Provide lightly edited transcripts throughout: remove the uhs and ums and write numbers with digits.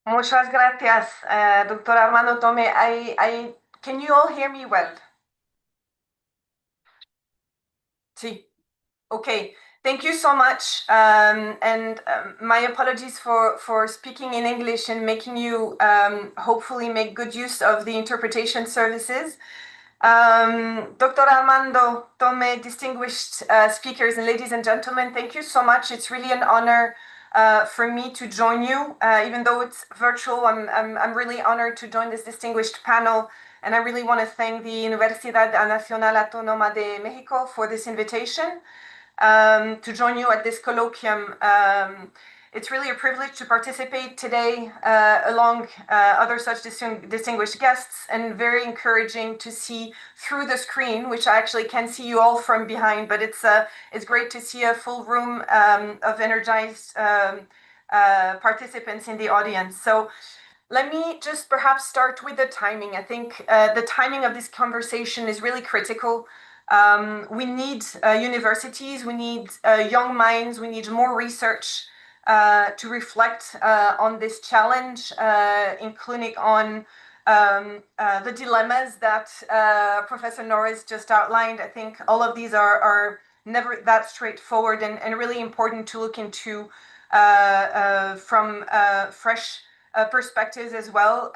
Muchas gracias, Dr. Armando Tome. Can you all hear me well? Sí. Okay. Thank you so much. And my apologies for speaking in English and making you hopefully make good use of the interpretation services. Dr. Armando Tome, distinguished speakers and ladies and gentlemen, thank you so much. It's really an honor for me to join you. Even though it's virtual, I'm really honored to join this distinguished panel. And I really want to thank the Universidad Nacional Autónoma de México for this invitation to join you at this colloquium. It's really a privilege to participate today along other such distinguished guests, and very encouraging to see through the screen, which I actually can see you all from behind, but it's great to see a full room of energized participants in the audience. So let me just perhaps start with the timing. I think the timing of this conversation is really critical. We need universities, we need young minds, we need more research to reflect on this challenge, including on the dilemmas that Professor Norris just outlined. I think all of these are never that straightforward, and really important to look into from fresh perspectives as well.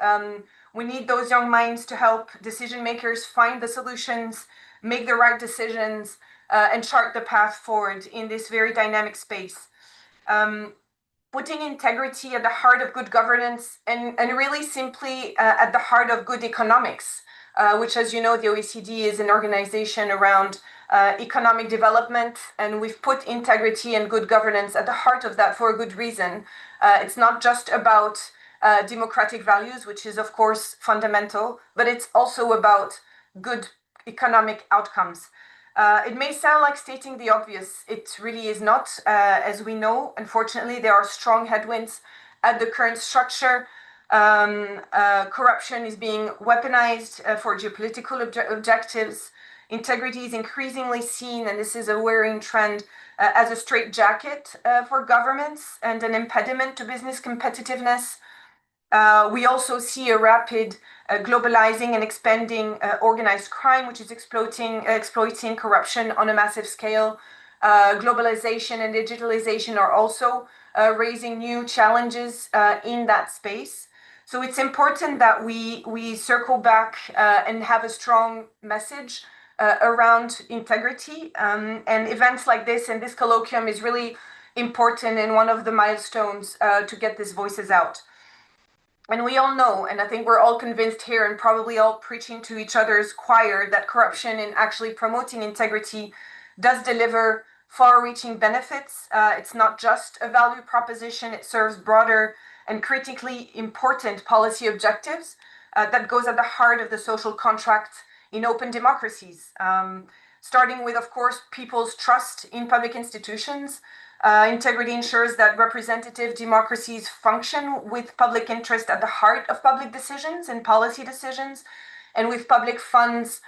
We need those young minds to help decision makers find the solutions, make the right decisions, and chart the path forward in this very dynamic space. Putting integrity at the heart of good governance, and really simply at the heart of good economics, which, as you know, the OECD is an organization around economic development, and we've put integrity and good governance at the heart of that for a good reason. It's not just about democratic values, which is, of course, fundamental, but it's also about good economic outcomes. It may sound like stating the obvious. It really is not. As we know, unfortunately, there are strong headwinds at the current structure. Corruption is being weaponized for geopolitical objectives. Integrity is increasingly seen, and this is a worrying trend, as a straitjacket for governments and an impediment to business competitiveness. We also see a rapid globalizing and expanding organized crime, which is exploiting corruption on a massive scale. Globalization and digitalization are also raising new challenges in that space. So it's important that we circle back and have a strong message around integrity. And events like this and this colloquium is really important, and one of the milestones to get these voices out. And we all know, and I think we're all convinced here and probably all preaching to each other's choir, that corruption in actually promoting integrity does deliver far-reaching benefits. It's not just a value proposition, it serves broader and critically important policy objectives that goes at the heart of the social contract in open democracies. Starting with, of course, people's trust in public institutions. Integrity ensures that representative democracies function with public interest at the heart of public decisions and policy decisions, and with public funds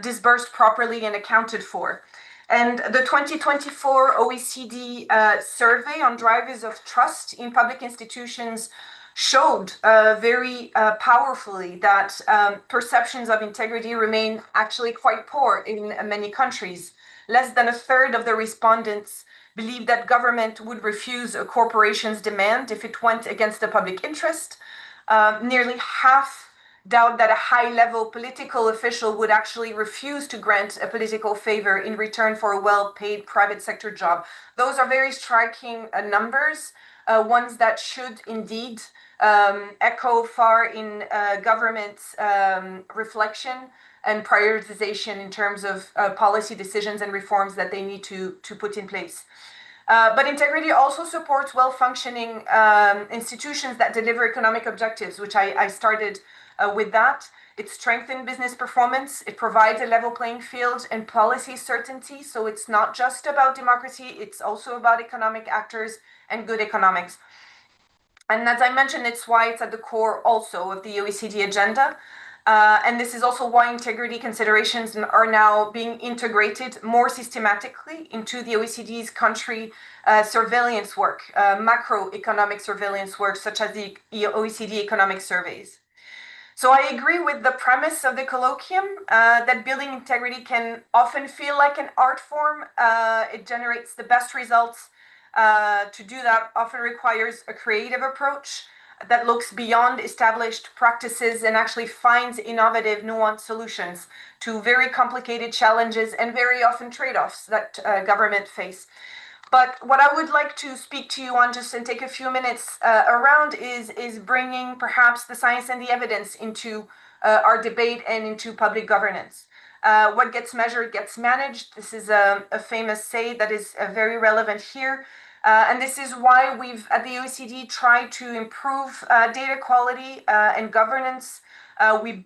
disbursed properly and accounted for. And the 2024 OECD survey on drivers of trust in public institutions showed very powerfully that perceptions of integrity remain actually quite poor in many countries. Less than a third of the respondents believed that government would refuse a corporation's demand if it went against the public interest. Nearly half doubt that a high-level political official would actually refuse to grant a political favor in return for a well-paid private sector job. Those are very striking numbers, ones that should indeed echo far in government's reflection and prioritization in terms of policy decisions and reforms that they need to put in place. But integrity also supports well-functioning institutions that deliver economic objectives, which I started with that. It strengthens business performance. It provides a level playing field and policy certainty. So it's not just about democracy, it's also about economic actors and good economics. And as I mentioned, it's why it's at the core also of the OECD agenda. And this is also why integrity considerations are now being integrated more systematically into the OECD's country surveillance work, macroeconomic surveillance work, such as the OECD economic surveys. So I agree with the premise of the colloquium that building integrity can often feel like an art form. It generates the best results. To do that often requires a creative approach that looks beyond established practices and actually finds innovative, nuanced solutions to very complicated challenges and very often trade-offs that government face. But what I would like to speak to you on just and take a few minutes around is bringing perhaps the science and the evidence into our debate and into public governance. What gets measured gets managed. This is a famous say that is very relevant here. And this is why we've, at the OECD, tried to improve data quality and governance. We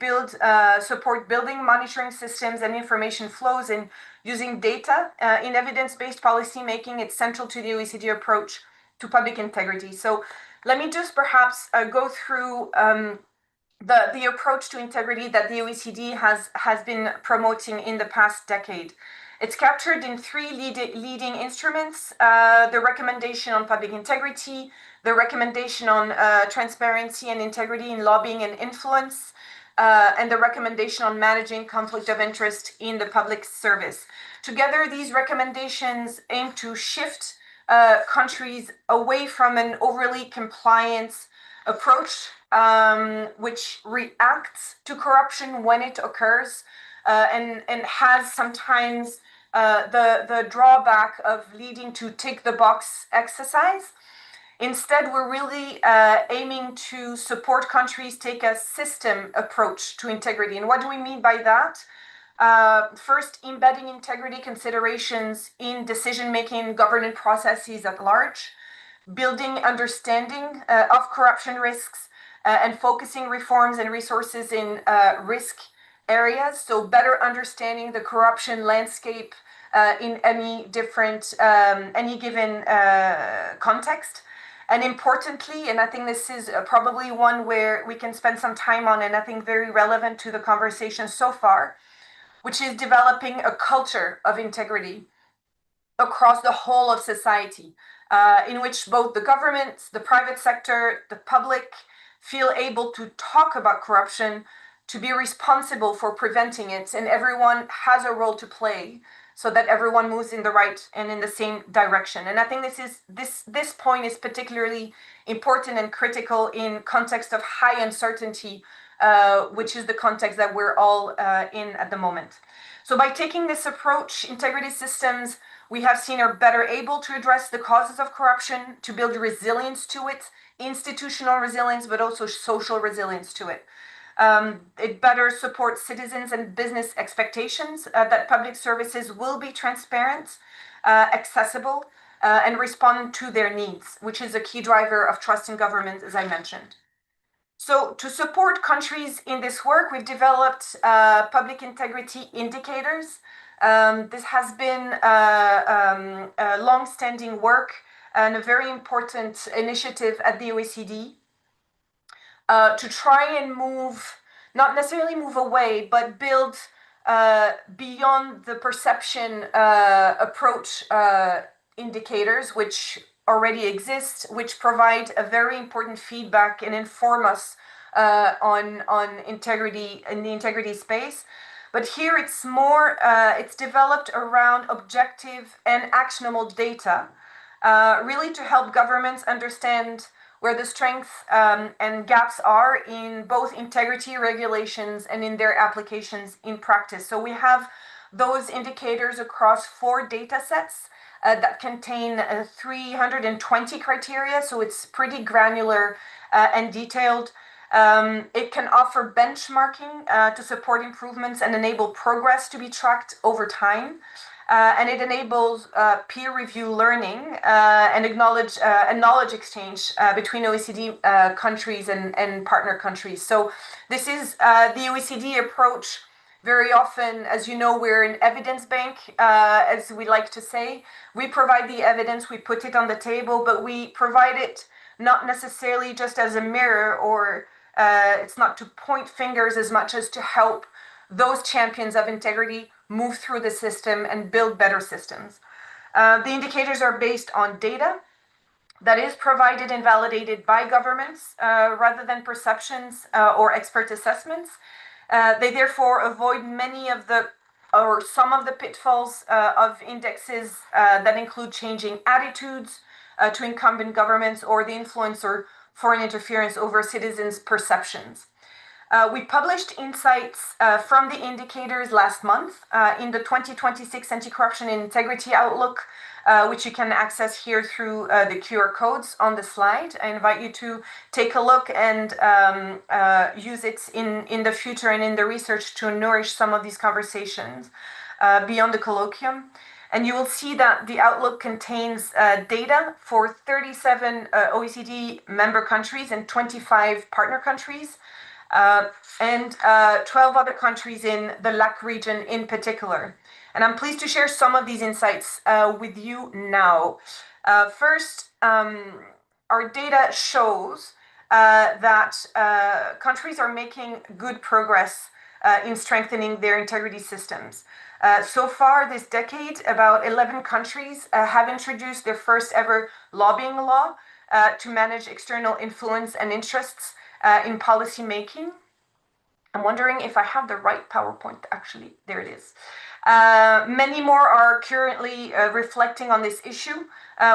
support building monitoring systems and information flows and using data in evidence-based policy making. It's central to the OECD approach to public integrity. So let me just perhaps go through the approach to integrity that the OECD has been promoting in the past decade. It's captured in three leading instruments: the recommendation on public integrity, the recommendation on transparency and integrity in lobbying and influence, and the recommendation on managing conflict of interest in the public service. Together, these recommendations aim to shift countries away from an overly compliance approach, which reacts to corruption when it occurs, and has sometimes the drawback of leading to tick the box exercise. Instead, we're really aiming to support countries take a system approach to integrity. And what do we mean by that? First, embedding integrity considerations in decision-making governance processes at large, building understanding of corruption risks, and focusing reforms and resources in risk areas. So better understanding the corruption landscape in any given context. And importantly, and I think this is probably one where we can spend some time on, and I think very relevant to the conversation so far, which is developing a culture of integrity across the whole of society, in which both the government, the private sector, the public feel able to talk about corruption, to be responsible for preventing it, and everyone has a role to play so that everyone moves in the right and in the same direction. And I think this point is particularly important and critical in context of high uncertainty, which is the context that we're all in at the moment. So by taking this approach, integrity systems, we have seen, are better able to address the causes of corruption, to build resilience to it, institutional resilience, but also social resilience to it. It better supports citizens and business expectations that public services will be transparent, accessible, and respond to their needs, which is a key driver of trust in government, as I mentioned. So to support countries in this work, we've developed public integrity indicators. This has been a long-standing work and a very important initiative at the OECD to try and not necessarily move away, but build beyond the perception approach indicators, which already exist, which provide a very important feedback and inform us on integrity in the integrity space. But here it's more, it's developed around objective and actionable data, really to help governments understand where the strengths and gaps are in both integrity regulations and in their applications in practice. So we have those indicators across 4 data sets that contain 320 criteria, so it's pretty granular and detailed. It can offer benchmarking to support improvements and enable progress to be tracked over time. And it enables peer review learning and knowledge exchange between OECD countries and partner countries. So this is the OECD approach. Very often, as you know, we're an evidence bank, as we like to say. We provide the evidence, we put it on the table, but we provide it not necessarily just as a mirror or It's not to point fingers as much as to help those champions of integrity move through the system and build better systems. The indicators are based on data that is provided and validated by governments rather than perceptions or expert assessments. They therefore avoid many of the or some of the pitfalls of indexes that include changing attitudes to incumbent governments or the influence or foreign interference over citizens' perceptions. We published insights from the indicators last month in the 2026 Anti-Corruption and Integrity Outlook, which you can access here through the QR codes on the slide. I invite you to take a look and use it in the future and in the research to nourish some of these conversations beyond the colloquium. And you will see that the Outlook contains data for 37 OECD member countries and 25 partner countries, and 12 other countries in the LAC region in particular. And I'm pleased to share some of these insights with you now. First, our data shows that countries are making good progress in strengthening their integrity systems. So far this decade, about 11 countries have introduced their first ever lobbying law to manage external influence and interests in policy making. I'm wondering if I have the right PowerPoint. Actually, there it is. Many more are currently reflecting on this issue,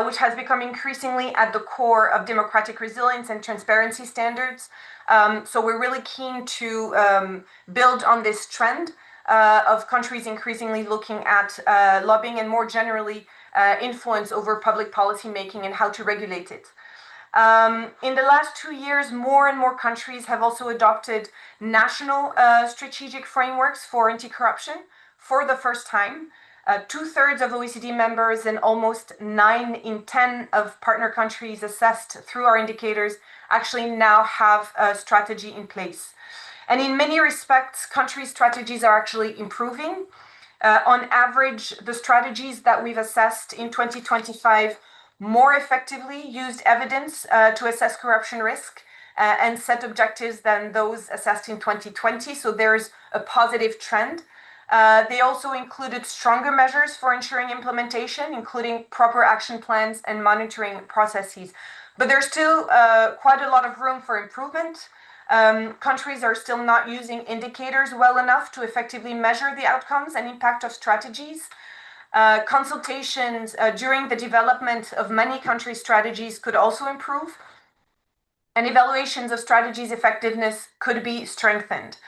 which has become increasingly at the core of democratic resilience and transparency standards. So we're really keen to build on this trend of countries increasingly looking at lobbying and more generally influence over public policy making and how to regulate it. In the last 2 years, more and more countries have also adopted national strategic frameworks for anti-corruption for the first time. 2/3 of OECD members and almost 9 in 10 of partner countries assessed through our indicators actually now have a strategy in place. And in many respects, country strategies are actually improving. On average, the strategies that we've assessed in 2025 more effectively used evidence to assess corruption risk and set objectives than those assessed in 2020. So there's a positive trend. They also included stronger measures for ensuring implementation, including proper action plans and monitoring processes. But there's still quite a lot of room for improvement. Countries are still not using indicators well enough to effectively measure the outcomes and impact of strategies. Consultations during the development of many country strategies could also improve, and evaluations of strategies' effectiveness could be strengthened.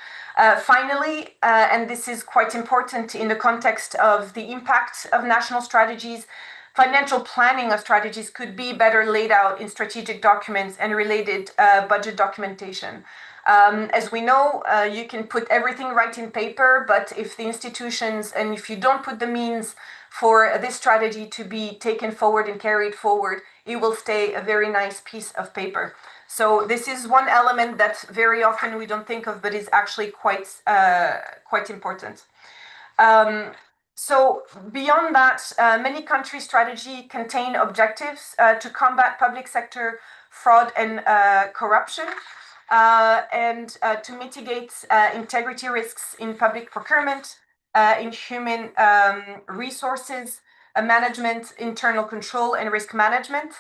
Finally, and this is quite important in the context of the impact of national strategies, financial planning of strategies could be better laid out in strategic documents and related budget documentation. As we know, you can put everything right in paper, but if the institutions and if you don't put the means for this strategy to be taken forward and carried forward, it will stay a very nice piece of paper. So this is one element that very often we don't think of, but is actually quite important. So beyond that, many country strategies contain objectives to combat public sector fraud and corruption, and to mitigate integrity risks in public procurement, in human resources management, internal control, and risk management.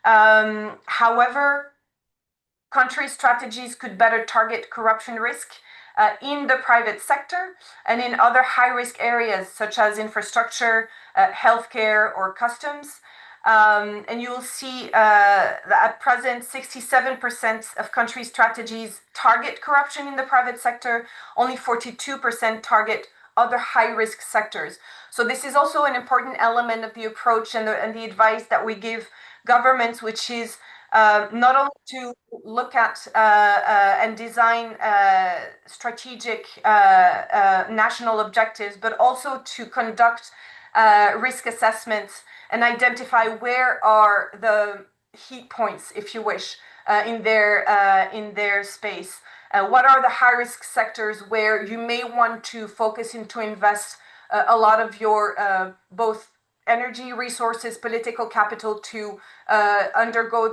However, country strategies could better target corruption risk in the private sector and in other high-risk areas such as infrastructure, healthcare, or customs. And you will see that at present, 67% of country strategies target corruption in the private sector, only 42% target other high-risk sectors. So this is also an important element of the approach and the advice that we give governments, which is not only to look at and design strategic national objectives, but also to conduct risk assessments and identify where are the heat points, if you wish, in their space. What are the high-risk sectors where you may want to focus and to invest a lot of your both energy, resources, political capital to undergo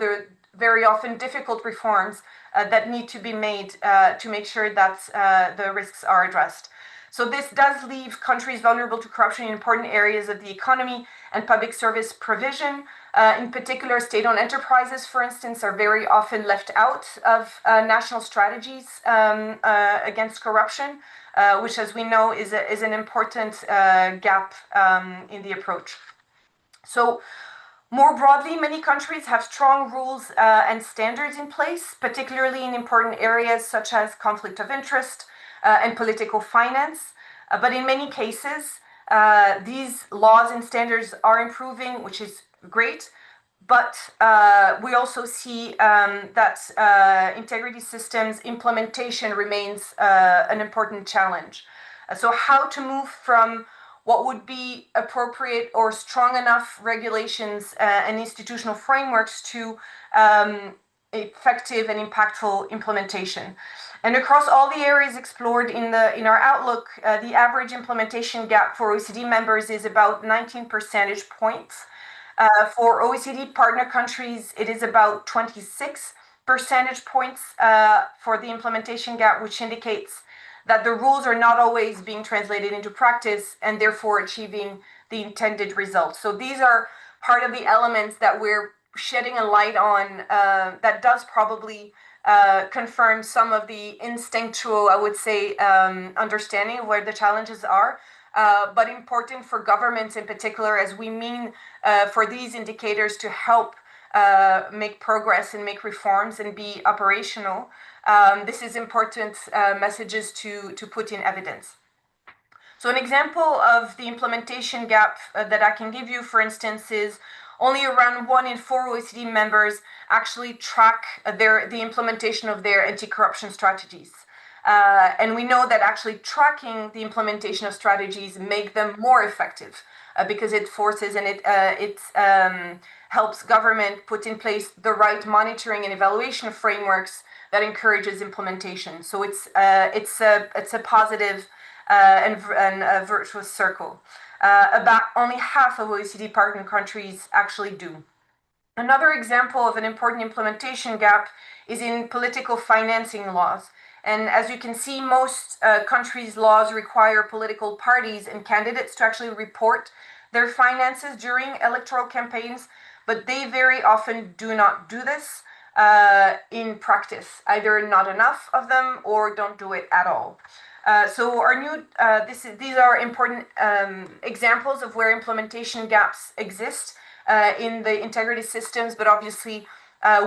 very often difficult reforms that need to be made to make sure that the risks are addressed. So this does leave countries vulnerable to corruption in important areas of the economy and public service provision. In particular, state-owned enterprises, for instance, are very often left out of national strategies against corruption, which, as we know, is an important gap in the approach. So, more broadly, many countries have strong rules and standards in place, particularly in important areas such as conflict of interest and political finance. But in many cases, these laws and standards are improving, which is great. But we also see that integrity systems implementation remains an important challenge. So how to move from what would be appropriate or strong enough regulations and institutional frameworks to effective and impactful implementation. And across all the areas explored in our outlook, the average implementation gap for OECD members is about 19 percentage points. For OECD partner countries, it is about 26 percentage points for the implementation gap, which indicates that the rules are not always being translated into practice and therefore achieving the intended results. So these are part of the elements that we're shedding a light on that does probably confirm some of the instinctual, I would say, understanding of where the challenges are. But important for governments in particular, as we mean for these indicators to help make progress and make reforms and be operational. This is important messages to put in evidence. So an example of the implementation gap that I can give you, for instance, is only around 1 in 4 OECD members actually track the implementation of their anti-corruption strategies. And we know that actually tracking the implementation of strategies make them more effective because it forces and it helps government put in place the right monitoring and evaluation frameworks that encourages implementation. So it's a positive and a virtuous circle. About only half of OECD partner countries actually do. Another example of an important implementation gap is in political financing laws. And as you can see, most countries' laws require political parties and candidates to actually report their finances during electoral campaigns, but they very often do not do this in practice. Either not enough of them or don't do it at all. So our new these are important examples of where implementation gaps exist in the integrity systems, but obviously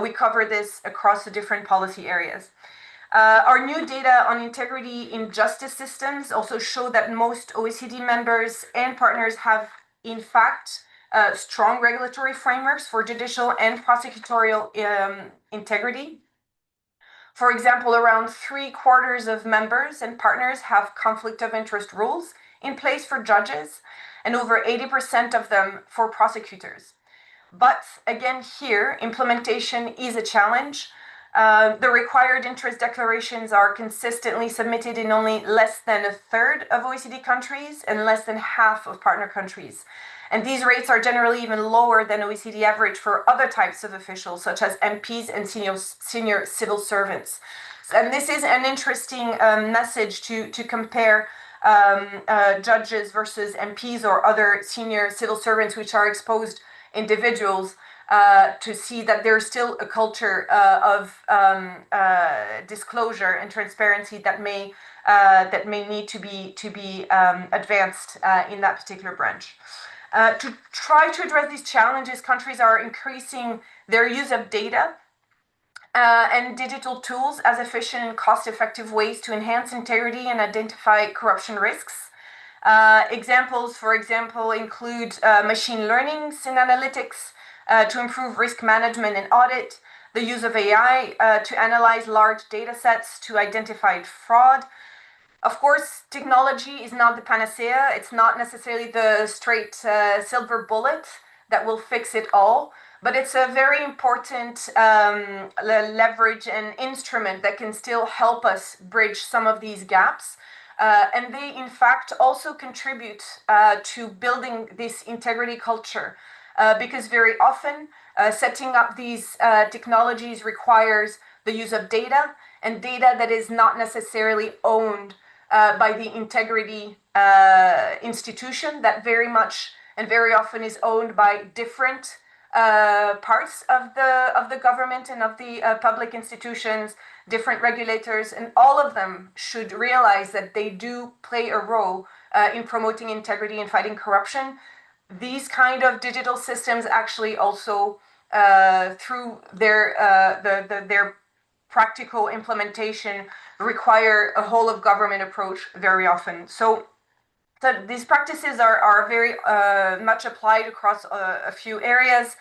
we cover this across the different policy areas. Our new data on integrity in justice systems also show that most OECD members and partners have, in fact, strong regulatory frameworks for judicial and prosecutorial integrity. For example, around 3/4 of members and partners have conflict of interest rules in place for judges, and over 80% of them for prosecutors. But again, here, implementation is a challenge. The required interest declarations are consistently submitted in only less than a third of OECD countries and less than half of partner countries. And these rates are generally even lower than OECD average for other types of officials, such as MPs and senior civil servants. And this is an interesting message to compare judges versus MPs or other senior civil servants, which are exposed individuals, to see that there's still a culture of disclosure and transparency that may need to be advanced in that particular branch. To try to address these challenges, countries are increasing their use of data and digital tools as efficient and cost-effective ways to enhance integrity and identify corruption risks. Examples, for example, include machine learning and analytics to improve risk management and audit, the use of AI to analyze large data sets to identify fraud. Of course, technology is not the panacea. It's not necessarily the straight silver bullet that will fix it all, but it's a very important leverage and instrument that can still help us bridge some of these gaps. And they, in fact, also contribute to building this integrity culture. Because very often Setting up these technologies requires the use of data, and data that is not necessarily owned by the integrity institution, that very much and very often is owned by different parts of the government and of the public institutions, different regulators, and all of them should realize that they do play a role in promoting integrity and fighting corruption. These kind of digital systems actually also, through their practical implementation, require a whole of government approach very often. So these practices are very much applied across a few areas,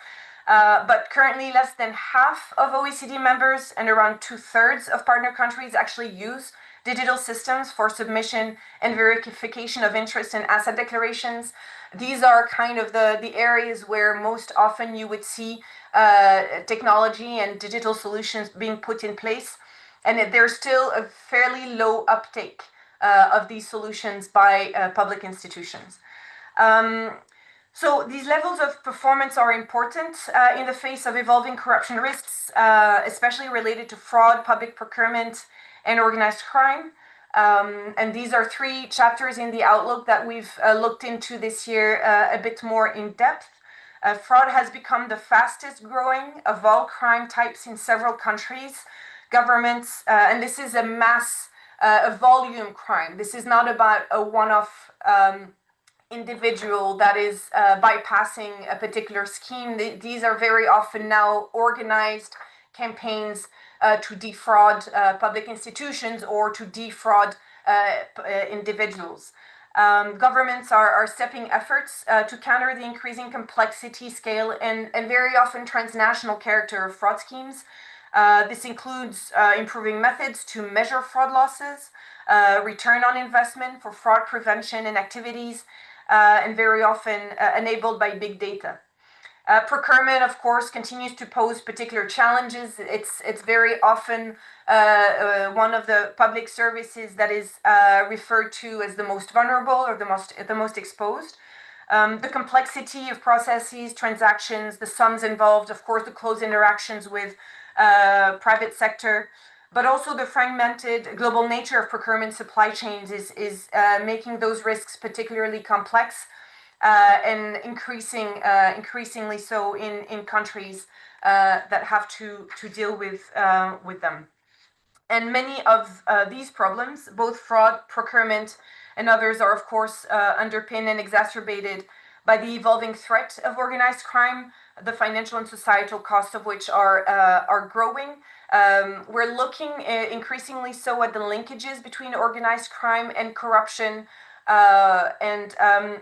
but currently less than half of OECD members and around 2/3 of partner countries actually use digital systems for submission and verification of interest and asset declarations. These are kind of the areas where most often you would see technology and digital solutions being put in place, and there's still a fairly low uptake of these solutions by public institutions. So these levels of performance are important in the face of evolving corruption risks, especially related to fraud, public procurement, and organized crime. And these are 3 chapters in the outlook that we've looked into this year a bit more in depth. Fraud has become the fastest growing of all crime types in several countries, governments, and this is a volume crime. This is not about a one-off individual that is bypassing a particular scheme. These are very often now organized campaigns to defraud public institutions or to defraud individuals. Governments are stepping efforts to counter the increasing complexity, scale, and very often transnational character of fraud schemes. This includes improving methods to measure fraud losses, return on investment for fraud prevention and activities, and very often enabled by big data. Procurement, of course, continues to pose particular challenges. It's very often one of the public services that is referred to as the most vulnerable or the most exposed. The complexity of processes, transactions, the sums involved, of course, the close interactions with private sector, but also the fragmented global nature of procurement supply chains is making those risks particularly complex and increasingly so in countries that have to deal with them. And many of these problems, both fraud, procurement, and others, are of course underpinned and exacerbated by the evolving threat of organized crime, the financial and societal costs of which are growing. We're looking increasingly so at the linkages between organized crime and corruption, and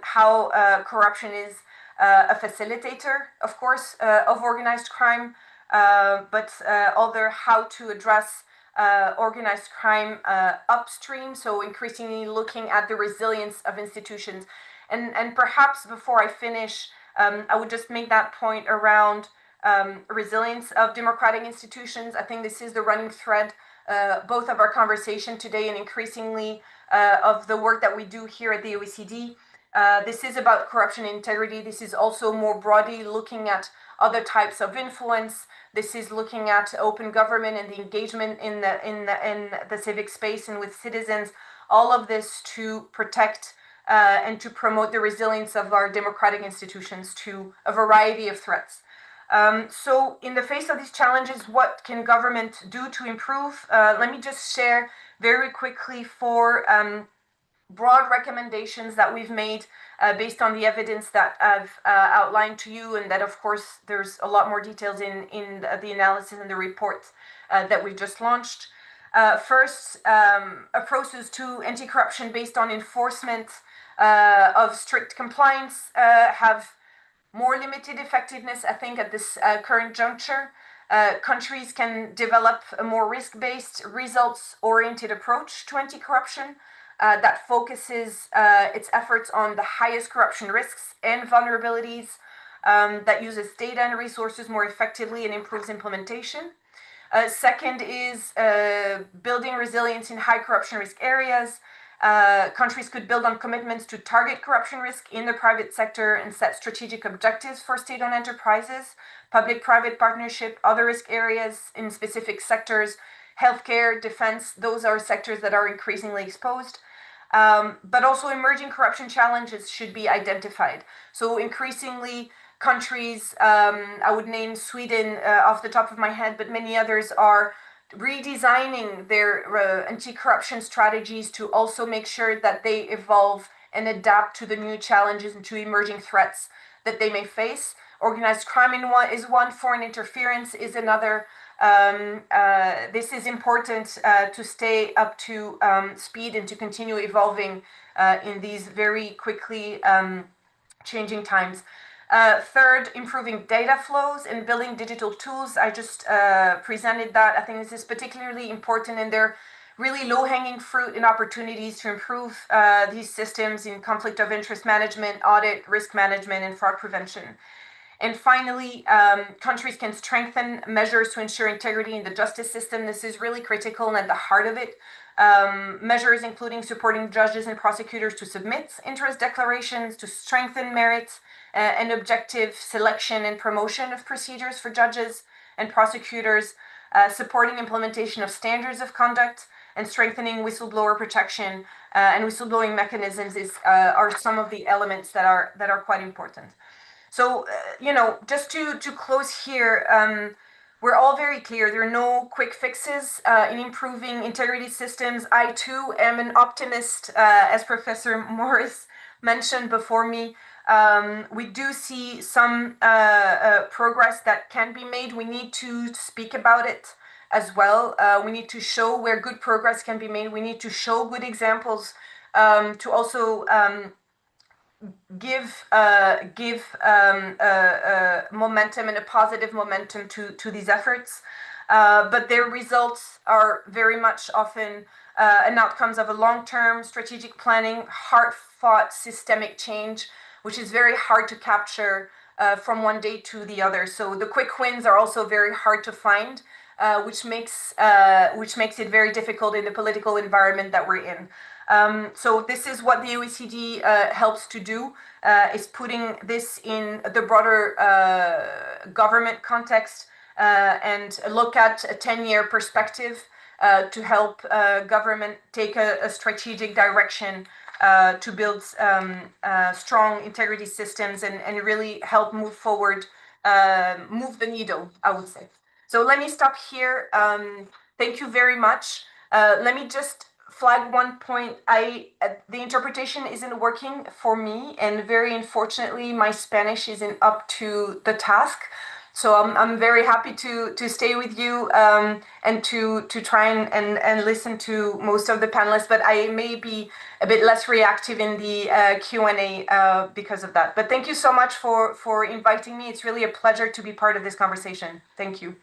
how corruption is a facilitator, of course, of organized crime, but other how to address organized crime upstream, so increasingly looking at the resilience of institutions. And perhaps before I finish, I would just make that point around resilience of democratic institutions. I think this is the running thread both of our conversation today and increasingly of the work that we do here at the OECD. This is about corruption and integrity. This is also more broadly looking at other types of influence. This is looking at open government and the engagement in the civic space and with citizens. All of this to protect and to promote the resilience of our democratic institutions to a variety of threats. So in the face of these challenges, what can government do to improve? Let me just share very quickly 4 broad recommendations that we've made based on the evidence that I've outlined to you, and that of course there's a lot more details in the analysis and the report that we've just launched. First, approaches to anti-corruption based on enforcement of strict compliance have more limited effectiveness, I think, at this current juncture. Countries can develop a more risk-based, results-oriented approach to anti-corruption that focuses its efforts on the highest corruption risks and vulnerabilities, that uses data and resources more effectively and improves implementation. Second is building resilience in high corruption risk areas. Countries could build on commitments to target corruption risk in the private sector and set strategic objectives for state-owned enterprises, public-private partnership, other risk areas in specific sectors, healthcare, defense. Those are sectors that are increasingly exposed. But also emerging corruption challenges should be identified. So increasingly, countries, I would name Sweden off the top of my head, but many others are redesigning their anti-corruption strategies to also make sure that they evolve and adapt to the new challenges and to emerging threats that they may face. Organized crime is one, foreign interference is another. This is important to stay up to speed and to continue evolving in these very quickly changing times. Third, improving data flows and building digital tools. I just presented that. I think this is particularly important, and they're really low-hanging fruit and opportunities to improve these systems in conflict of interest management, audit, risk management, and fraud prevention. And finally, countries can strengthen measures to ensure integrity in the justice system. This is really critical and at the heart of it. Measures including supporting judges and prosecutors to submit interest declarations, to strengthen merits and objective selection and promotion of procedures for judges and prosecutors, supporting implementation of standards of conduct, and strengthening whistleblower protection and whistleblowing mechanisms are some of the elements that are quite important. So, just to close here, we're all very clear. There are no quick fixes in improving integrity systems. I, too, am an optimist, as Professor Morris mentioned before me. We do see some progress that can be made. We need to speak about it as well. We need to show where good progress can be made. We need to show good examples to also give momentum and a positive momentum to these efforts. But their results are very much often an outcomes of a long-term strategic planning, hard-fought systemic change, which is very hard to capture from one day to the other. So the quick wins are also very hard to find, which makes it very difficult in the political environment that we're in. So this is what the OECD helps to do, is putting this in the broader government context and look at a 10-year perspective to help government take a strategic direction to build strong integrity systems and really help move forward, move the needle, I would say. So let me stop here. Thank you very much. Let me just flag one point. The interpretation isn't working for me, and very unfortunately, my Spanish isn't up to the task. So I'm very happy to stay with you and to try and listen to most of the panelists, but I may be a bit less reactive in the Q&A because of that. But thank you so much for inviting me. It's really a pleasure to be part of this conversation. Thank you.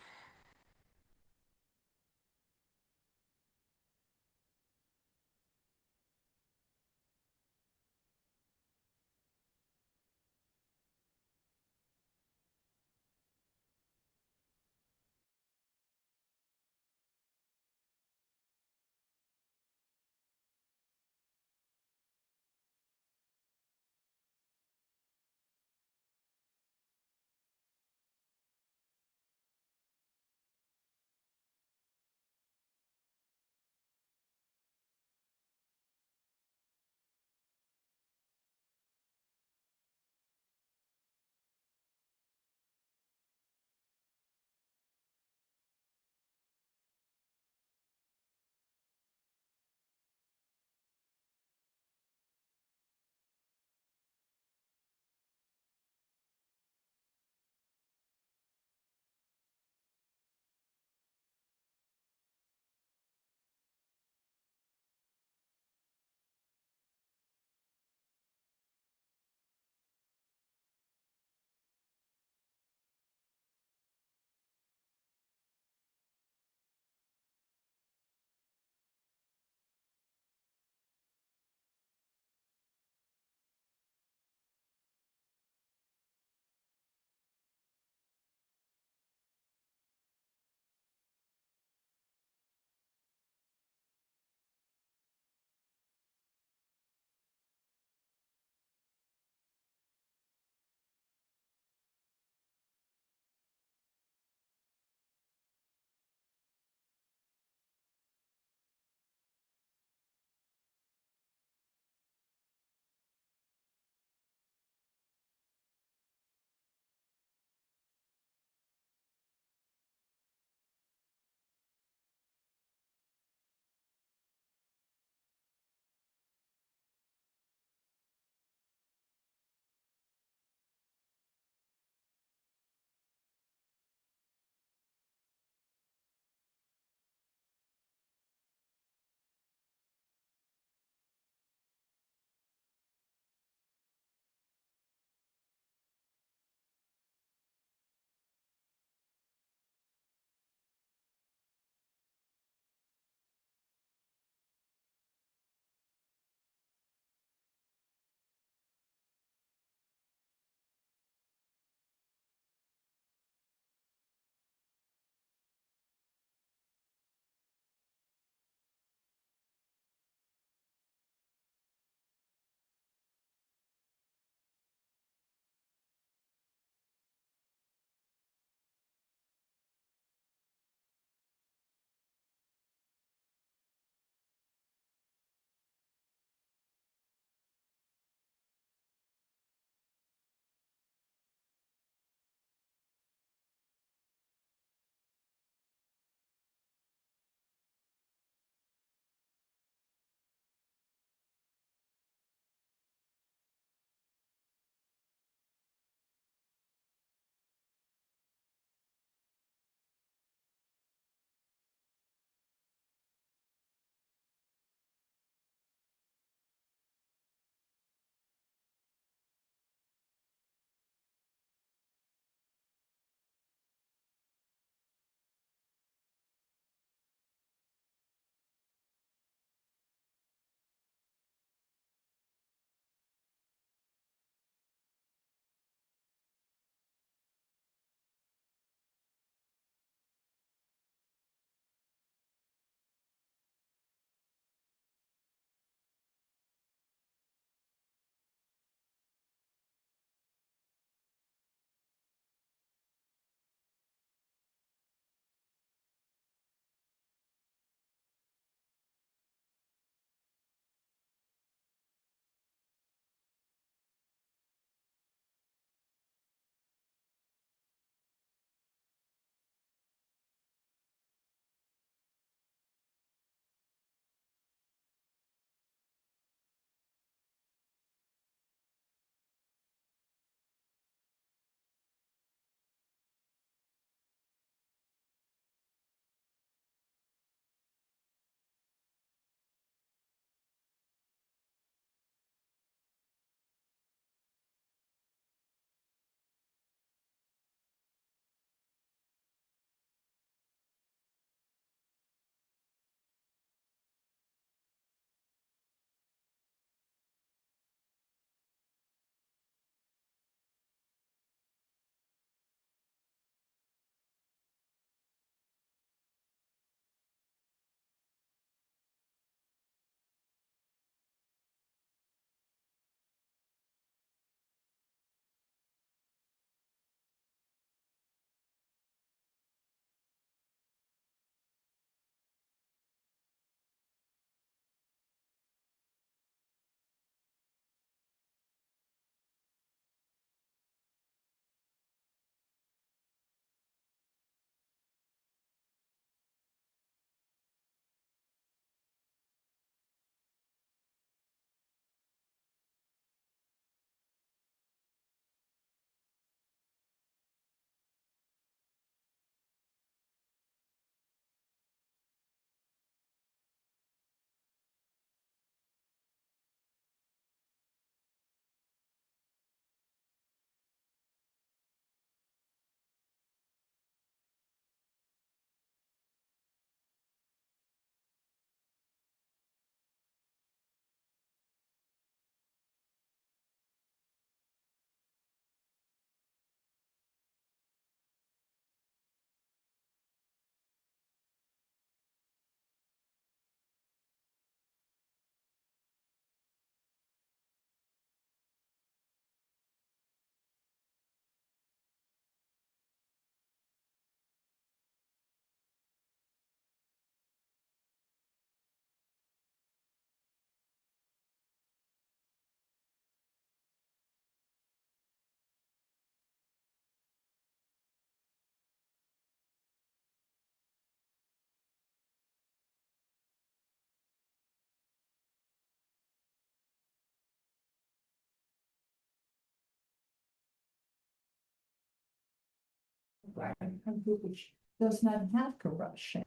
anywhere, a country which does not have corruption.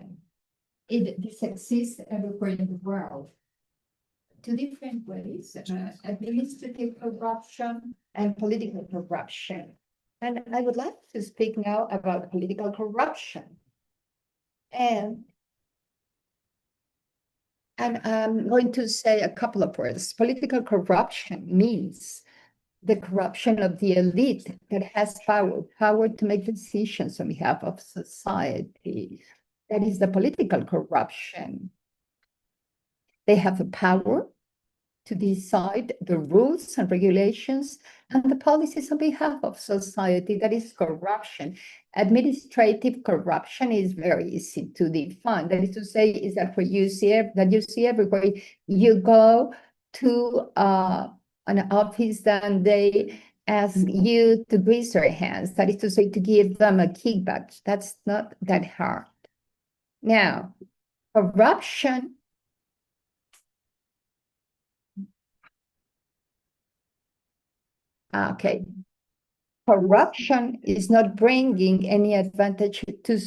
This exists everywhere in the world. Two different ways, administrative corruption and political corruption. And I would like to speak now about political corruption. And I'm going to say a couple of words. Political corruption means the corruption of the elite that has power to make decisions on behalf of society. That is the political corruption. They have the power to decide the rules and regulations and the policies on behalf of society. That is corruption. Administrative corruption is very easy to define. That is to say, is that you see everywhere. You go to an office and they ask you to grease their hands. That is to say, to give them a kickback. That's not that hard. Now, corruption okay. Corruption is not bringing any advantage to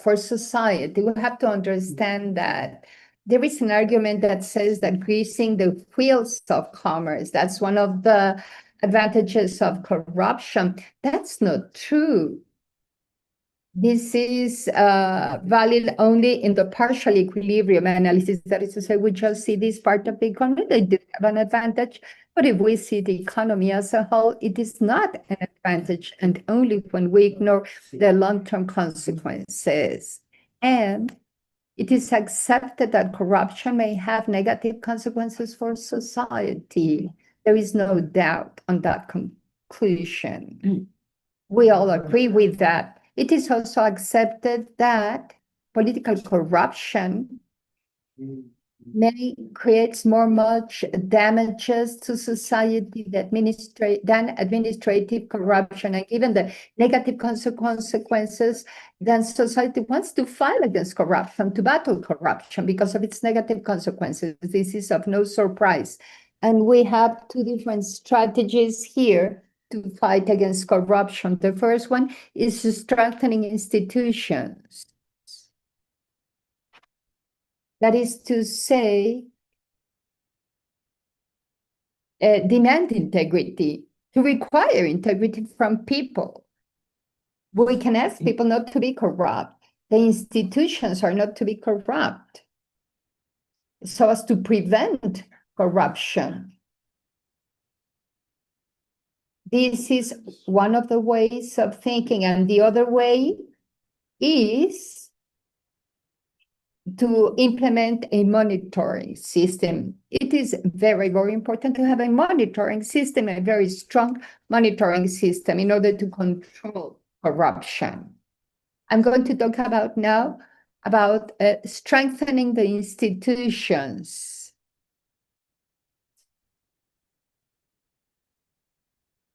for society. We have to understand that there is an argument that says that greasing the wheels of commerce, that's one of the advantages of corruption. That's not true. This is valid only in the partial equilibrium analysis. That is to say, we just see this part of the economy, they do have an advantage. But if we see the economy as a whole, it is not an advantage, and only when we ignore the long-term consequences. And it is accepted that corruption may have negative consequences for society. There is no doubt on that conclusion. We all agree with that. It is also accepted that political corruption may create much damages to society than administrative corruption, and given the negative consequences, then society wants to fight against corruption, to battle corruption because of its negative consequences. This is of no surprise. And we have two different strategies here to fight against corruption. The first one is strengthening institutions. That is to say, demand integrity, to require integrity from people. We can ask people not to be corrupt. The institutions are not to be corrupt, so as to prevent corruption. This is one of the ways of thinking, and the other way is to implement a monitoring system. It is very, very important to have a monitoring system, a very strong monitoring system in order to control corruption. I'm going to talk about now about strengthening the institutions.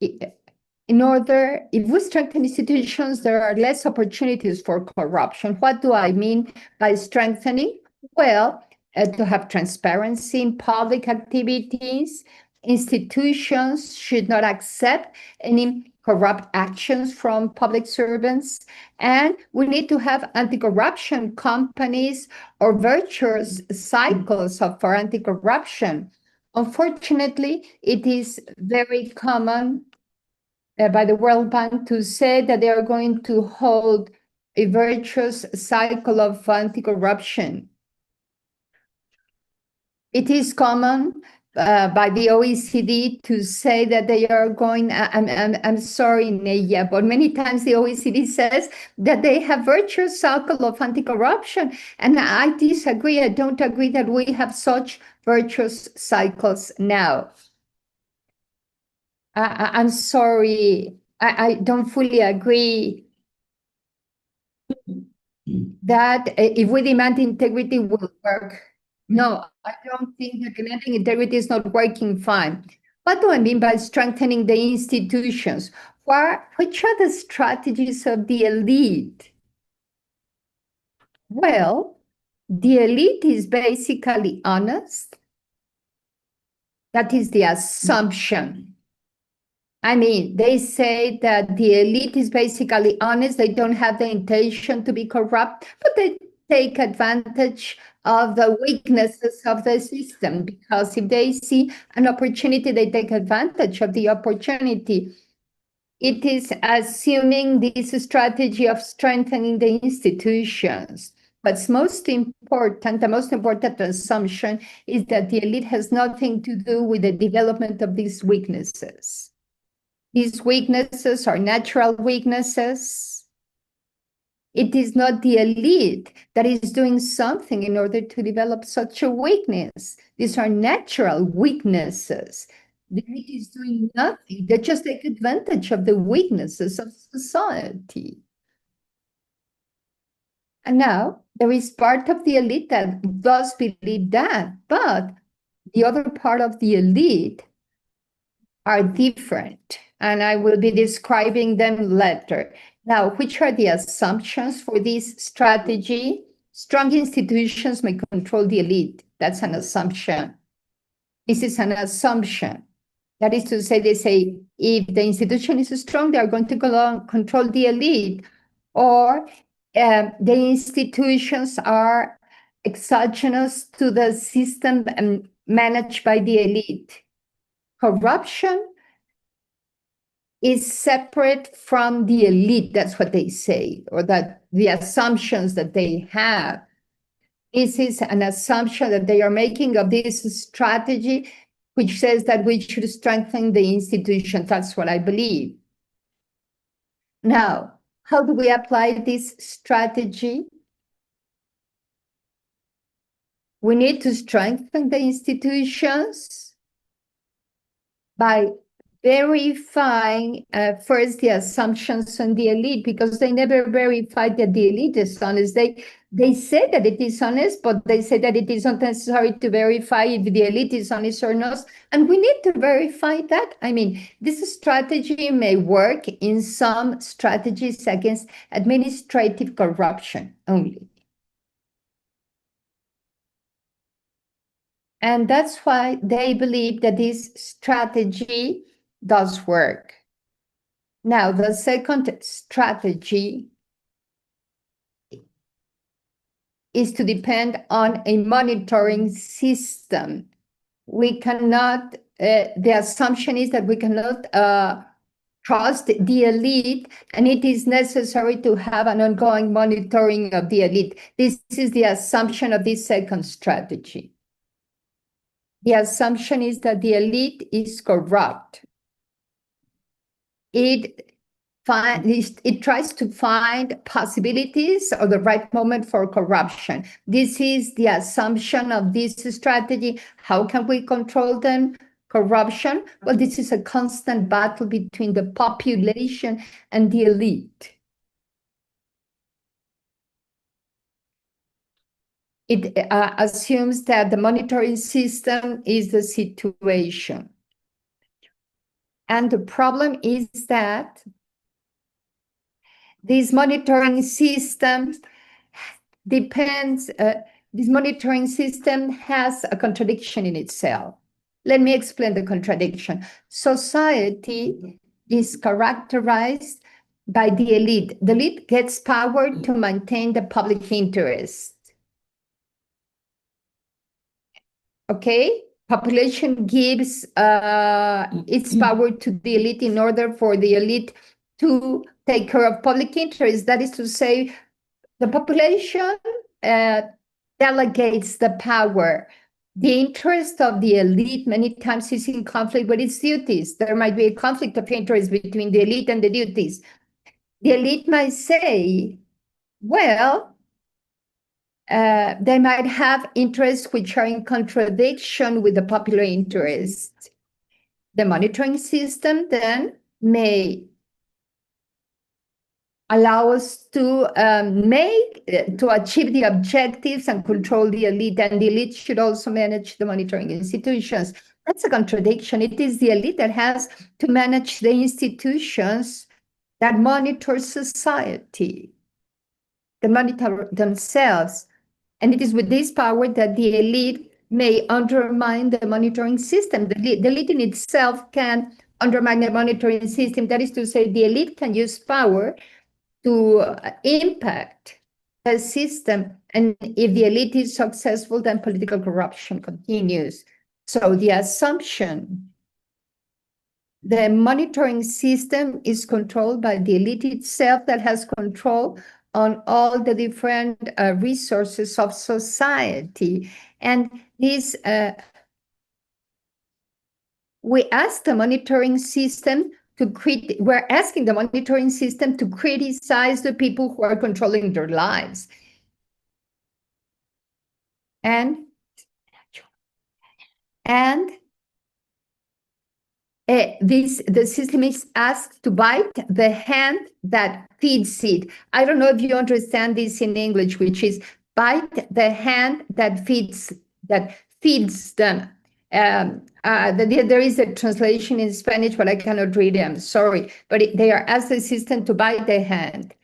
If we strengthen institutions, there are less opportunities for corruption. What do I mean by strengthening? Well, to have transparency in public activities. Institutions should not accept any corrupt actions from public servants. And we need to have anti-corruption companies or virtuous cycles for anti-corruption. Unfortunately, it is very common by the World Bank to say that they are going to hold a virtuous cycle of anti-corruption. It is common by the OECD to say that they are going, I'm sorry, Neya, but many times the OECD says that they have virtuous cycle of anti-corruption. And I disagree. I don't agree that we have such virtuous cycles now. I'm sorry, I don't fully agree that if we demand integrity will work. No, I don't think that demanding integrity is not working fine. What do I mean by strengthening the institutions? Which are the strategies of the elite? Well, the elite is basically honest. That is the assumption. I mean, they say that the elite is basically honest. They don't have the intention to be corrupt, but they take advantage of the weaknesses of the system, because if they see an opportunity, they take advantage of the opportunity. It is assuming this strategy of strengthening the institutions. What's most important, the most important assumption is that the elite has nothing to do with the development of these weaknesses. These weaknesses are natural weaknesses. It is not the elite that is doing something in order to develop such a weakness. These are natural weaknesses. The elite is doing nothing. They just take advantage of the weaknesses of society. And now there is part of the elite that does believe that, but the other part of the elite are different, and I will be describing them later. Now, which are the assumptions for this strategy? Strong institutions may control the elite. That's an assumption. This is an assumption. That is to say, they say, if the institution is strong, they are going to control the elite, or the institutions are exogenous to the system and managed by the elite. Corruption is separate from the elite. That's what they say, or that the assumptions that they have. This is an assumption that they are making of this strategy, which says that we should strengthen the institution. That's what I believe. Now, how do we apply this strategy? We need to strengthen the institutions by verifying first the assumptions on the elite, because they never verified that the elite is honest. They say that it is honest, but they say that it is not necessary to verify if the elite is honest or not. And we need to verify that. I mean, this strategy may work in some strategies against administrative corruption only. And that's why they believe that this strategy does work. Now, the second strategy is to depend on a monitoring system. We cannot, the assumption is that we cannot trust the elite, and it is necessary to have an ongoing monitoring of the elite. This is the assumption of this second strategy. The assumption is that the elite is corrupt. It tries to find possibilities or the right moment for corruption. This is the assumption of this strategy. How can we control them? Corruption? Well, this is a constant battle between the population and the elite. It assumes that the monitoring system is the situation. And the problem is that this monitoring system this monitoring system has a contradiction in itself. Let me explain the contradiction. Society is characterized by the elite. The elite gets power to maintain the public interest. Okay? Population gives its power to the elite in order for the elite to take care of public interest. That is to say, the population delegates the power. The interest of the elite many times is in conflict with its duties. There might be a conflict of interest between the elite and the duties. The elite might say, well, they might have interests which are in contradiction with the popular interest. The monitoring system then may allow us to achieve the objectives and control the elite, and the elite should also manage the monitoring institutions. That's a contradiction. It is the elite that has to manage the institutions that monitor society, that monitor themselves. And it is with this power that the elite may undermine the monitoring system. The elite in itself can undermine the monitoring system. That is to say, the elite can use power to impact the system. And if the elite is successful, then political corruption continues. So the assumption the monitoring system is controlled by the elite itself that has control on all the different resources of society. And this, we ask the monitoring system we're asking the monitoring system to criticize the people who are controlling their lives. And the system is asked to bite the hand that feeds it. I don't know if you understand this in English, which is bite the hand that feeds them. There is a translation in Spanish, but I cannot read it. I'm sorry, but they are asked the system to bite the hand.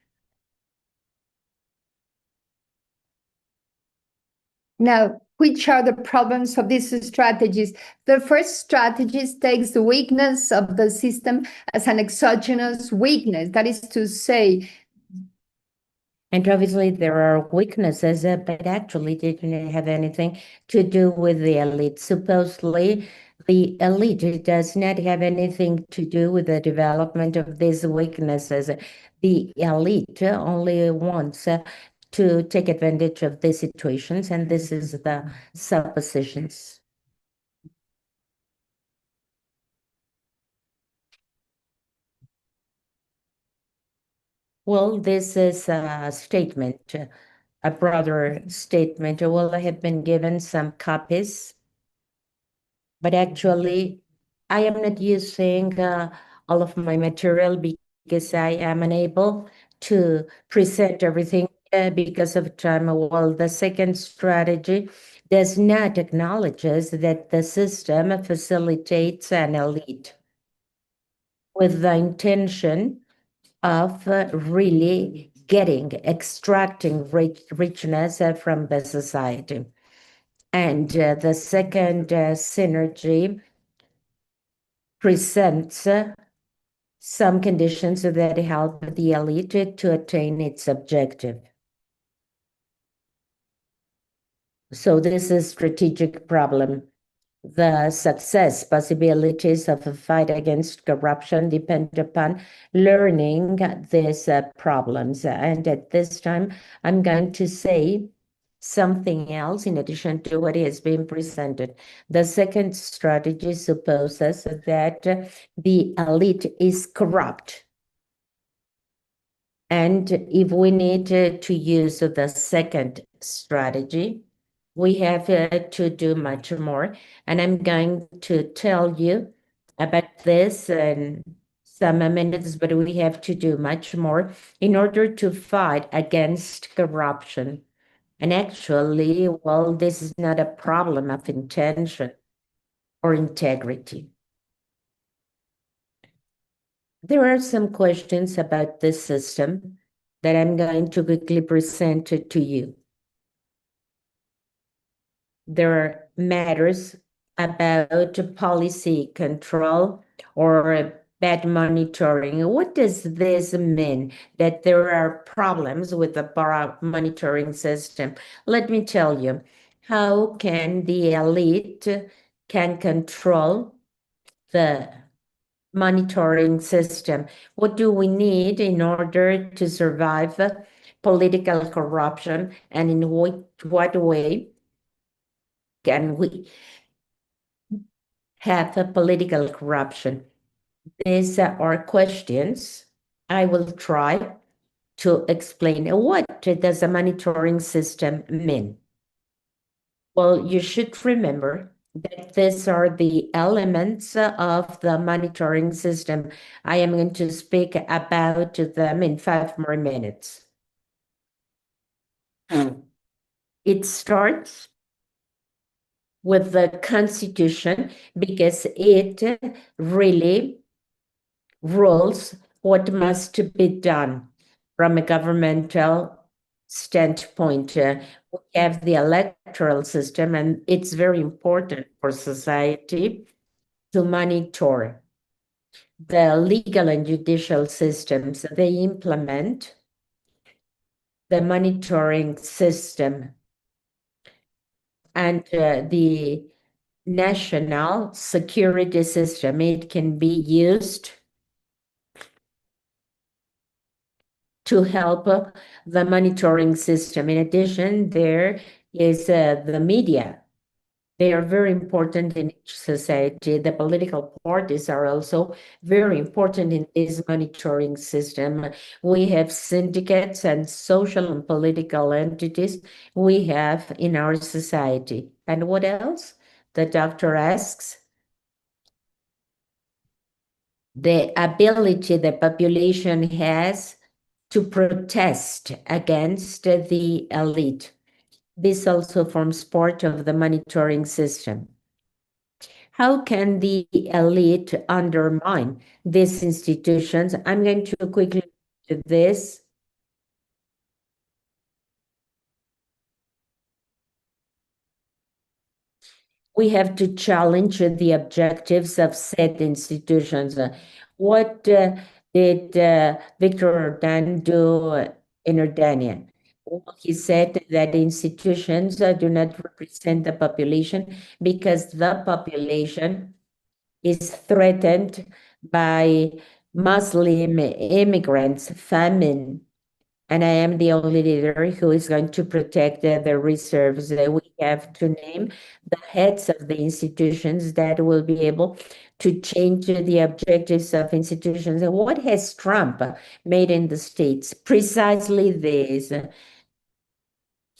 Now, which are the problems of these strategies? The first strategy takes the weakness of the system as an exogenous weakness. That is to say, and obviously there are weaknesses, but actually they didn't have anything to do with the elite. Supposedly, the elite does not have anything to do with the development of these weaknesses. The elite only wants to take advantage of these situations, and this is the suppositions. Well, this is a statement, a broader statement. Well, I have been given some copies, but actually I am not using all of my material because I am unable to present everything because of time. Well, the second strategy does not acknowledge that the system facilitates an elite with the intention of really extracting richness from the society. And the second synergy presents some conditions that help the elite to attain its objective. So this is a strategic problem. The success possibilities of a fight against corruption depend upon learning these problems. And at this time, I'm going to say something else in addition to what has been presented. The second strategy supposes that the elite is corrupt. And if we need to use the second strategy, we have to do much more. And I'm going to tell you about this in some minutes, but we have to do much more in order to fight against corruption. And actually, well, this is not a problem of intention or integrity. There are some questions about this system that I'm going to quickly present to you. There are matters about policy control or bad monitoring. What does this mean, that there are problems with the monitoring system? Let me tell you, how can the elite can control the monitoring system? What do we need in order to survive political corruption, and in what way can we have a political corruption? These are questions I will try to explain. What does a monitoring system mean? Well, you should remember that these are the elements of the monitoring system. I am going to speak about them in 5 more minutes. It starts with the Constitution because it really rules what must be done from a governmental standpoint. We have the electoral system, and it's very important for society to monitor the legal and judicial systems, they implement the monitoring system and the national security system. It can be used to help the monitoring system. In addition, there is the media. They are very important in each society. The political parties are also very important in this monitoring system. We have syndicates and social and political entities we have in our society. And what else? The doctor asks. The ability the population has to protest against the elite. This also forms part of the monitoring system. How can the elite undermine these institutions? I'm going to quickly do this. We have to challenge the objectives of said institutions. What did Victor Orban do in Jordania? He said that institutions do not represent the population because the population is threatened by Muslim immigrants, famine, and I am the only leader who is going to protect the reserves. We have to name the heads of the institutions that will be able to change the objectives of institutions. And what has Trump made in the States? Precisely this.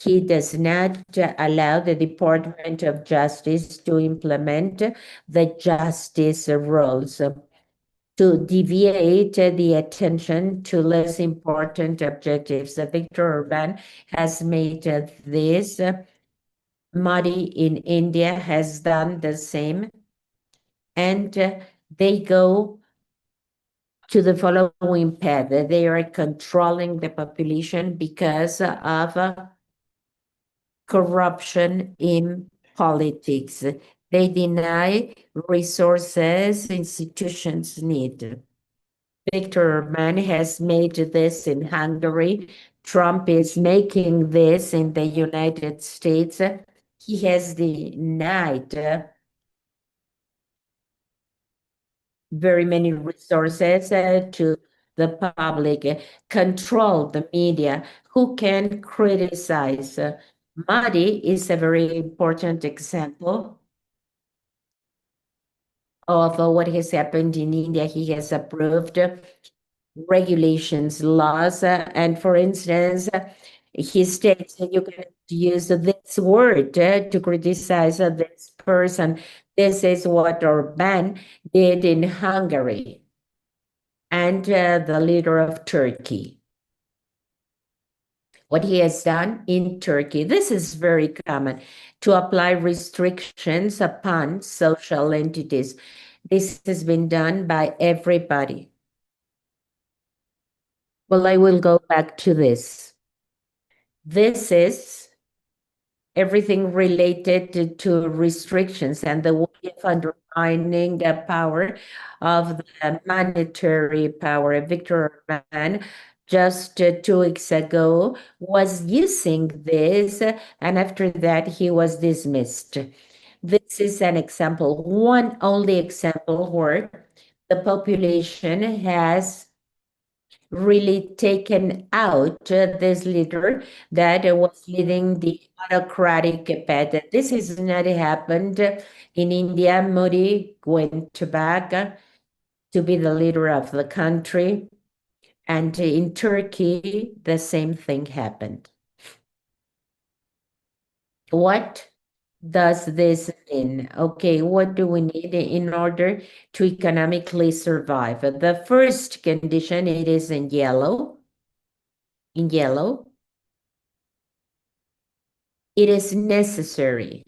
He does not allow the Department of Justice to implement the justice rules, to deviate the attention to less important objectives. Victor Orban has made this. Modi in India has done the same. And they go to the following path. They are controlling the population because of corruption in politics. They deny resources institutions need. Victor Orban has made this in Hungary. Trump is making this in the United States. He has denied very many resources to the public, control the media, who can criticize. Modi is a very important example of what has happened in India. He has approved regulations, laws, and for instance, he states that you can use this word to criticize this person. This is what Orban did in Hungary and the leader of Turkey. What he has done in Turkey, this is very common, to apply restrictions upon social entities. This has been done by everybody. Well, I will go back to this. This is everything related to restrictions and the way of undermining the power of the monetary power. Victor Orban, just 2 weeks ago, was using this, and after that, he was dismissed. This is an example, one only example where the population has really taken out this leader that was leading the autocratic path. This has not happened in India. Modi went back to be the leader of the country. And in Turkey, the same thing happened. What does this mean? Okay, what do we need in order to economically survive? The first condition, it is in yellow. In yellow, it is necessary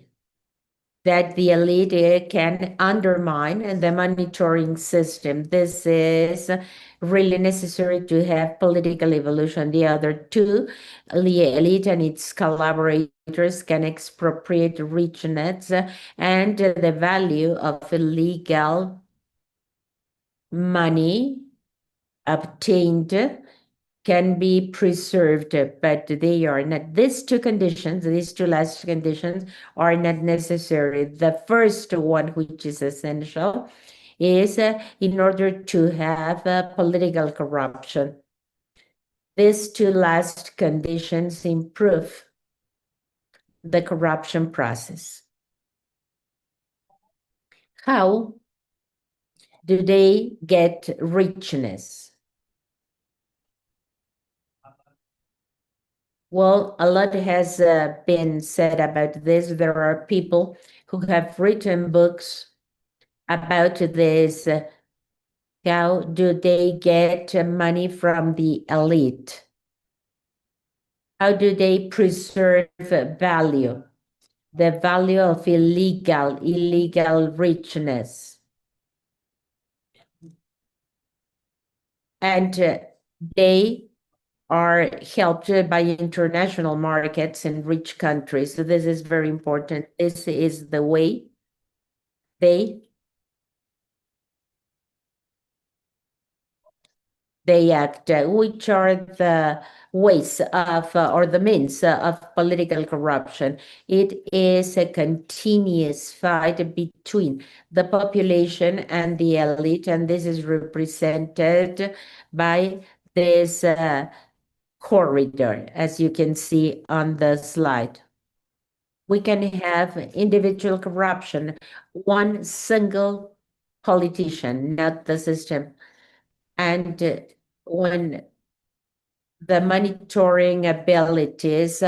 that the elite can undermine the monitoring system. This is really necessary to have political evolution. The other two, the elite and its collaborators can expropriate rich nets and the value of illegal money obtained can be preserved, but they are not. These two conditions, these two last conditions are not necessary. The first one, which is essential, is in order to have political corruption. These two last conditions improve the corruption process. How do they get richness? Well, a lot has been said about this. There are people who have written books about this. How do they get money from the elite? How do they preserve value? The value of illegal richness. And they are helped by international markets in rich countries. So this is very important. This is the way they act, which are the ways of or the means of political corruption. It is a continuous fight between the population and the elite, and this is represented by this corridor, as you can see on the slide. We can have individual corruption, one single politician, not the system. And when the monitoring abilities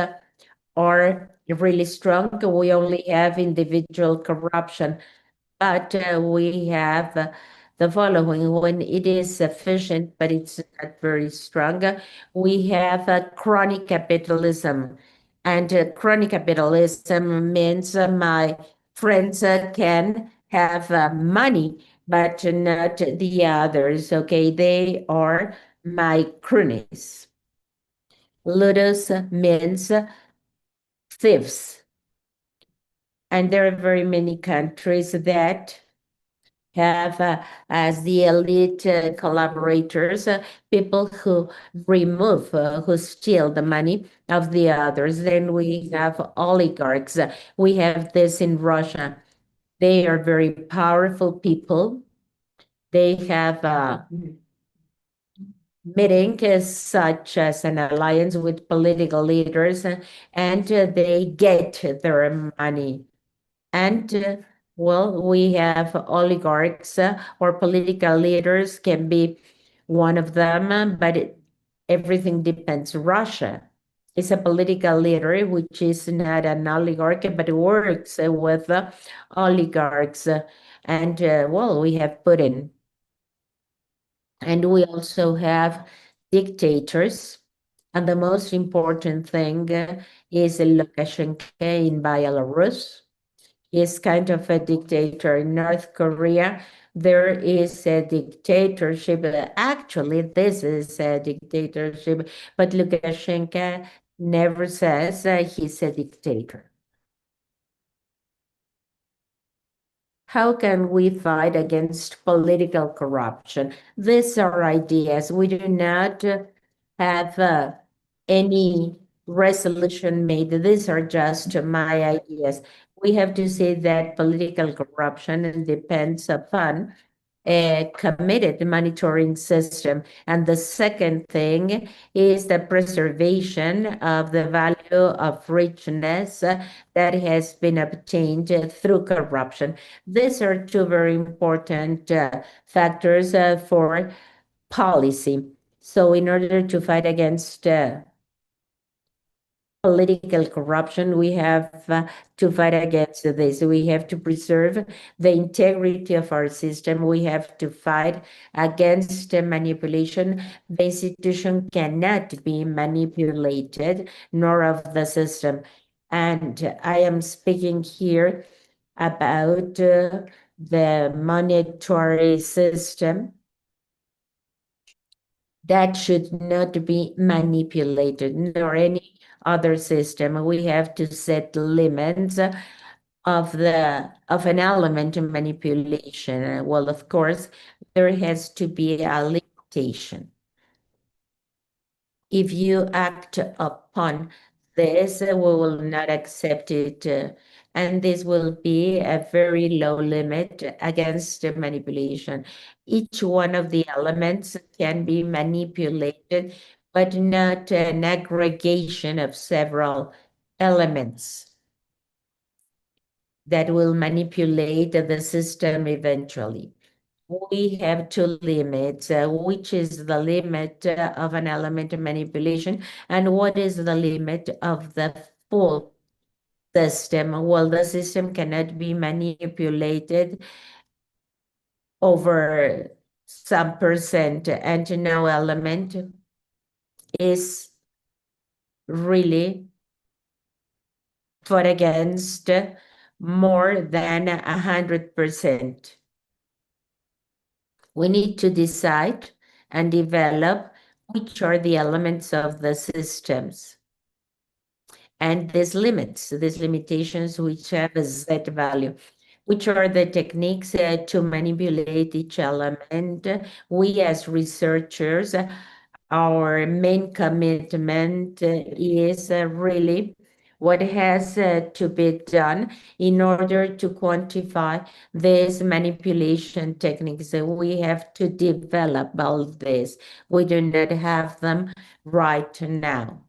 are really strong, we only have individual corruption. But we have the following: when it is sufficient, but it's not very strong, we have chronic capitalism. And chronic capitalism means my friends can have money, but not the others, okay? They are my cronies. Ludus means thieves. And there are very many countries that have as the elite collaborators, people who remove, who steal the money of the others. Then we have oligarchs. We have this in Russia. They are very powerful people. They have meetings such as an alliance with political leaders, and they get their money. And well, we have oligarchs or political leaders can be one of them, but everything depends. Russia is a political leader, which is not an oligarch, but works with oligarchs. And well, we have Putin. And we also have dictators. And the most important thing is Lukashenko in Belarus. Is kind of a dictator. In North Korea, there is a dictatorship. Actually, this is a dictatorship, but Lukashenko never says he's a dictator. How can we fight against political corruption? These are ideas. We do not have any resolution made. These are just my ideas. We have to say that political corruption depends upon a committed monitoring system. And the second thing is the preservation of the value of richness that has been obtained through corruption. These are two very important factors for policy. So in order to fight against political corruption, we have to fight against this. We have to preserve the integrity of our system. We have to fight against manipulation. The institution cannot be manipulated, nor of the system. And I am speaking here about the monetary system that should not be manipulated, nor any other system. We have to set limits of an element in manipulation? Well, of course, there has to be a limitation. If you act upon this, we will not accept it, and this will be a very low limit against manipulation. Each one of the elements can be manipulated, but not an aggregation of several elements that will manipulate the system eventually. We have two limits, which is the limit of an element of manipulation, and what is the limit of the full system? Well, the system cannot be manipulated over some percent, and no element is really fought against more than 100%. We need to decide and develop which are the elements of the systems. And these limits, these limitations which have a Z value, which are the techniques to manipulate each element. We as researchers, our main commitment is really what has to be done in order to quantify these manipulation techniques. We have to develop all this. We do not have them right now.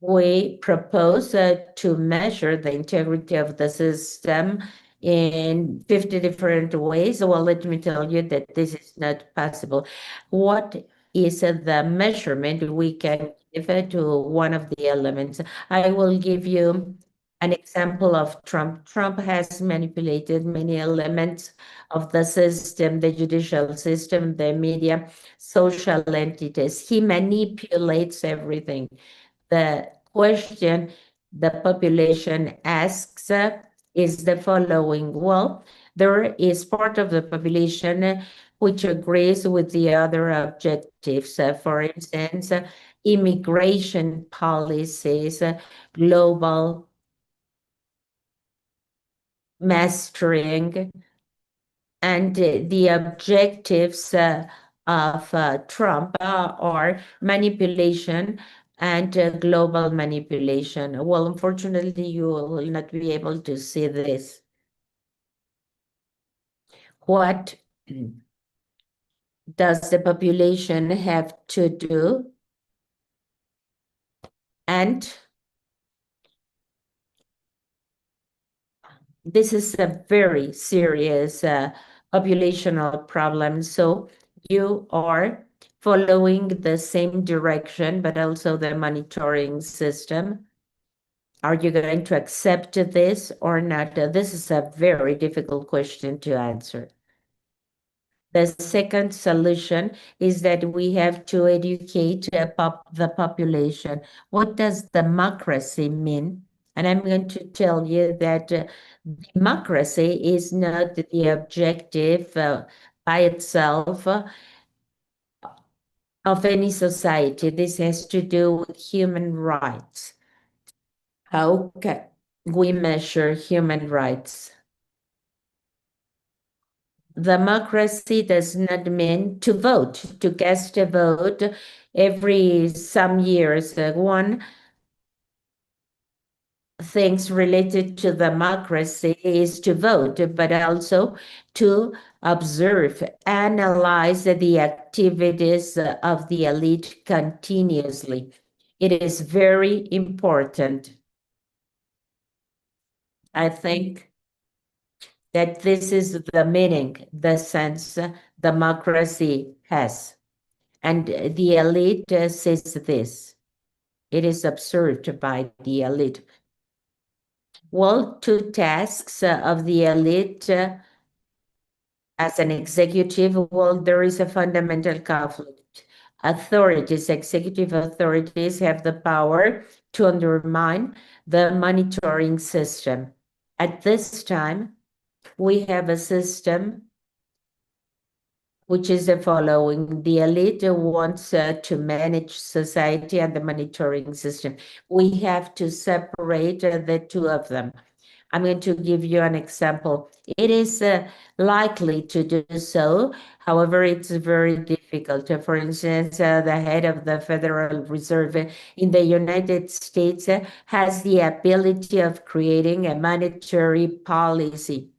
We propose to measure the integrity of the system in 50 different ways. Well, let me tell you that this is not possible. What is the measurement we can give to one of the elements? I will give you an example of Trump. Trump has manipulated many elements of the system, the judicial system, the media, social entities. He manipulates everything. The question the population asks is the following. Well, there is part of the population which agrees with the other objectives. For instance, immigration policies, global mastering, and the objectives of Trump are manipulation and global manipulation. Well, unfortunately, you will not be able to see this. What does the population have to do? And this is a very serious populational problem. So you are following the same direction, but also the monitoring system. Are you going to accept this or not? This is a very difficult question to answer. The second solution is that we have to educate the population. What does democracy mean? And I'm going to tell you that democracy is not the objective by itself of any society. This has to do with human rights. How can we measure human rights? Democracy does not mean to vote, to cast a vote every some years. One things related to democracy is to vote, but also to observe, analyze the activities of the elite continuously. It is very important. I think that this is the meaning, the sense democracy has. And the elite says this. It is observed by the elite. Well, two tasks of the elite as an executive, well, there is a fundamental conflict. Authorities, executive authorities have the power to undermine the monitoring system. At this time, we have a system which is the following. The elite wants to manage society and the monitoring system. We have to separate the two of them. I'm going to give you an example. It is likely to do so. However, it's very difficult. For instance, the head of the Federal Reserve in the United States has the ability of creating a monetary policy.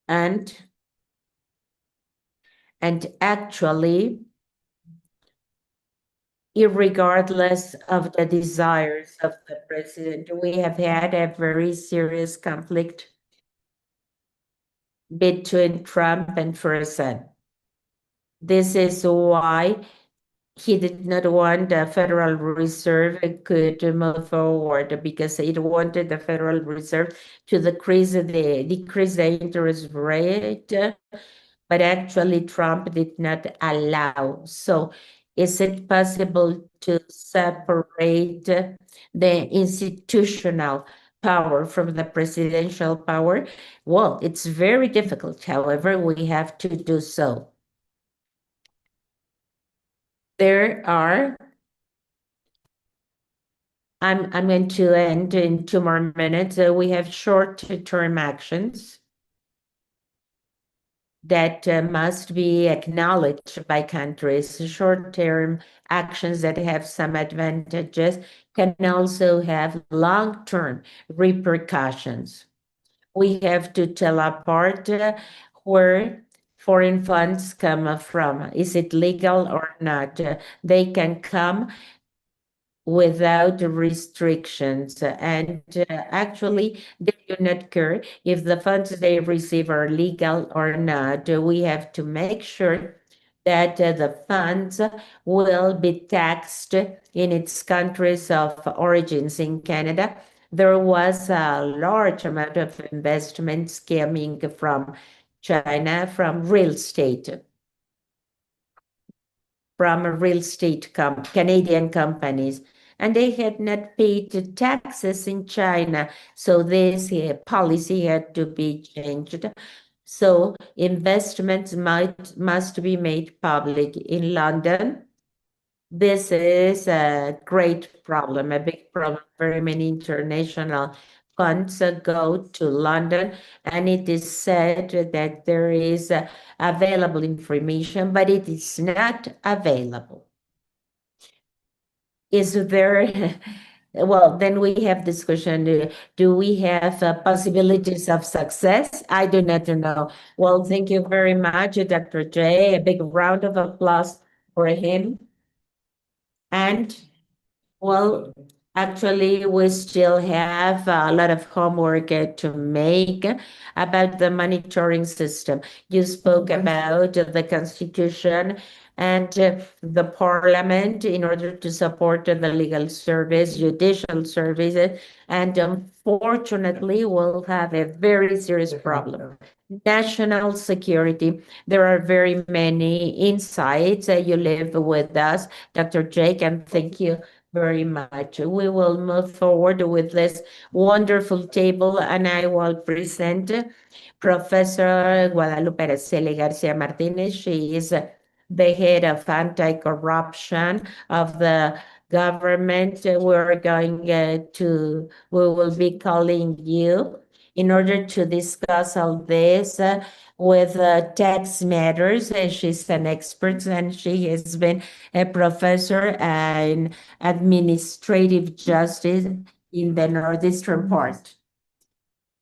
And actually, irregardless of the desires of the president, we have had a very serious conflict between Trump and Ferguson. This is why he did not want the Federal Reserve could move forward, because it wanted the Federal Reserve to decrease the interest rate, but actually Trump did not allow. So is it possible to separate the institutional power from the presidential power? Well, it's very difficult. However, we have to do so. There are, I'm going to end in 2 more minutes. We have short-term actions that must be acknowledged by countries. Short-term actions that have some advantages can also have long-term repercussions. We have to tell apart where foreign funds come from. Is it legal or not? They can come without restrictions, and actually they do not care if the funds they receive are legal or not. We have to make sure that the funds will be taxed in its countries of origins. In Canada, there was a large amount of investments coming from China, from real estate Canadian companies, and they had not paid taxes in China. So this policy had to be changed. So investments must be made public in London. This is a great problem, a big problem. Very many international funds go to London, and it is said that there is available information, but it is not available. Is there, well, then we have discussion. Do we have possibilities of success? I do not know. Well, thank you very much, Dr. J. A big round of applause for him. And well, actually, we still have a lot of homework to make about the monitoring system. You spoke about the Constitution and the Parliament in order to support the legal service, judicial services, and unfortunately, we'll have a very serious problem. National security. There are very many insights. You live with us, Dr. Jake, and thank you very much. We will move forward with this wonderful table, and I will present Professor Guadalupe Araceli Garcia Martinez. She is the head of anti-corruption of the government. We will be calling you in order to discuss all this with tax matters. She's an expert, and she has been a professor in administrative justice in the northeastern part.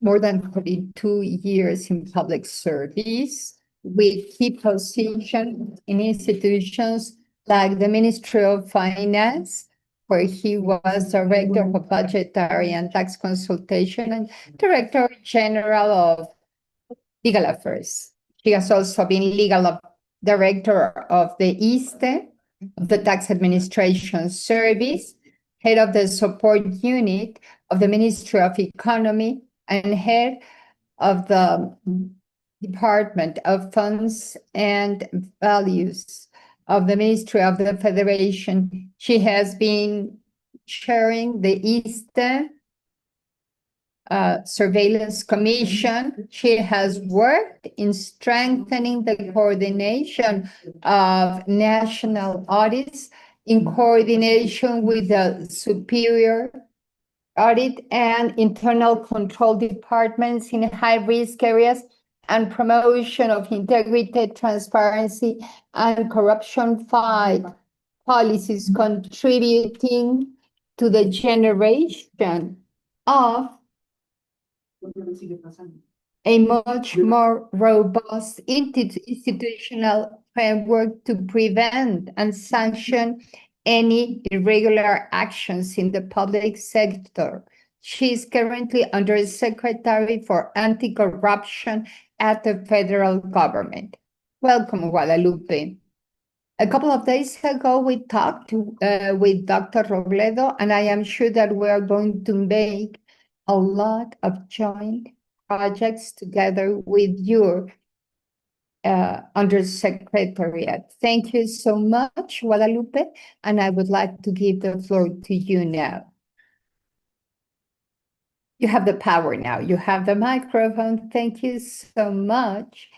More than 42 years in public service with key positions in institutions like the Ministry of Finance, where he was Director of Budgetary and Tax Consultation and Director General of Legal Affairs. He has also been Director of the ISTE, of the Tax Administration Service, head of the support unit of the Ministry of Economy, and head of the Department of Funds and Values of the Ministry of the Federation. She has been chairing the ISTE Surveillance Commission. She has worked in strengthening the coordination of national audits in coordination with the superior audit and internal control departments in high-risk areas, and promotion of integrity, transparency, and corruption fight policies contributing to the generation of a much more robust institutional framework to prevent and sanction any irregular actions in the public sector. She is currently Undersecretary for Anti-Corruption at the federal government. Welcome, Guadalupe. A couple of days ago, we talked with Dr. Robledo, and I am sure that we are going to make a lot of joint projects together with your Undersecretariat. Thank you so much, Guadalupe, and I would like to give the floor to you now. You have the power now. You have the microphone. Thank you so much.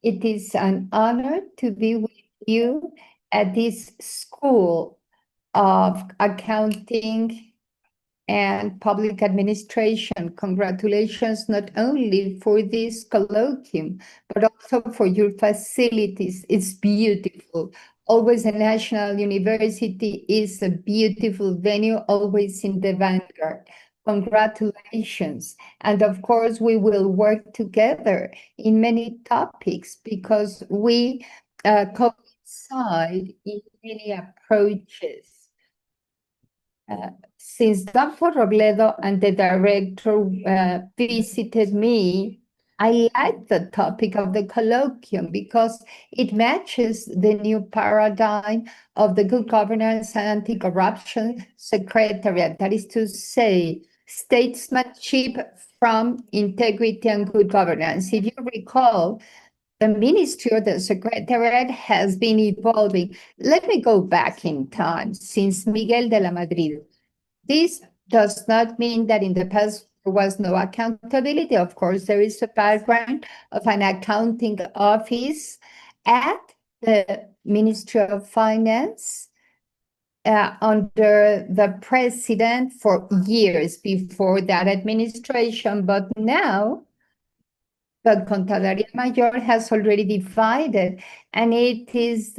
It is an honor to be with you at this School of Accounting and Public Administration. Congratulations not only for this colloquium, but also for your facilities. It's beautiful. Always a national university is a beautiful venue, always in the vanguard. Congratulations. And of course, we will work together in many topics because we coincide in many approaches. Since Dr. Robledo and the director visited me, I like the topic of the colloquium because it matches the new paradigm of the Good Governance and Anti-Corruption Secretariat. That is to say, statesmanship from integrity and good governance. If you recall, the Ministry or the Secretariat has been evolving. Let me go back in time since Miguel de la Madrid. This does not mean that in the past there was no accountability. Of course, there is a background of an accounting office at the Ministry of Finance under the president for years before that administration. But now, the Contraloría Mayor has already divided, and it is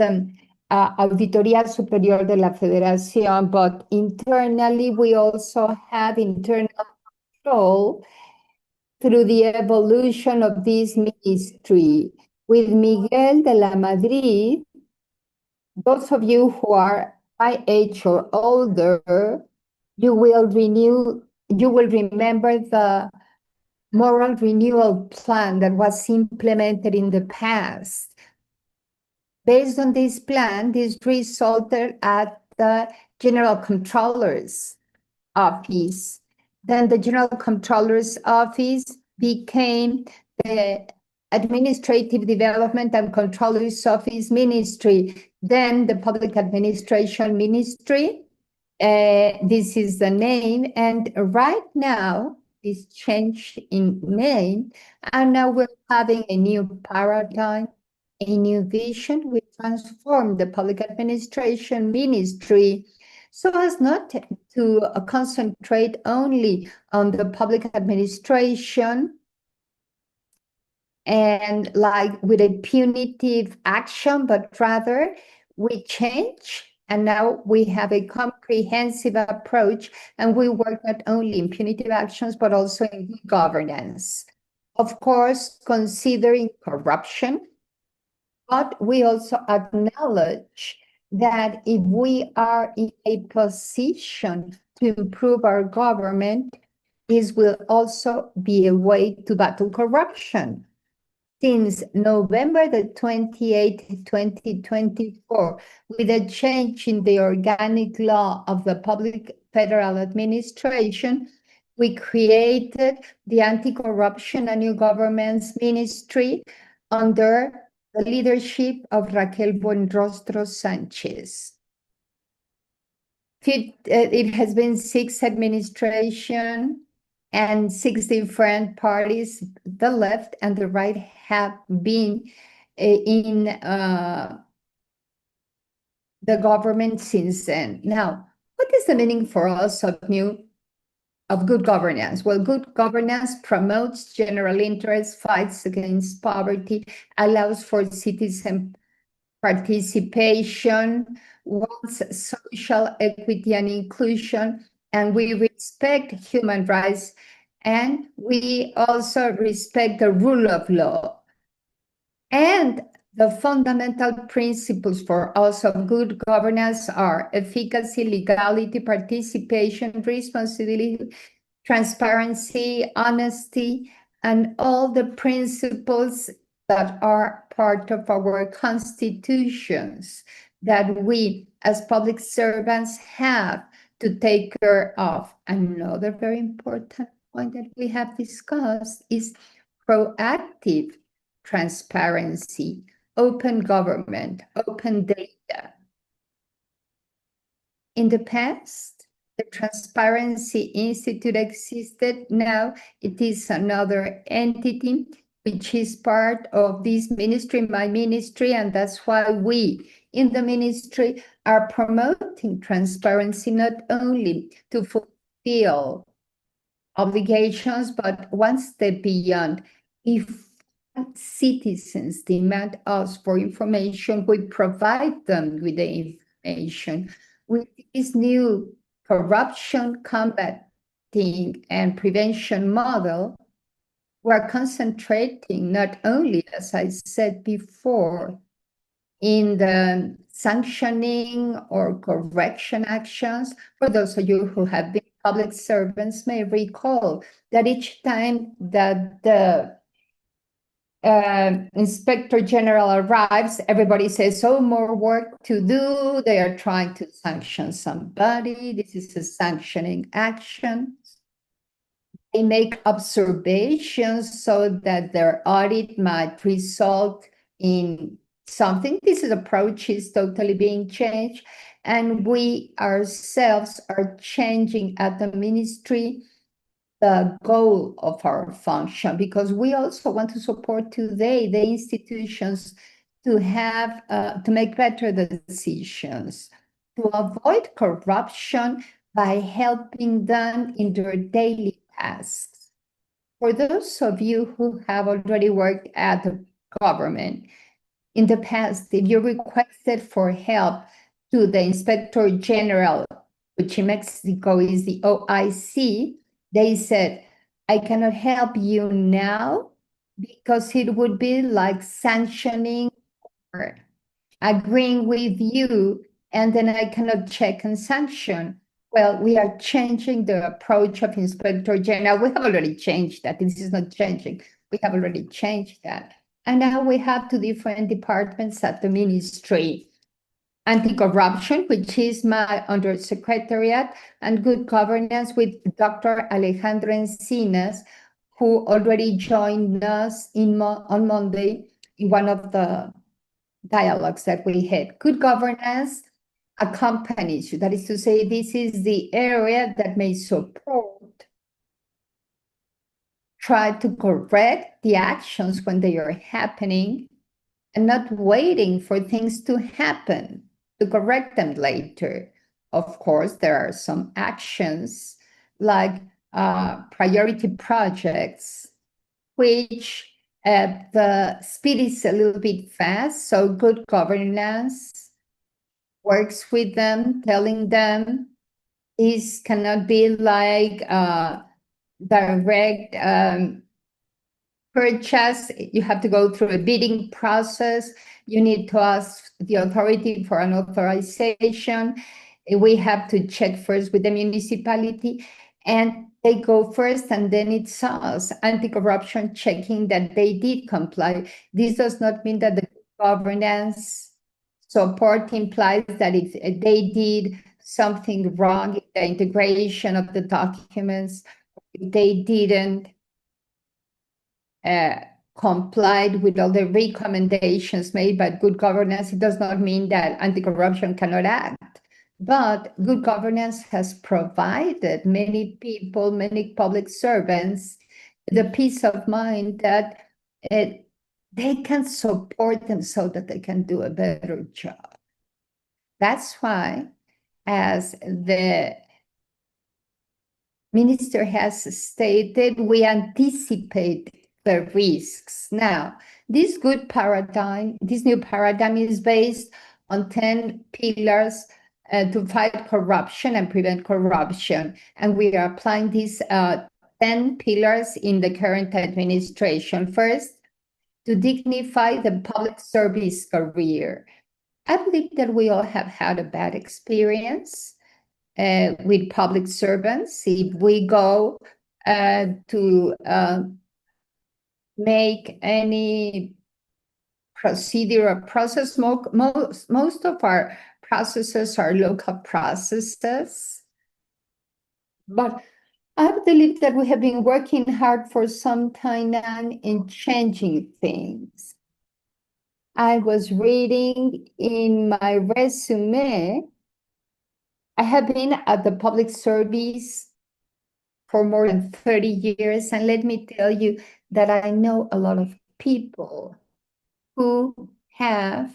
Auditoría Superior de la Federación, but internally we also have internal control through the evolution of this ministry. With Miguel de la Madrid, those of you who are my age or older, you will remember the moral renewal plan that was implemented in the past. Based on this plan, this resulted at the General Controller's Office. Then the General Controller's Office became the Administrative Development and Controller's Office Ministry, then the Public Administration Ministry. This is the name, and right now, this changed in name, and now we're having a new paradigm, a new vision. We transformed the Public Administration Ministry so as not to concentrate only on the public administration and like with a punitive action, but rather we change. And now we have a comprehensive approach, and we work not only in punitive actions, but also in good governance. Of course, considering corruption, but we also acknowledge that if we are in a position to improve our government, this will also be a way to battle corruption. Since November the 28th, 2024, with a change in the organic law of the Public Federal Administration, we created the Anti-Corruption and New Governance Ministry under the leadership of Raquel Buenrostro Sanchez. It has been 6 administrations and 6 different parties, the left and the right, have been in the government since then. Now, what is the meaning for us of new of good governance? Well, good governance promotes general interest, fights against poverty, allows for citizen participation, wants social equity and inclusion, and we respect human rights, and we also respect the rule of law. And the fundamental principles for us of good governance are efficacy, legality, participation, responsibility, transparency, honesty, and all the principles that are part of our constitutions that we as public servants have to take care of. Another very important point that we have discussed is proactive transparency, open government, open data. In the past, the Transparency Institute existed. Now it is another entity which is part of this ministry, my ministry, and that's why we in the ministry are promoting transparency not only to fulfill obligations, but one step beyond. If citizens demand us for information, we provide them with the information. With this new corruption combating and prevention model, we're concentrating not only, as I said before, in the sanctioning or correction actions. For those of you who have been public servants may recall that each time that the Inspector General arrives, everybody says, oh, more work to do. They are trying to sanction somebody. This is a sanctioning action. They make observations so that their audit might result in something. This approach is totally being changed. And we ourselves are changing at the ministry the goal of our function, because we also want to support today the institutions to have to make better decisions, to avoid corruption by helping them in their daily tasks. For those of you who have already worked at the government in the past, if you requested for help to the Inspector General, which in Mexico is the OIC, they said, I cannot help you now because it would be like sanctioning or agreeing with you, and then I cannot check and sanction. Well, we are changing the approach of Inspector General. We have already changed that. This is not changing. We have already changed that. And now we have two different departments at the ministry. Anti-corruption, which is my undersecretariat, and good governance with Dr. Alejandro Encinas, who already joined us on Monday in one of the dialogues that we had. Good governance accompanies you. That is to say, this is the area that may support, try to correct the actions when they are happening, and not waiting for things to happen to correct them later. Of course, there are some actions like priority projects, which the speed is a little bit fast, so good governance works with them, telling them this cannot be like direct purchase. You have to go through a bidding process. You need to ask the authority for an authorization. We have to check first with the municipality, and they go first, and then it's us, anti-corruption, checking that they did comply. This does not mean that the governance support implies that if they did something wrong in the integration of the documents, if they didn't complied with all the recommendations made by good governance, it does not mean that anti-corruption cannot act. But good governance has provided many people, many public servants, the peace of mind that they can support them so that they can do a better job. That's why, as the Minister has stated, we anticipate the risks. Now, this new paradigm is based on 10 pillars to fight corruption and prevent corruption. And we are applying these 10 pillars in the current administration. First, to dignify the public service career. I believe that we all have had a bad experience with public servants. If we go to make any procedure or process, most of our processes are local processes. But I believe that we have been working hard for some time now in changing things. I was reading in my resume, I have been at the public service for more than 30 years, and let me tell you that I know a lot of people who have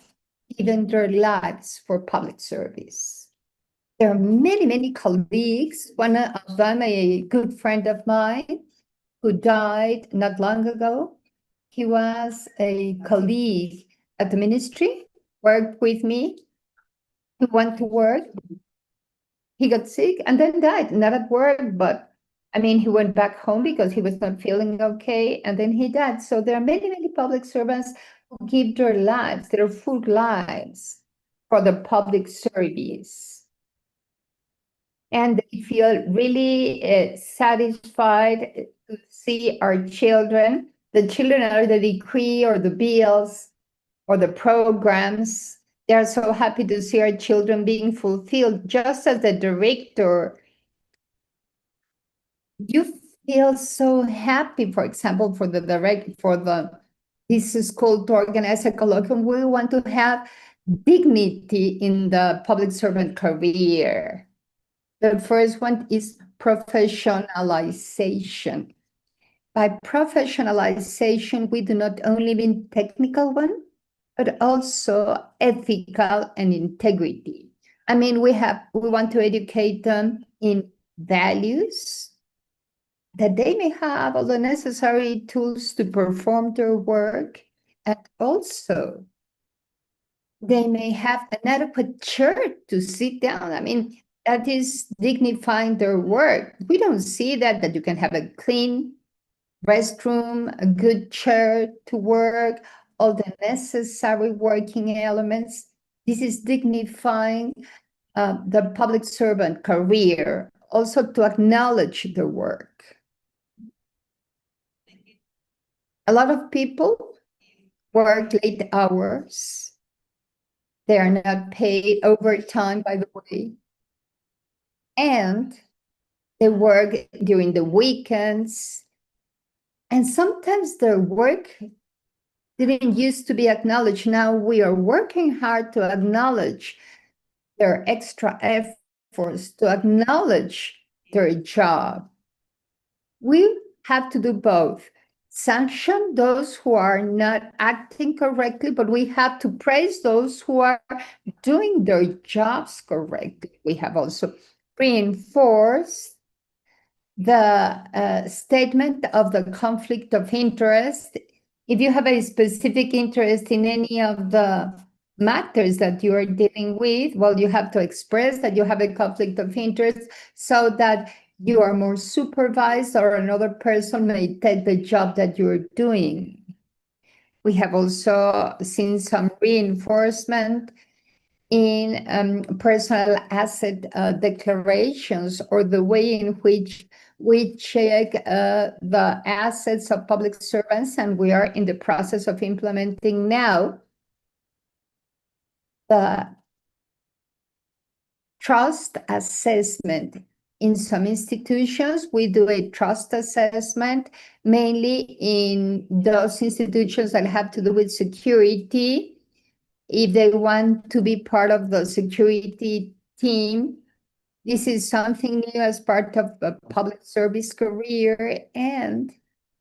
given their lives for public service. There are many, many colleagues, one of them a good friend of mine who died not long ago. He was a colleague at the ministry, worked with me. He went to work. He got sick and then died, not at work, but I mean, he went back home because he was not feeling okay, and then he died. So there are many, many public servants who give their lives, their full lives for the public service. And they feel really satisfied to see our children. The children are the decree or the bills or the programs. They are so happy to see our children being fulfilled. Just as the director, you feel so happy, for example, for this school to organize a colloquium. We want to have dignity in the public servant career. The first one is professionalization. By professionalization, we do not only mean technical one, but also ethical and integrity. I mean, we want to educate them in values, that they may have all the necessary tools to perform their work, and also they may have an adequate chair to sit down. I mean, that is dignifying their work. We don't see that you can have a clean restroom, a good chair to work, all the necessary working elements. This is dignifying the public servant career, also to acknowledge their work. A lot of people work late hours. They are not paid overtime, by the way. And they work during the weekends. And sometimes their work didn't used to be acknowledged. Now we are working hard to acknowledge their extra efforts, to acknowledge their job. We have to do both. Sanction those who are not acting correctly, but we have to praise those who are doing their jobs correctly. We have also reinforced the statement of the conflict of interest. If you have a specific interest in any of the matters that you are dealing with, well, you have to express that you have a conflict of interest so that you are more supervised or another person may take the job that you're doing. We have also seen some reinforcement in personal asset declarations, or the way in which we check the assets of public servants, and we are in the process of implementing now the trust assessment. In some institutions, we do a trust assessment, mainly in those institutions that have to do with security. If they want to be part of the security team, this is something new as part of a public service career, and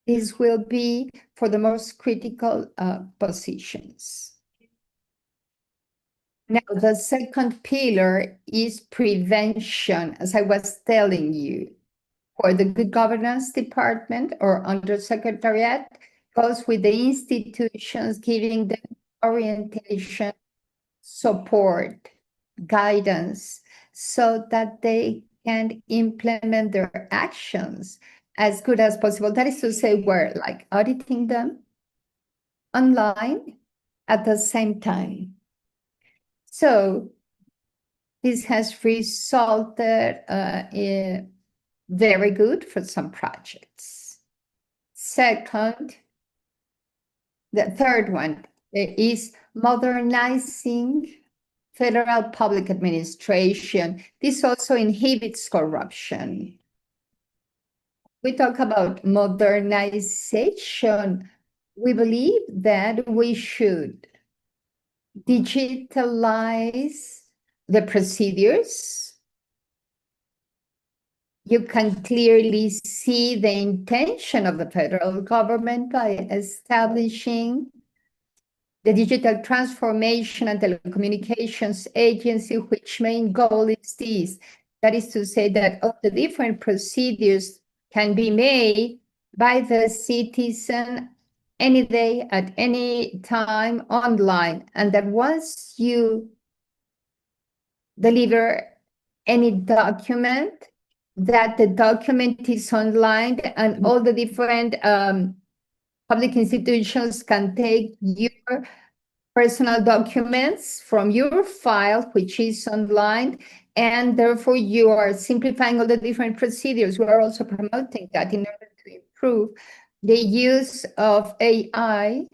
this will be for the most critical positions. Now, the second pillar is prevention, as I was telling you. for the Good Governance Department or Undersecretariat goes with the institutions, giving them orientation, support, guidance, so that they can implement their actions as good as possible. That is to say, we're like auditing them online at the same time. So this has resulted in very good for some projects. Second, the third one is modernizing federal public administration. This also inhibits corruption. We talk about modernization. We believe that we should digitalize the procedures. You can clearly see the intention of the federal government by establishing the Digital Transformation and Telecommunications Agency, which main goal is this. That is to say that all the different procedures can be made by the citizen any day, at any time, online. And that once you deliver any document, that the document is online and all the different public institutions can take your personal documents from your file, which is online, and therefore you are simplifying all the different procedures. We are also promoting that in order to improve the use of AI,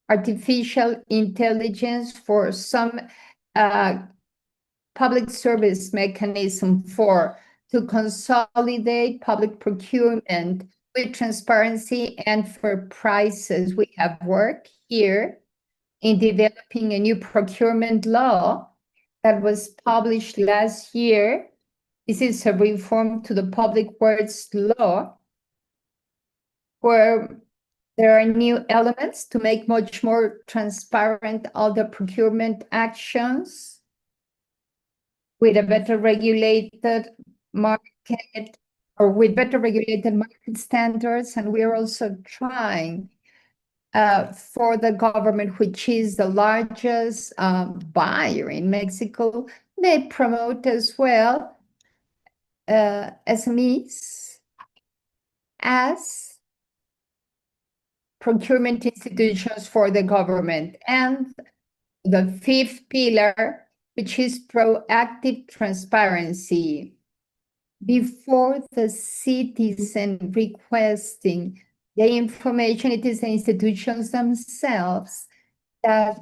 artificial intelligence, for some public service mechanism to consolidate public procurement with transparency and for prices. We have worked here in developing a new procurement law that was published last year. This is a reform to the public works law, where there are new elements to make much more transparent all the procurement actions with a better regulated market, or with better regulated market standards. And we are also trying for the government, which is the largest buyer in Mexico, they promote as well SMEs as procurement institutions for the government. And the fifth pillar, which is proactive transparency. Before the citizen requesting the information, it is the institutions themselves that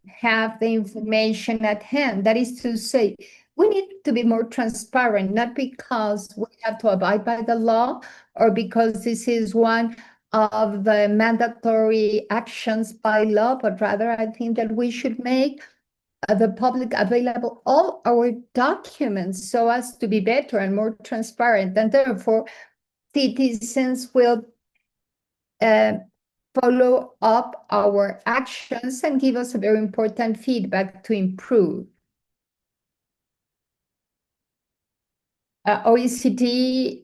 have the information at hand. That is to say, we need to be more transparent, not because we have to abide by the law or because this is one of the mandatory actions by law, but rather I think that we should make the public available all our documents so as to be better and more transparent, and therefore citizens will follow up our actions and give us a very important feedback to improve. OECD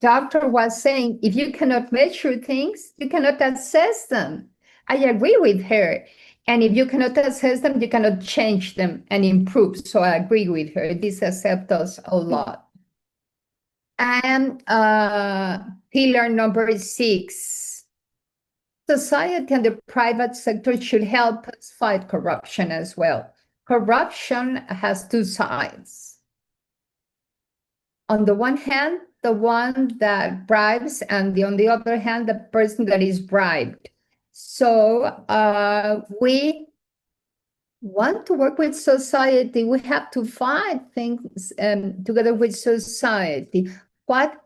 doctor was saying, if you cannot measure things, you cannot assess them. I agree with her. And if you cannot assess them, you cannot change them and improve. So I agree with her. This has helped us a lot. And pillar number 6, society and the private sector should help us fight corruption as well. Corruption has two sides. On the one hand, the one that bribes, and on the other hand, the person that is bribed. So we want to work with society. We have to fight things together with society. What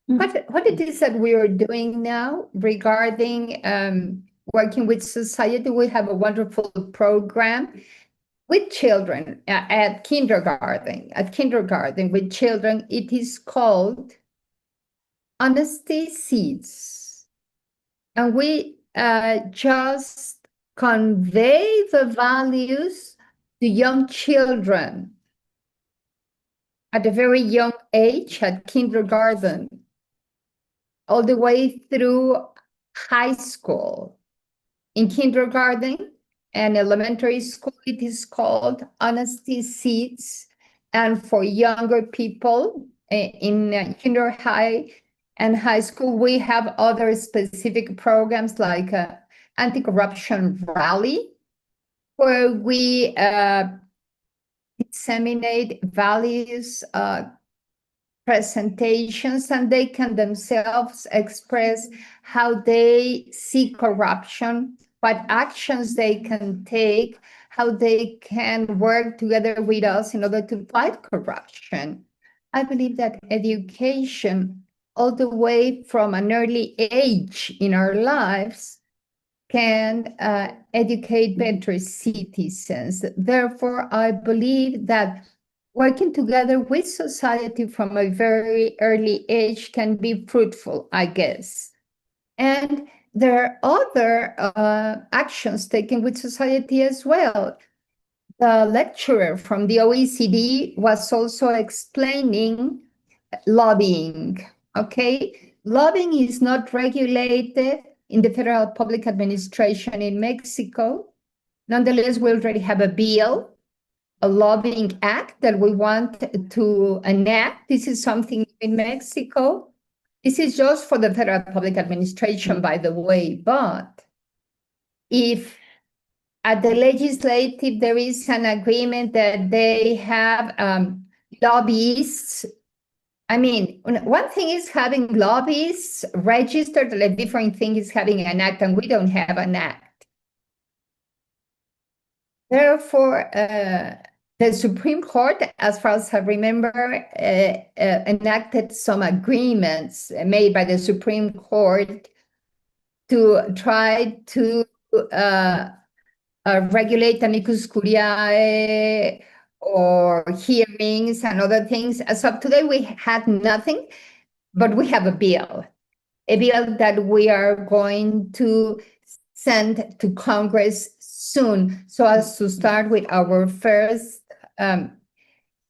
it is that we are doing now regarding working with society? We have a wonderful program with children at kindergarten with children. It is called Honesty Seeds. And we just convey the values to young children. at a very young age, at kindergarten, all the way through high school. In kindergarten and elementary school, it is called honesty seats. And for younger people in kinder high and high school, we have other specific programs like anti-corruption rally, where we disseminate values, presentations, and they can themselves express how they see corruption, what actions they can take, how they can work together with us in order to fight corruption. I believe that education, all the way from an early age in our lives, can educate better citizens. Therefore, I believe that working together with society from a very early age can be fruitful, I guess. And there are other actions taken with society as well. The lecturer from the OECD was also explaining lobbying, okay? Lobbying is not regulated in the Federal Public Administration in Mexico. Nonetheless, we already have a bill, a lobbying act that we want to enact. This is something in Mexico. This is just for the Federal Public Administration, by the way, but if at the legislative there is an agreement that they have lobbyists, I mean, one thing is having lobbyists registered, a different thing is having an act, and we don't have an act. Therefore, the Supreme Court, as far as I remember, enacted some agreements made by the Supreme Court to try to regulate amicus curiae or hearings and other things. As of today, we had nothing, but we have a bill that we are going to send to Congress soon, so as to start with our first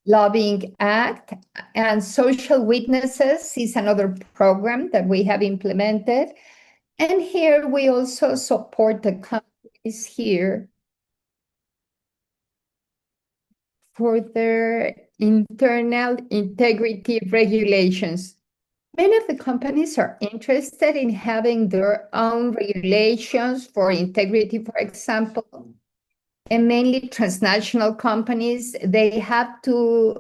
lobbying act. And social witnesses is another program that we have implemented. And here we also support the companies here for their internal integrity regulations. Many of the companies are interested in having their own regulations for integrity, for example, and mainly transnational companies. They have to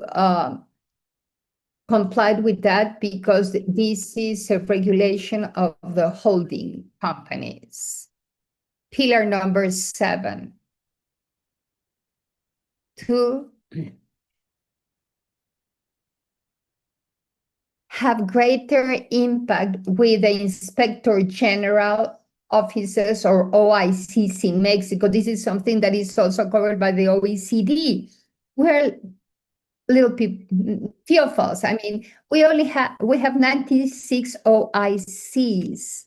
comply with that because this is a regulation of the holding companies. Pillar number 7. To have greater impact with the Inspector General offices or OICs in Mexico. This is something that is also covered by the OECD. We're little people, few of us. I mean, we have 96 OICs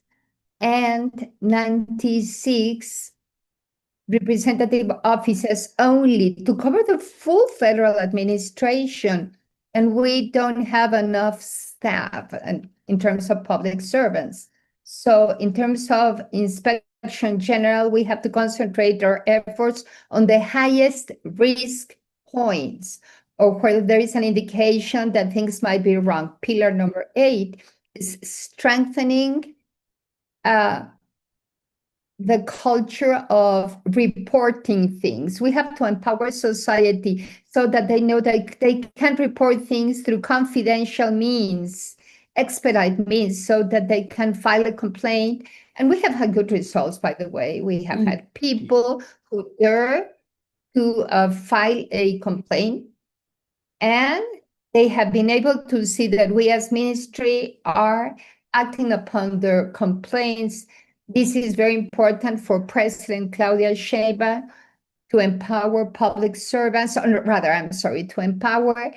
and 96 representative offices only to cover the full federal administration, and we don't have enough staff in terms of public servants. So in terms of inspection general, we have to concentrate our efforts on the highest risk points, or where there is an indication that things might be wrong. Pillar number 8 is strengthening the culture of reporting things. We have to empower society so that they know that they can report things through confidential means, expedite means, so that they can file a complaint. And we have had good results, by the way. We have had people who dare to file a complaint, and they have been able to see that we as ministry are acting upon their complaints. This is very important for President Claudia Sheinbaum to empower public servants, or rather, I'm sorry, to empower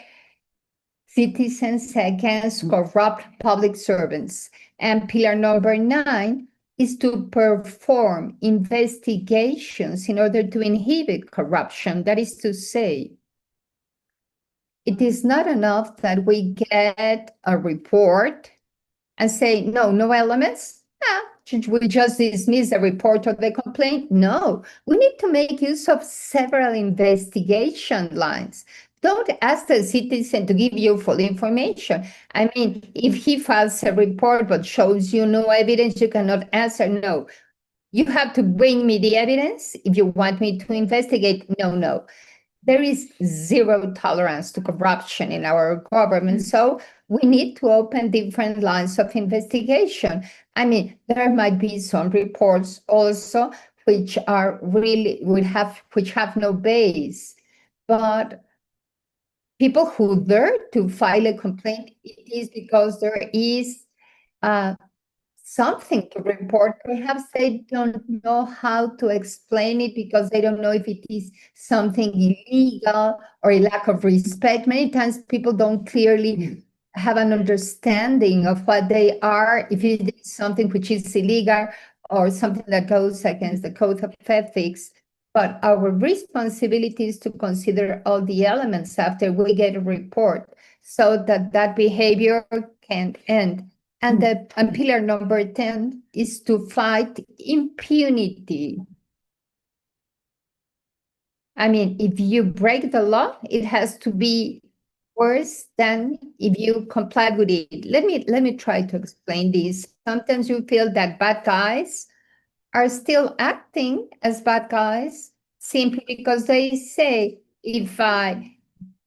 citizens against corrupt public servants. And pillar number 9 is to perform investigations in order to inhibit corruption. That is to say, It is not enough that we get a report and say, no, no elements. Should we just dismiss the report or the complaint? No, we need to make use of several investigation lines. Don't ask the citizen to give you full information. I mean, if he files a report but shows you no evidence, you cannot answer no. You have to bring me the evidence if you want me to investigate. No. There is zero tolerance to corruption in our government. So we need to open different lines of investigation. I mean, there might be some reports also which are really which have no base, but people who dare to file a complaint, it is because there is something to report. Perhaps they don't know how to explain it because they don't know if it is something illegal or a lack of respect. Many times people don't clearly have an understanding of what they are, if it is something which is illegal or something that goes against the code of ethics. But our responsibility is to consider all the elements after we get a report so that that behavior can end. And pillar number 10 is to fight impunity. I mean, if you break the law, it has to be worse than if you comply with it. Let me try to explain this. Sometimes you feel that bad guys are still acting as bad guys simply because they say, if I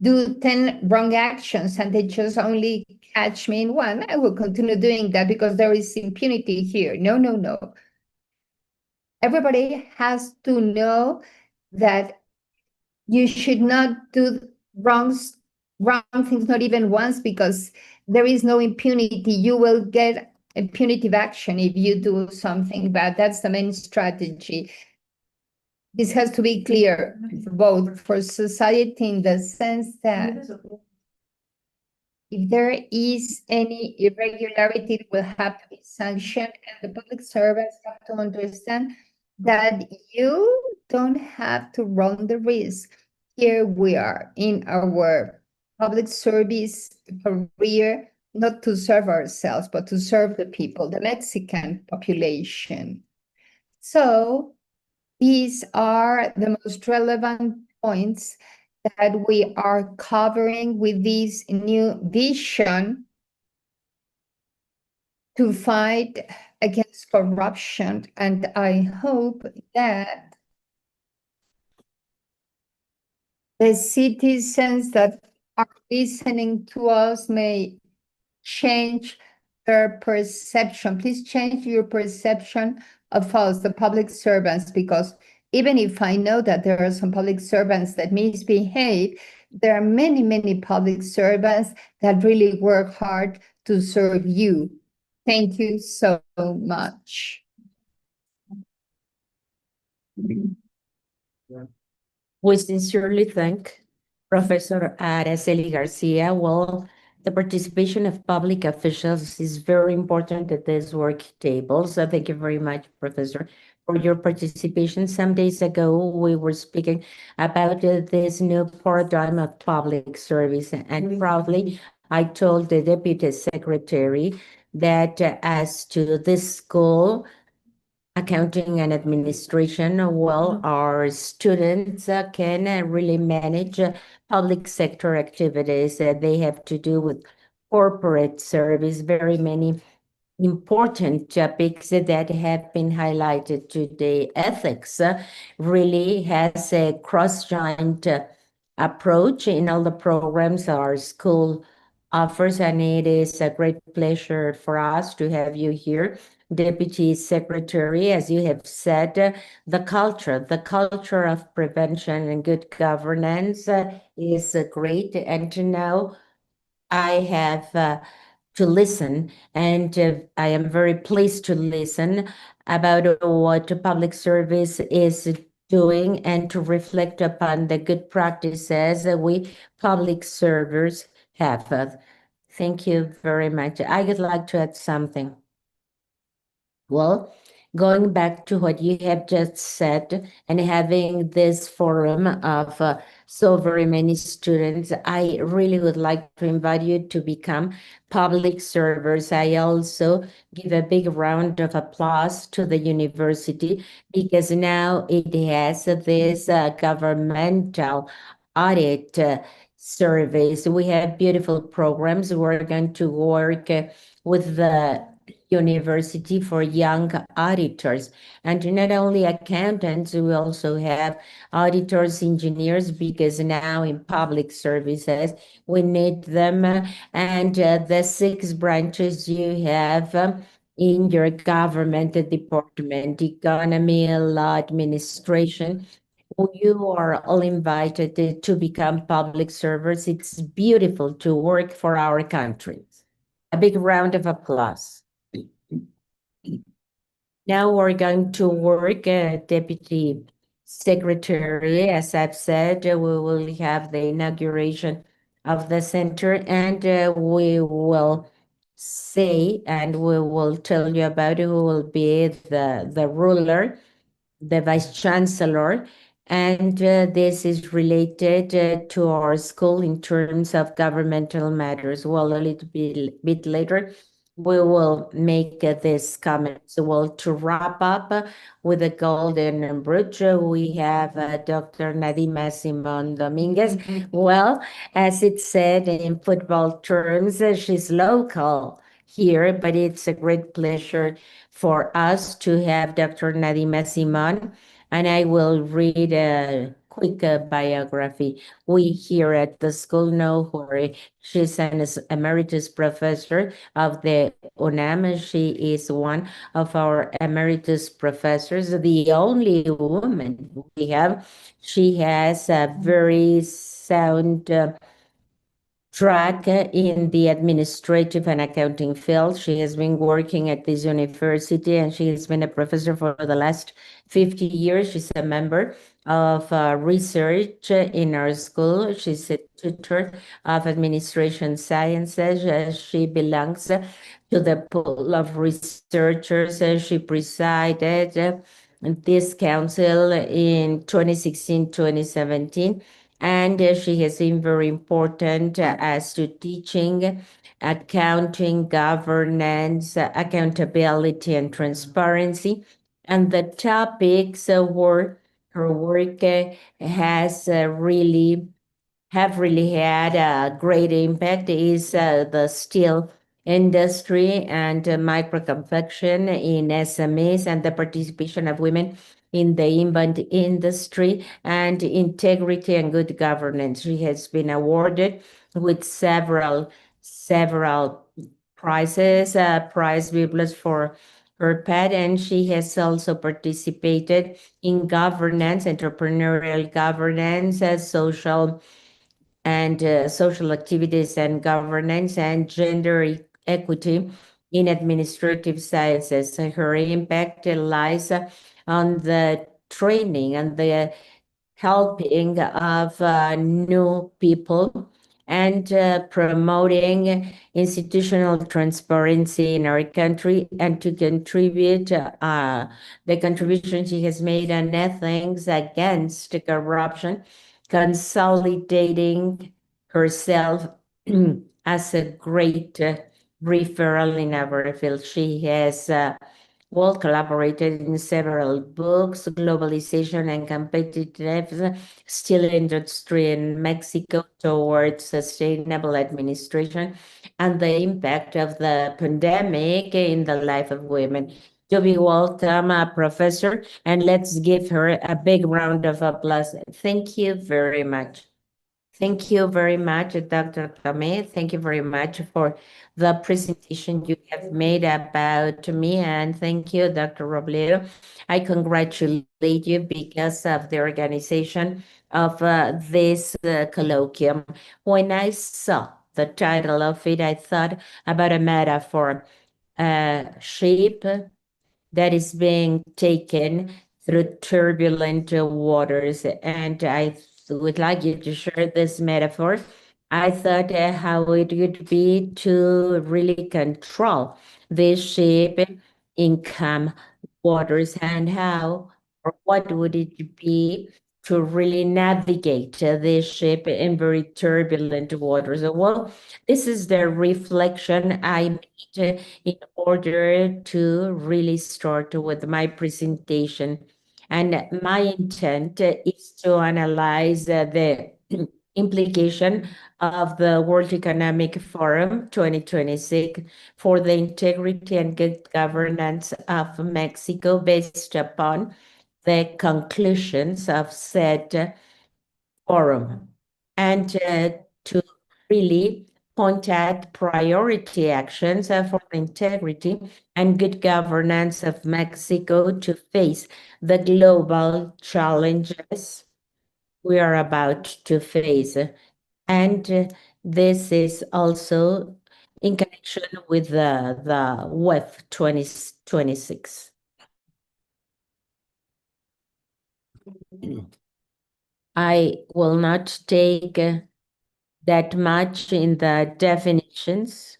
do 10 wrong actions and they just only catch me in one, I will continue doing that because there is impunity here. No. Everybody has to know that you should not do wrong things, not even once, because there is no impunity. You will get a punitive action if you do something bad. That's the main strategy. This has to be clear, both for society in the sense that if there is any irregularity, it will have to be sanctioned, and the public servants have to understand that you don't have to run the risk. Here we are in our public service career, not to serve ourselves, but to serve the people, the Mexican population. So these are the most relevant points that we are covering with this new vision to fight against corruption. And I hope that the citizens that are listening to us may change their perception. Please change your perception of us, the public servants, because even if I know that there are some public servants that misbehave, there are many public servants that really work hard to serve you. Thank you so much. We sincerely thank Professor Araceli Garcia. Well, the participation of public officials is very important at this work table. So thank you very much, Professor, for your participation. Some days ago, we were speaking about this new paradigm of public service. And proudly, I told the Deputy Secretary that as to this school, accounting and administration, well, our students can really manage public sector activities that they have to do with corporate service, very many important topics that have been highlighted today. Ethics really has a cross-joint approach in all the programs our school offers, and it is a great pleasure for us to have you here, Deputy Secretary. As you have said, the culture of prevention and good governance is great, and to know I have to listen, and I am very pleased to listen about what public service is doing and to reflect upon the good practices that we public servers have. Thank you very much. I would like to add something. Well, going back to what you have just said and having this forum of so very many students, I really would like to invite you to become public servers. I also give a big round of applause to the university because now it has this governmental audit surveys. We have beautiful programs. We're going to work with the university for young auditors. And not only accountants, we also have auditors, engineers, because now in public services, we need them. And the 6 branches you have in your government department, economy, law, administration, you are all invited to become public servers. It's beautiful to work for our country. A big round of applause. Now we're going to work, Deputy Secretary. As I've said, we will have the inauguration of the center, and we will say and we will tell you about who will be the ruler, the vice chancellor, and this is related to our school in terms of governmental matters. Well, a little bit later, we will make this comment. So, well, to wrap up with the golden bridge, we have Dr. Nadima Simon Dominguez. Well, as it said in football terms, she's local here, but it's a great pleasure for us to have Dr. Nadima Simon, and I will read a quick biography. We here at the school know her. She's an emeritus professor of the UNAM. She is one of our emeritus professors, the only woman we have. She has a very sound track in the administrative and accounting field. She has been working at this university and she has been a professor for the last 50 years. She's a member of research in our school. She's a tutor of administration sciences. She belongs to the pool of researchers. She presided this council in 2016-2017. And she has been very important as to teaching, accounting, governance, accountability, and transparency. And the topics were her work has really have really had a great impact is the steel industry and micro confection in SMEs and the participation of women in the inbound industry and integrity and good governance. She has been awarded with several prizes, prize biblos for her pet, and she has also participated in governance, entrepreneurial governance, social activities and governance and gender equity in administrative sciences. Her impact lies on the training and the helping of new people and promoting institutional transparency in our country and to contribute the contribution she has made on ethics against corruption, consolidating herself as a great referral in our field. She has well collaborated in several books, Globalization and Competitiveness, Steel Industry in Mexico Towards Sustainable Administration, and the impact of the pandemic in the life of women. To be welcome, Professor, and let's give her a big round of applause. Thank you very much. Thank you very much, Dr. Tame. Thank you very much for the presentation you have made about me. And thank you, Dr. Robledo. I congratulate you because of the organization of this colloquium. When I saw the title of it, I thought about a metaphor, a ship that is being taken through turbulent waters. And I would like you to share this metaphor. I thought how it would be to really control this ship in calm waters, and how or what would it be to really navigate this ship in very turbulent waters? Well, this is the reflection I made in order to really start with my presentation. And my intent is to analyze the implication of the World Economic Forum 2026 for the integrity and good governance of Mexico based upon the conclusions of said forum, and to really point at priority actions for the integrity and good governance of Mexico to face the global challenges we are about to face. And this is also in connection with the WEF 2026. I will not take that much in the definitions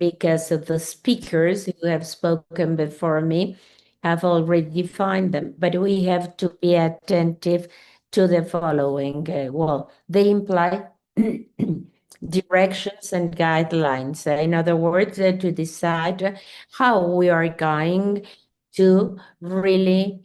because of the speakers who have spoken before me have already defined them, but we have to be attentive to the following. Well, they imply directions and guidelines. In other words, to decide how we are going to really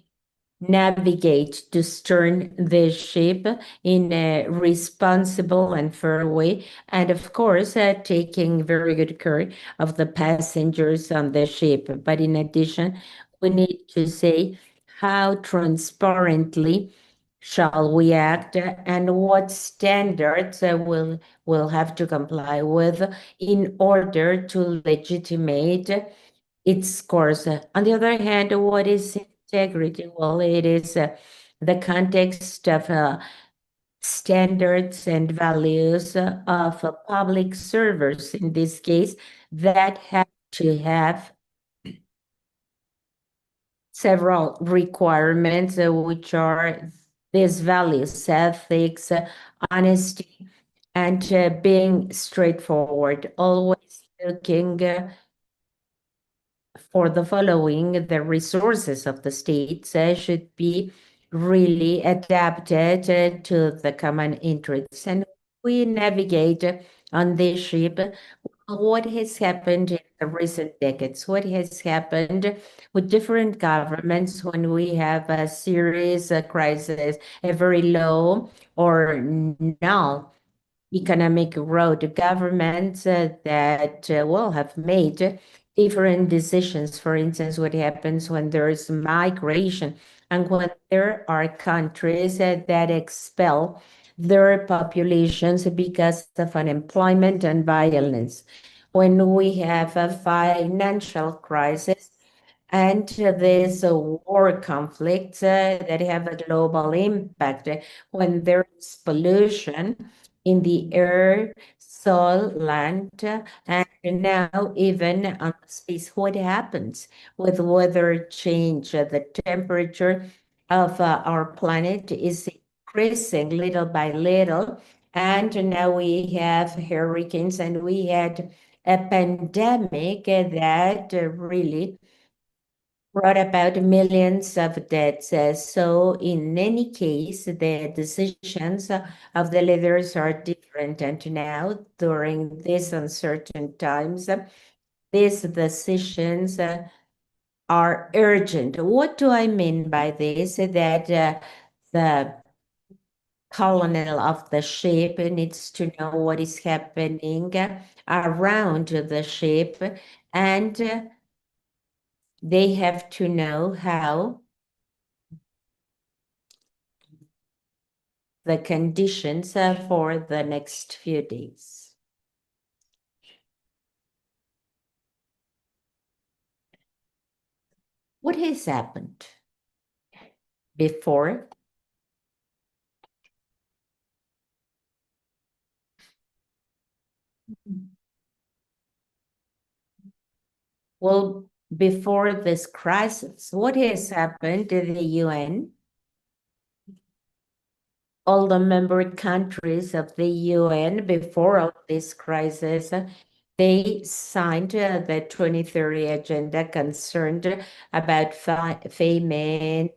navigate to stern the ship in a responsible and fair way, and of course, taking very good care of the passengers on the ship. But in addition, we need to say how transparently shall we act and what standards will have to comply with in order to legitimate its course. On the other hand, what is integrity? Well, it is the context of standards and values of public servers, in this case, that have to have several requirements, which are these values: ethics, honesty, and being straightforward, always looking for the following: the resources of the states should be really adapted to the common interests. And we navigate on this ship. What has happened in the recent decades? What has happened with different governments when we have a serious crisis, a very low or null economic growth? Governments that will have made different decisions. For instance, what happens when there is migration and when there are countries that expel their populations because of unemployment and violence. When we have a financial crisis and there's a war conflict that have a global impact, when there is pollution in the air, soil, land, and now even on space. What happens with weather change? The temperature of our planet is increasing little by little, and now we have hurricanes, and we had a pandemic that really brought about millions of deaths. So in any case, the decisions of the leaders are different. And now, during these uncertain times, these decisions are urgent. What do I mean by this? That the colonel of the ship needs to know what is happening around the ship, and they have to know how the conditions for the next few days. What has happened before? Well, before this crisis, what has happened in the UN? All the member countries of the UN before all this crisis they signed the 2030 agenda concerned about famine,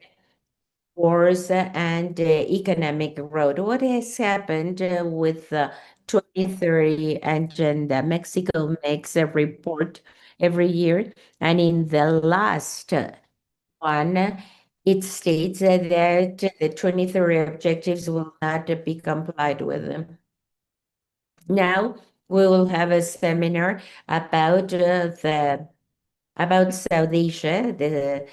wars, and economic growth. What has happened with the 2030 agenda? Mexico makes a report every year, and in the last one, it states that the 2030 objectives will not be complied with them. Now we will have a seminar about about South Asia, the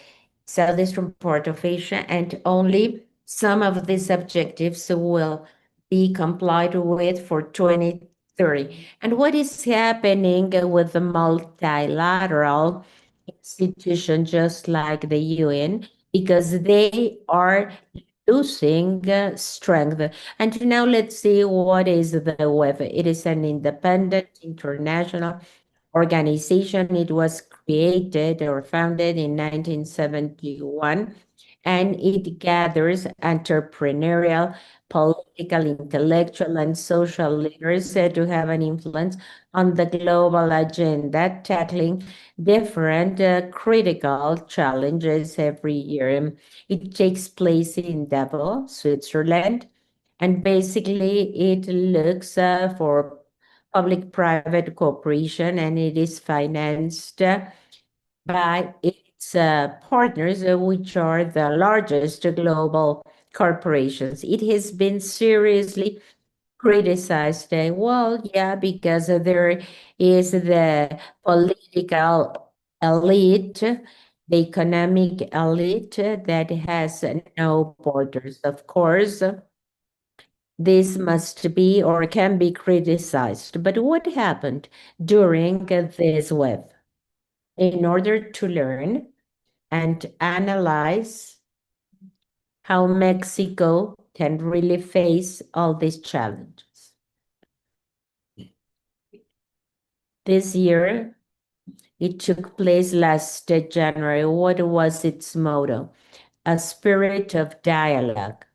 southeastern part of Asia, and only some of these objectives will be complied with for 2030. And what is happening with the multilateral institution, just like the UN, because they are losing strength. And now let's see what is the WEF. It is an independent international organization. It was created or founded in 1971, and it gathers entrepreneurial, political, intellectual, and social leaders to have an influence on the global agenda, tackling different critical challenges every year. It takes place in Davos, Switzerland, and basically it looks for public-private cooperation, and it is financed by its partners, which are the largest global corporations. It has been seriously criticized. Well, yeah, because there is the political elite, the economic elite that has no borders. Of course, this must be or can be criticized. But what happened during this web? In order to learn and analyze how Mexico can really face all these challenges. This year, it took place last January. What was its motto? A spirit of dialogue.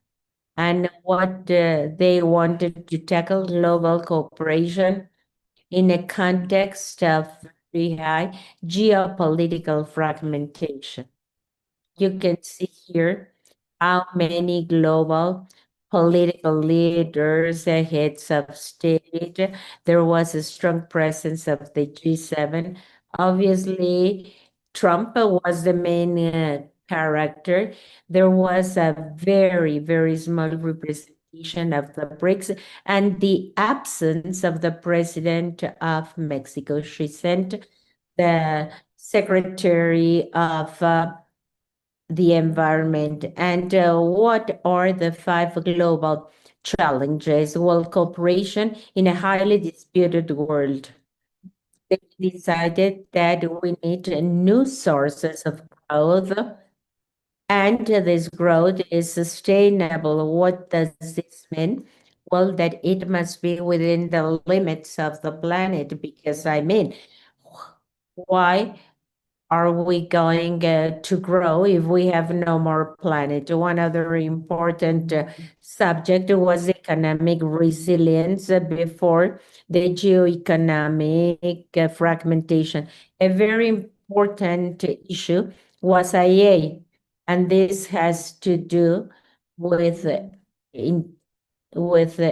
And what they wanted to tackle global cooperation in a context of very high geopolitical fragmentation. You can see here how many global political leaders, heads of state. There was a strong presence of the G7. Obviously, Trump was the main character. There was a very, very small representation of the BRICS and the absence of the president of Mexico. She sent the secretary of the environment. And what are the 5 global challenges? Well, cooperation in a highly disputed world. They decided that we need new sources of growth, and this growth is sustainable. What does this mean? Well, that it must be within the limits of the planet, because I mean, why are we going to grow if we have no more planet? One other important subject was economic resilience before the geoeconomic fragmentation. A very important issue was IA, and this has to do with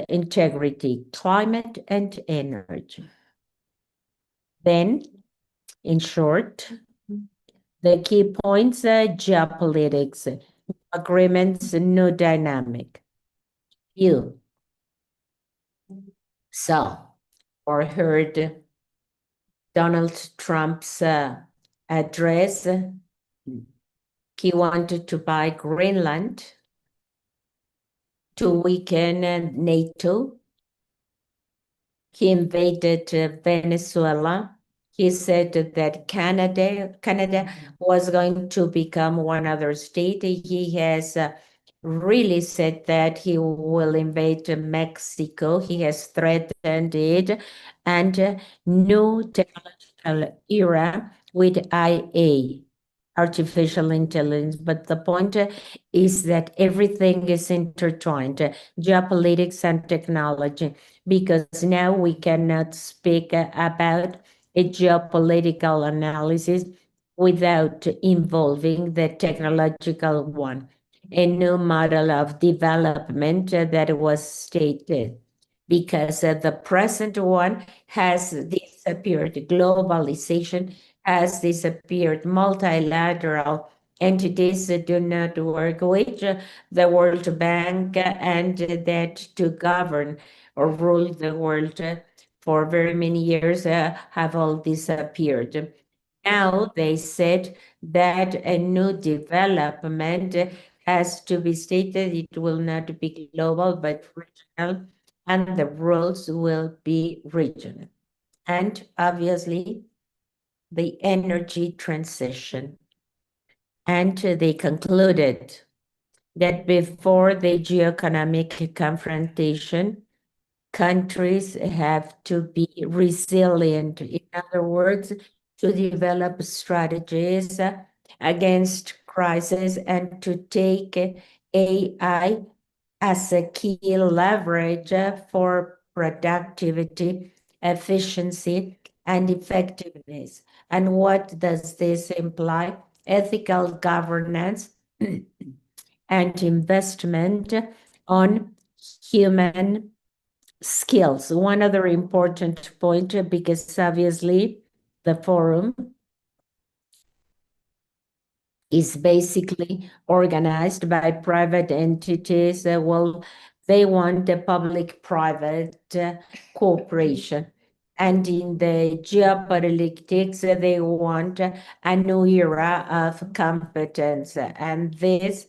integrity, climate, and energy. Then, in short, the key points are geopolitics, agreements, new dynamic. You saw or heard Donald Trump's address. He wanted to buy Greenland to weaken NATO. He invaded Venezuela. He said that Canada was going to become one other state. He has really said that he will invade Mexico. He has threatened it, and new technological era with IA. artificial intelligence, but the point is that everything is intertwined, geopolitics and technology, because now we cannot speak about a geopolitical analysis without involving the technological one. A new model of development that was stated, because the present one has disappeared. Globalization has disappeared. Multilateral entities do not work, which the World Bank and that to govern or rule the world for very many years have all disappeared. Now they said that a new development has to be stated. It will not be global, but regional, and the rules will be regional. And obviously, the energy transition. And they concluded that before the geoeconomic confrontation, countries have to be resilient. In other words, to develop strategies against crisis and to take AI as a key leverage for productivity, efficiency, and effectiveness. And what does this imply? Ethical governance and investment on human skills. One other important point, because obviously the forum is basically organized by private entities. Well, they want a public-private cooperation. And in the geopolitics, they want a new era of competence. And this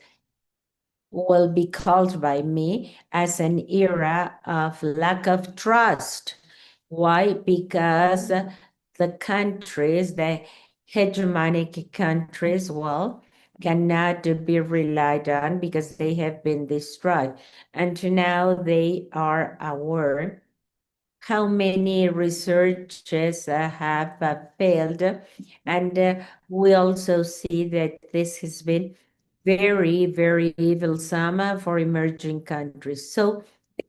will be called by me as an era of lack of trust. Why? Because the countries, the hegemonic countries, well, cannot be relied on because they have been destroyed. And now they are aware how many researches have failed. And we also see that this has been very, very evil summer for emerging countries. So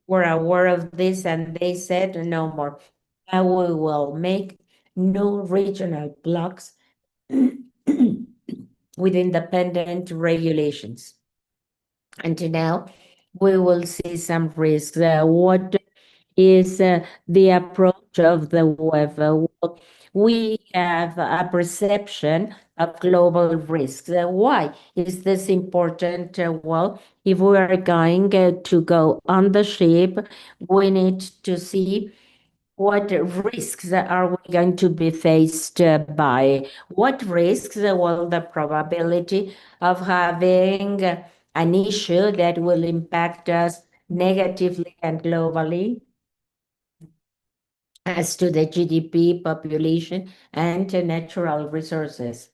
we're aware of this and they said no more. Now we will make new regional blocks with independent regulations. And now we will see some risks. What is the approach of the web? Well, we have a perception of global risks. Why is this important? Well, if we are going to go on the ship, we need to see what risks are we going to be faced by? What risks? Well, the probability of having an issue that will impact us negatively and globally as to the GDP, population, and natural resources.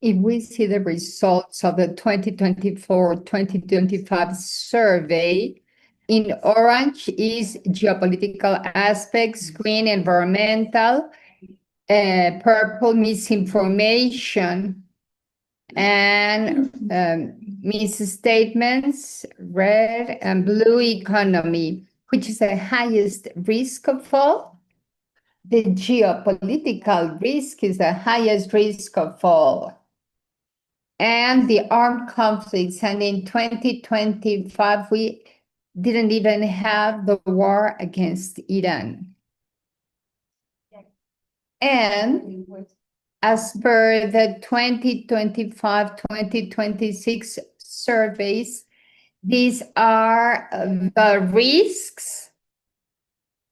If we see the results of the 2024-2025 survey, in orange is geopolitical aspects, green environmental, purple misinformation, and misstatements, red and blue economy. Which is the highest risk of all? The geopolitical risk is the highest risk of all. And the armed conflicts, and in 2025, we didn't even have the war against Iran. And as per the 2025-2026 surveys, these are the risks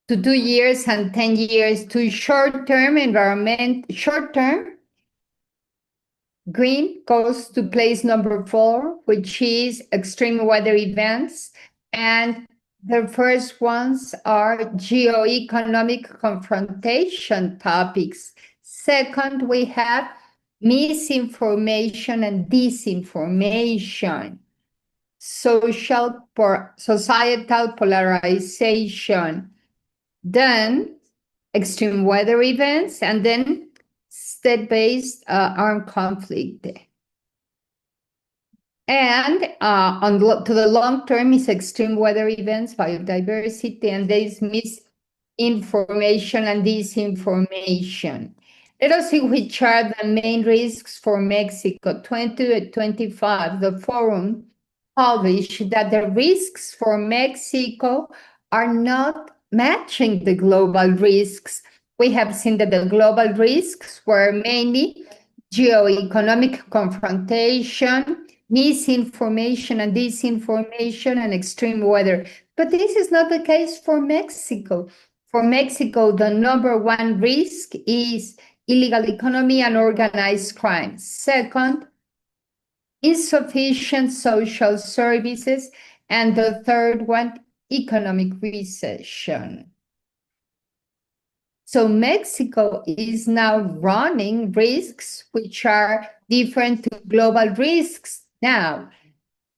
to 2 years and 10 years to short-term environment. Short-term, green goes to place number 4, which is extreme weather events. And the first ones are geoeconomic confrontation topics. Second, we have misinformation and disinformation, societal polarization. Then extreme weather events, and then state-based armed conflict. And to the long term is extreme weather events, biodiversity, and there is misinformation and disinformation. Let us see which are the main risks for Mexico. 2025, the forum published that the risks for Mexico are not matching the global risks. We have seen that the global risks were mainly geoeconomic confrontation, misinformation and disinformation, and extreme weather. But this is not the case for Mexico. For Mexico, the number one risk is illegal economy and organized crime. Second, insufficient social services. And the third one, economic recession. So Mexico is now running risks which are different to global risks now.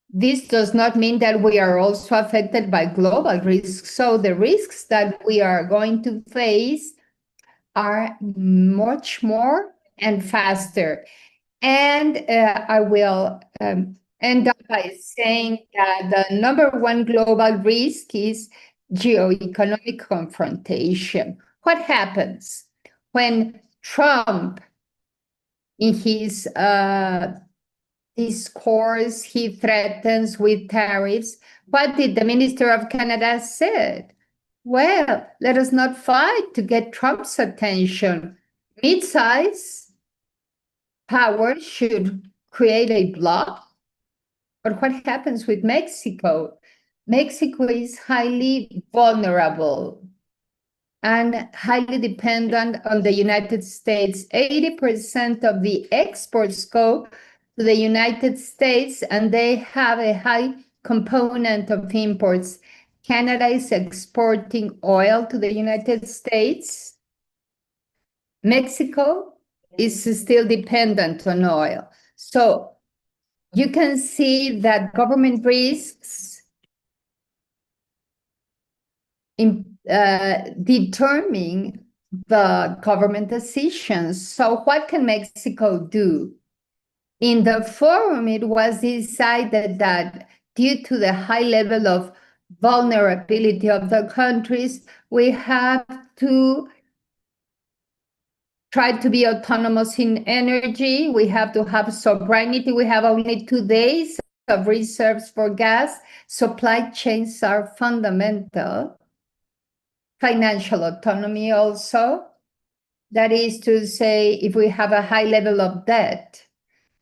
This does not mean that we are also affected by global risks. So the risks that we are going to face are much more and faster. And I will end up by saying that the number one global risk is geoeconomic confrontation. What happens when Trump, in his discourse, he threatens with tariffs? What did the Minister of Canada said? Well, let us not fight to get Trump's attention. Mid-size power should create a bloc. But what happens with Mexico? Mexico is highly vulnerable and highly dependent on the United States. 80% of the exports go to the United States, and they have a high component of imports. Canada is exporting oil to the United States. Mexico is still dependent on oil. So you can see that government risks determine the government decisions. So what can Mexico do? In the forum, it was decided that due to the high level of vulnerability of the countries, we have to try to be autonomous in energy. We have to have sovereignty. We have only 2 days of reserves for gas. Supply chains are fundamental. Financial autonomy also. That is to say, if we have a high level of debt,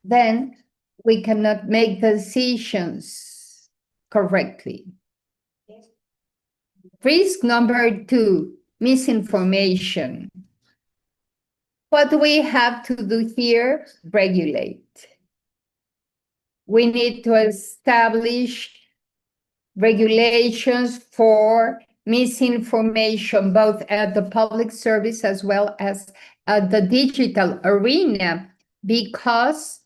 then we cannot make decisions correctly. Risk number 2, misinformation. What do we have to do here? Regulate. We need to establish regulations for misinformation, both at the public service as well as at the digital arena, because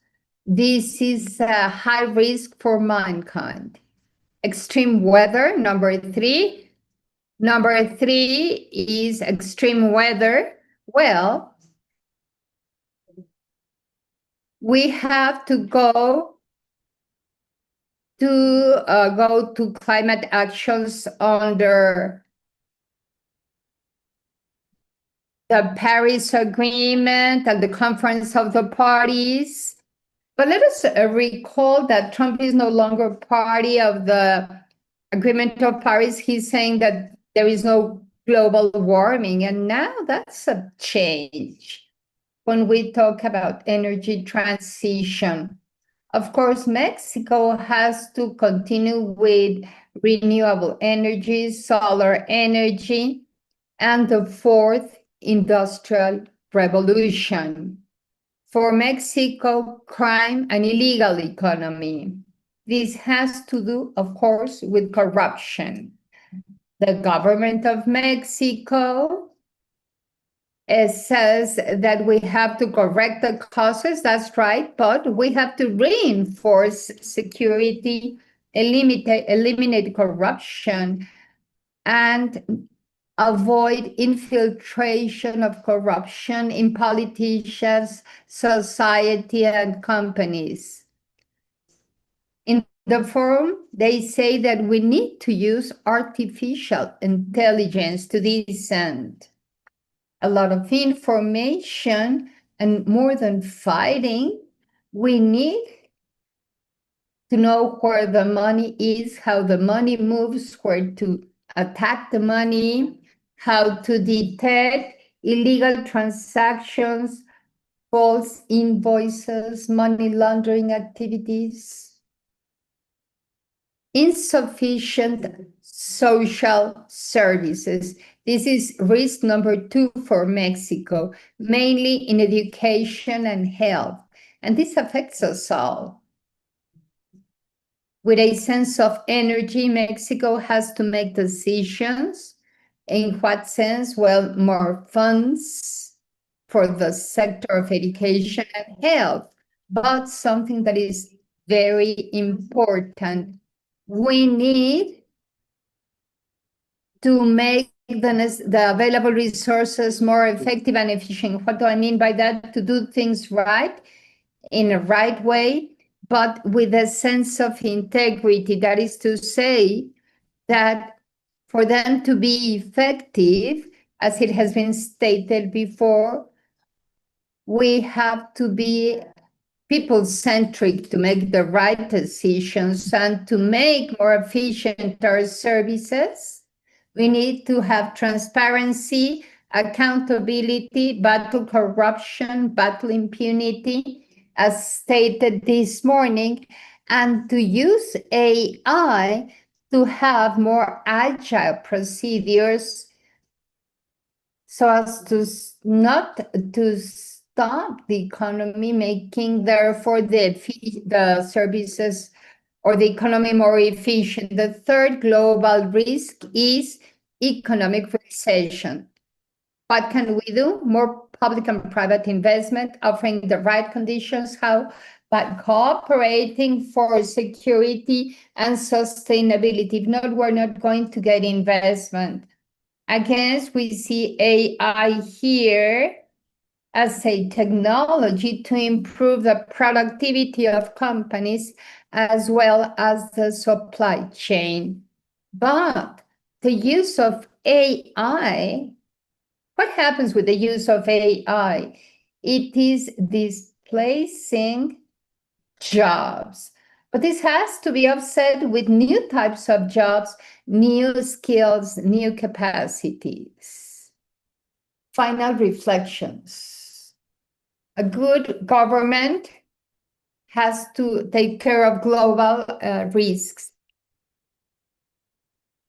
this is a high risk for mankind. Extreme weather, number 3. Number 3 is extreme weather. Well, we have to go to climate actions under the Paris Agreement and the Conference of the Parties. But let us recall that Trump is no longer party of the Agreement of Paris. He's saying that there is no global warming, and now that's a change when we talk about energy transition. Of course, Mexico has to continue with renewable energy, solar energy, and the 4th industrial revolution. For Mexico, crime and illegal economy. This has to do, of course, with corruption. The government of Mexico says that we have to correct the causes, that's right, but we have to reinforce security, eliminate corruption, and avoid infiltration of corruption in politicians, society, and companies. In the forum, they say that we need to use artificial intelligence to this end. A lot of information, and more than fighting, we need to know where the money is, how the money moves, where to attack the money, how to detect illegal transactions, false invoices, money laundering activities. Insufficient social services. This is risk number 2 for Mexico, mainly in education and health. And this affects us all. With a sense of energy, Mexico has to make decisions. In what sense? Well, more funds for the sector of education and health, but something that is very important. We need to make the available resources more effective and efficient. What do I mean by that? To do things right, in a right way, but with a sense of integrity. That is to say that for them to be effective, as it has been stated before, we have to be people-centric to make the right decisions and to make more efficient our services. We need to have transparency, accountability, battle corruption, battle impunity, as stated this morning, and to use AI to have more agile procedures so as to not to stop the economy, making therefore the services or the economy more efficient. The third global risk is economic recession. What can we do? More public and private investment, offering the right conditions. How? By cooperating for security and sustainability. If not, we're not going to get investment. Again, we see AI here as a technology to improve the productivity of companies as well as the supply chain. But the use of AI, what happens with the use of AI? It is displacing jobs. But this has to be offset with new types of jobs, new skills, new capacities. Final reflections. A good government has to take care of global risks.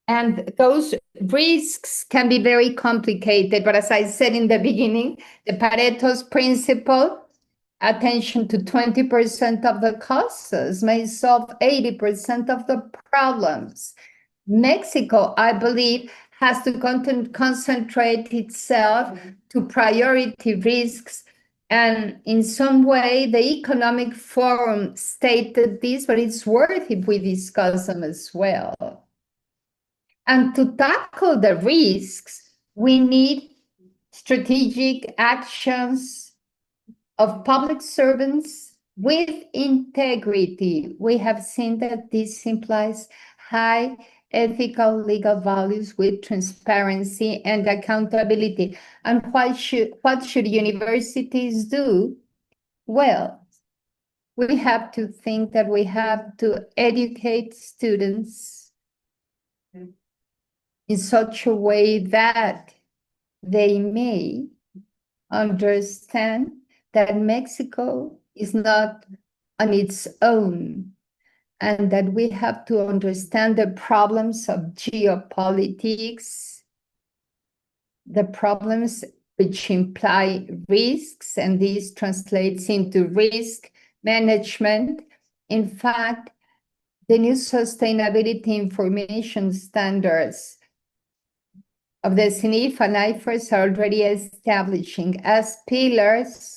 And those risks can be very complicated, but as I said in the beginning, the Pareto's principle, attention to 20% of the causes may solve 80% of the problems. Mexico, I believe, has to concentrate itself to priority risks. And in some way, the Economic Forum stated this, but it's worth if we discuss them as well. And to tackle the risks, we need strategic actions of public servants with integrity. We have seen that this implies high ethical legal values with transparency and accountability. And what should universities do? Well, we have to think that we have to educate students in such a way that they may understand that Mexico is not on its own, and that we have to understand the problems of geopolitics, the problems which imply risks, and this translates into risk management. In fact, the new sustainability information standards of the SNIF and IFRS are already establishing as pillars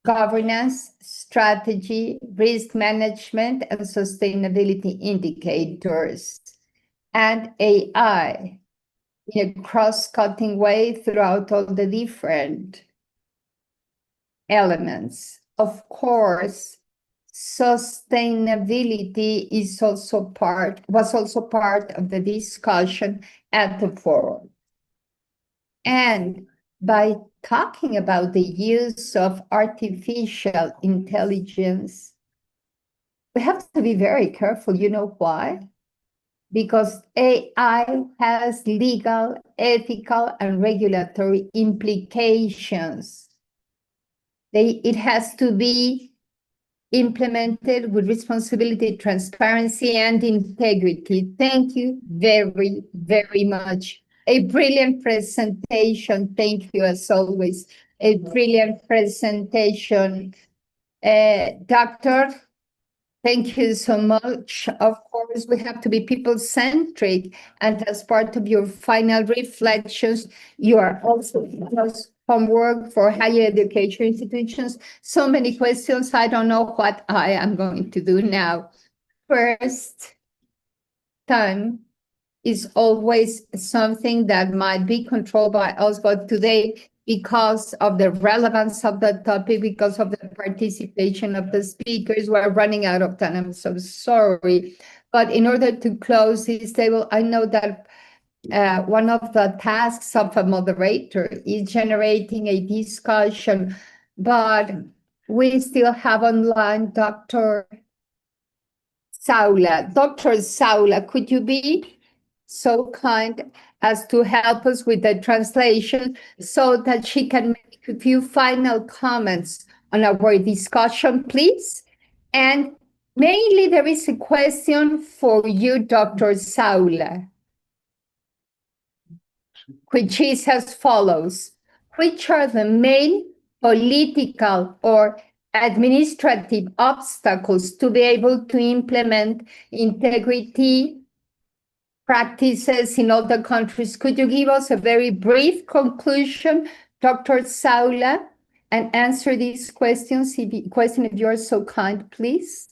governance, strategy, risk management, and sustainability indicators. And AI in a cross-cutting way throughout all the different elements. Of course, sustainability was also part of the discussion at the forum. And by talking about the use of artificial intelligence, we have to be very careful. You know why? Because AI has legal, ethical, and regulatory implications. It has to be implemented with responsibility, transparency, and integrity. Thank you very, very much. A brilliant presentation. Thank you, as always. A brilliant presentation. Doctor, thank you so much. Of course, we have to be people-centric, and as part of your final reflections, you are also homework for higher education institutions. So many questions. I don't know what I am going to do now. First, time is always something that might be controlled by us, but today, because of the relevance of the topic, because of the participation of the speakers, we're running out of time. I'm so sorry. But in order to close this table, I know that one of the tasks of a moderator is generating a discussion, but we still have online Dr. Saula. Dr. Saula, could you be so kind as to help us with the translation so that she can make a few final comments on our discussion, please? And mainly there is a question for you, Dr. Saula, which is as follows. Which are the main political or administrative obstacles to be able to implement integrity practices in all the countries? Could you give us a very brief conclusion, Dr. Saula, and answer these questions, if you're so kind, please?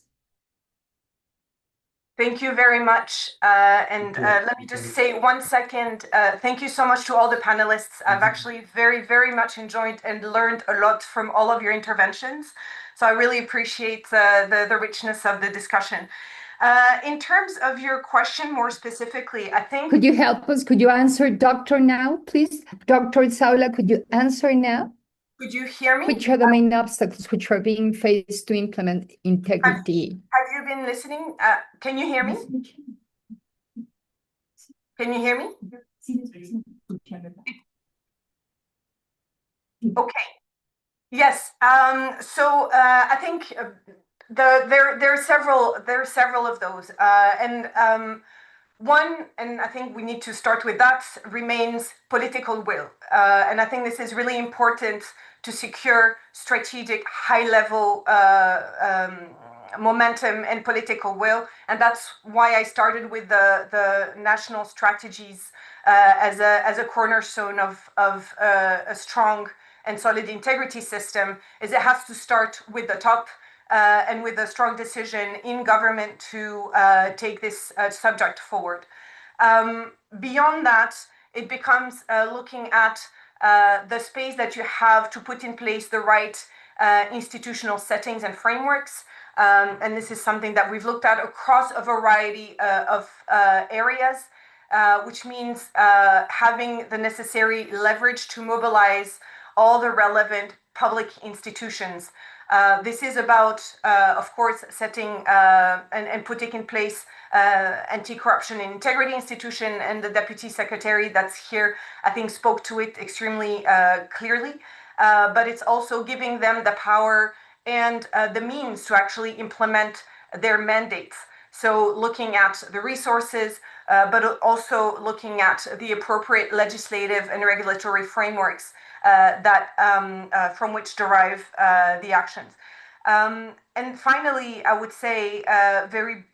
Thank you very much. Let me just say 1 second. Thank you so much to all the panelists. I've actually very, very much enjoyed and learned a lot from all of your interventions. So I really appreciate the richness of the discussion. In terms of your question more specifically, I think... Could you help us? Could you answer Doctor now, please? Dr. Saula, could you answer now? Could you hear me? Which are the main obstacles which are being faced to implement integrity? Have you been listening? Can you hear me? Can you hear me? Okay. Yes. I think there are several of those, one, and I think we need to start with that, remains political will. And I think this is really important to secure strategic high-level momentum and political will. And that's why I started with the national strategies as a cornerstone of a strong and solid integrity system, is it has to start with the top and with a strong decision in government to take this subject forward. Beyond that, it becomes looking at the space that you have to put in place the right institutional settings and frameworks. And this is something that we've looked at across a variety of areas, which means having the necessary leverage to mobilize all the relevant public institutions. This is about, of course, setting and putting in place anti-corruption and integrity institution, and the deputy secretary that's here, I think, spoke to it extremely clearly. But it's also giving them the power and the means to actually implement their mandates. So looking at the resources, but also looking at the appropriate legislative and regulatory frameworks that from which derive the actions. And finally, I would say very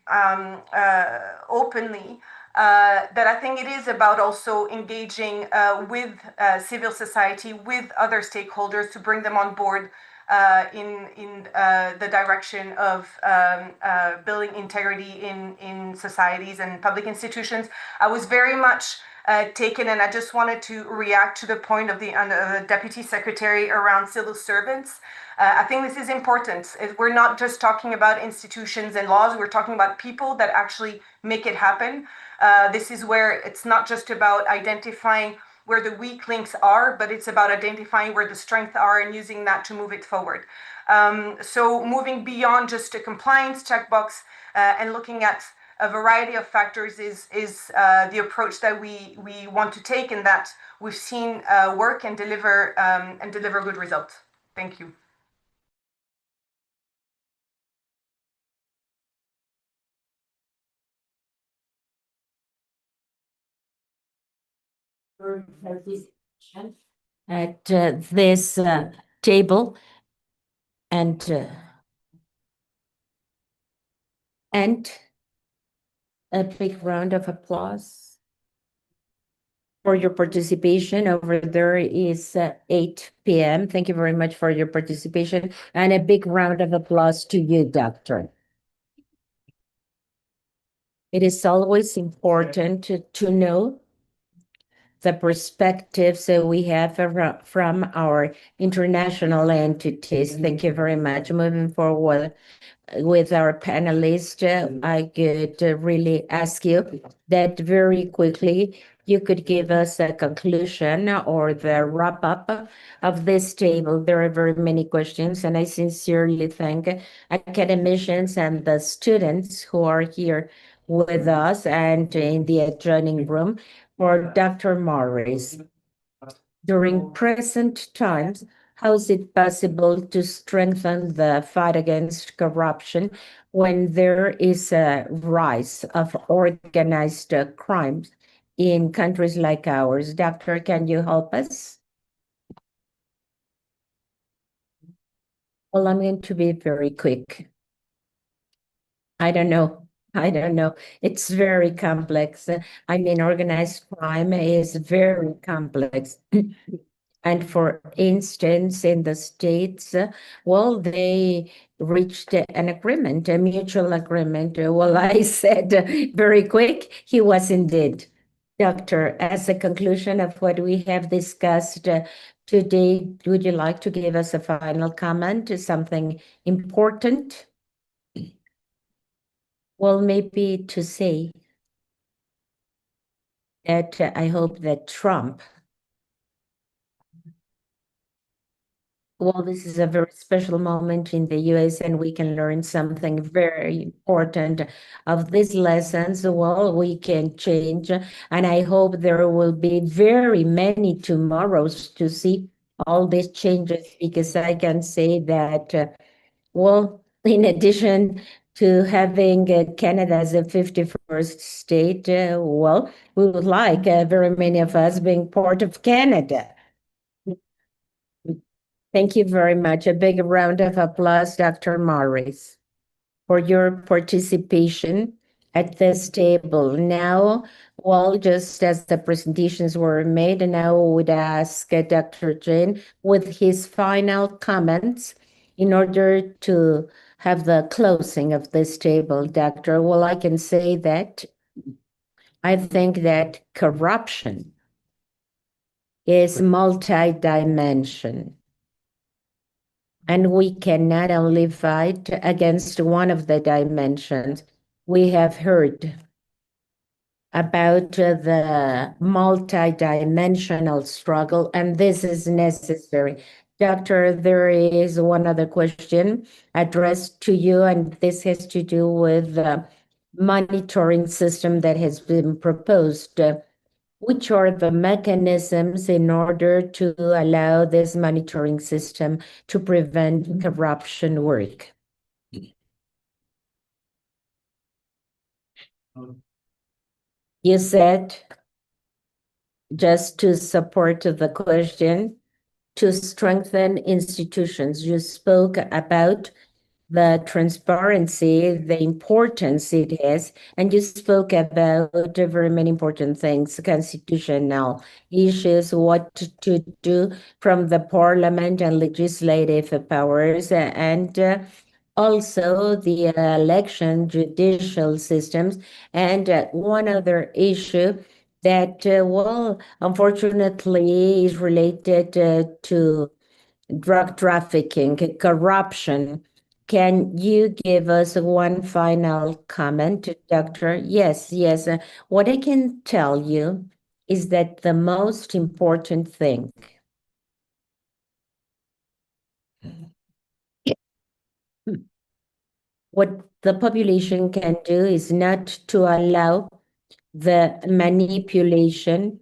openly that I think it is about also engaging with civil society, with other stakeholders, to bring them on board in the direction of building integrity in societies and public institutions. I was very much taken, and I just wanted to react to the point of the Deputy Secretary around civil servants. I think this is important. We're not just talking about institutions and laws, we're talking about people that actually make it happen. This is where it's not just about identifying where the weak links are, but it's about identifying where the strengths are and using that to move it forward. So moving beyond just a compliance checkbox and looking at a variety of factors is the approach that we want to take, and that we've seen work and deliver good results. Thank you. At this table, and a big round of applause for your participation. Over there is 8 p.m. Thank you very much for your participation, and a big round of applause to you, Doctor. It is always important to know the perspectives that we have from our international entities. Thank you very much. Moving forward with our panelists, I could really ask you that very quickly you could give us a conclusion or the wrap up of this table. There are very many questions, and I sincerely thank academicians and the students who are here with us and in the adjoining room. For Dr. Morris, during present times, how is it possible to strengthen the fight against corruption when there is a rise of organized crimes in countries like ours? Doctor, can you help us? Well, I'm going to be very quick. I don't know. It's very complex. I mean, organized crime is very complex. And for instance, in the States, well, they reached an agreement, a mutual agreement. Well, I said very quick, he was indeed. Doctor, as a conclusion of what we have discussed today, would you like to give us a final comment, something important? Well, maybe to say that I hope that Trump, well, this is a very special moment in the US, and we can learn something very important of these lessons. Well, we can change, and I hope there will be very many tomorrows to see all these changes, because I can say that, well, in addition to having Canada as a 51st state, well, we would like very many of us being part of Canada. Thank you very much. A big round of applause, Dr. Morris, for your participation at this table. Now, well, just as the presentations were made, and now we would ask Dr. Jane with his final comments in order to have the closing of this table. Doctor, well, I can say that I think that corruption is multi-dimensional. And we can not only fight against one of the dimensions. We have heard about the multi-dimensional struggle, and this is necessary. Doctor, there is one other question addressed to you, and this has to do with the monitoring system that has been proposed. Which are the mechanisms in order to allow this monitoring system to prevent corruption work? You said, just to support the question, to strengthen institutions. You spoke about the transparency, the importance it has, and you spoke about very many important things, constitutional issues, what to do from the parliament and legislative powers, and also the election judicial systems. And one other issue that, well, unfortunately, is related to drug trafficking, corruption. Can you give us one final comment, Doctor? Yes, yes. What I can tell you is that the most important thing what the population can do is not to allow the manipulation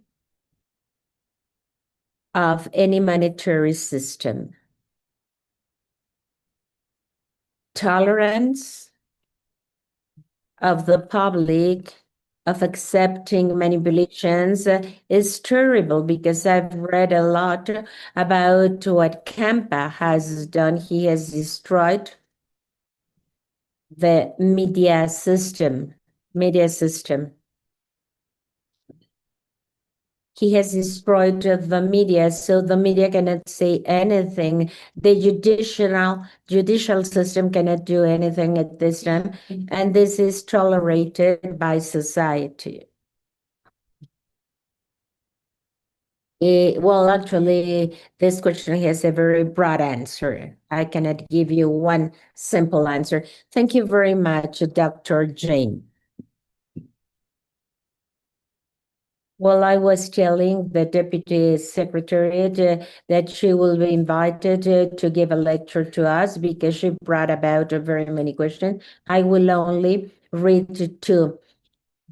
of any monetary system. Tolerance of the public of accepting manipulations is terrible, because I've read a lot about what Campa has done. He has destroyed the media system. He has destroyed the media, so the media cannot say anything. The judicial system cannot do anything at this time, and this is tolerated by society. Well, actually, this question has a very broad answer. I cannot give you one simple answer. Thank you very much, Dr. Jane. Well, I was telling the Deputy Secretariat that she will be invited to give a lecture to us, because she brought about very many questions. I will only read two.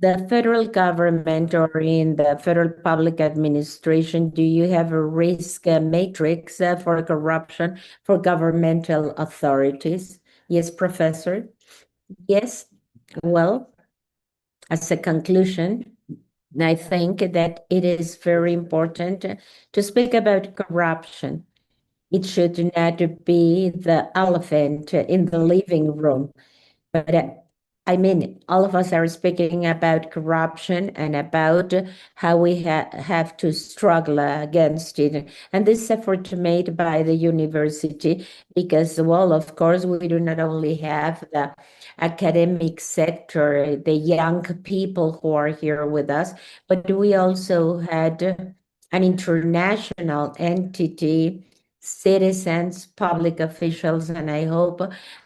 The federal government, or in the federal public administration, do you have a risk matrix for corruption for governmental authorities? Yes, Professor. Yes. Well, as a conclusion, I think that it is very important to speak about corruption. It should not be the elephant in the living room. But I mean, all of us are speaking about corruption and about how we have to struggle against it. And this effort made by the university, because, well, of course, we do not only have the academic sector, the young people who are here with us, but we also had an international entity, citizens, public officials, and I hope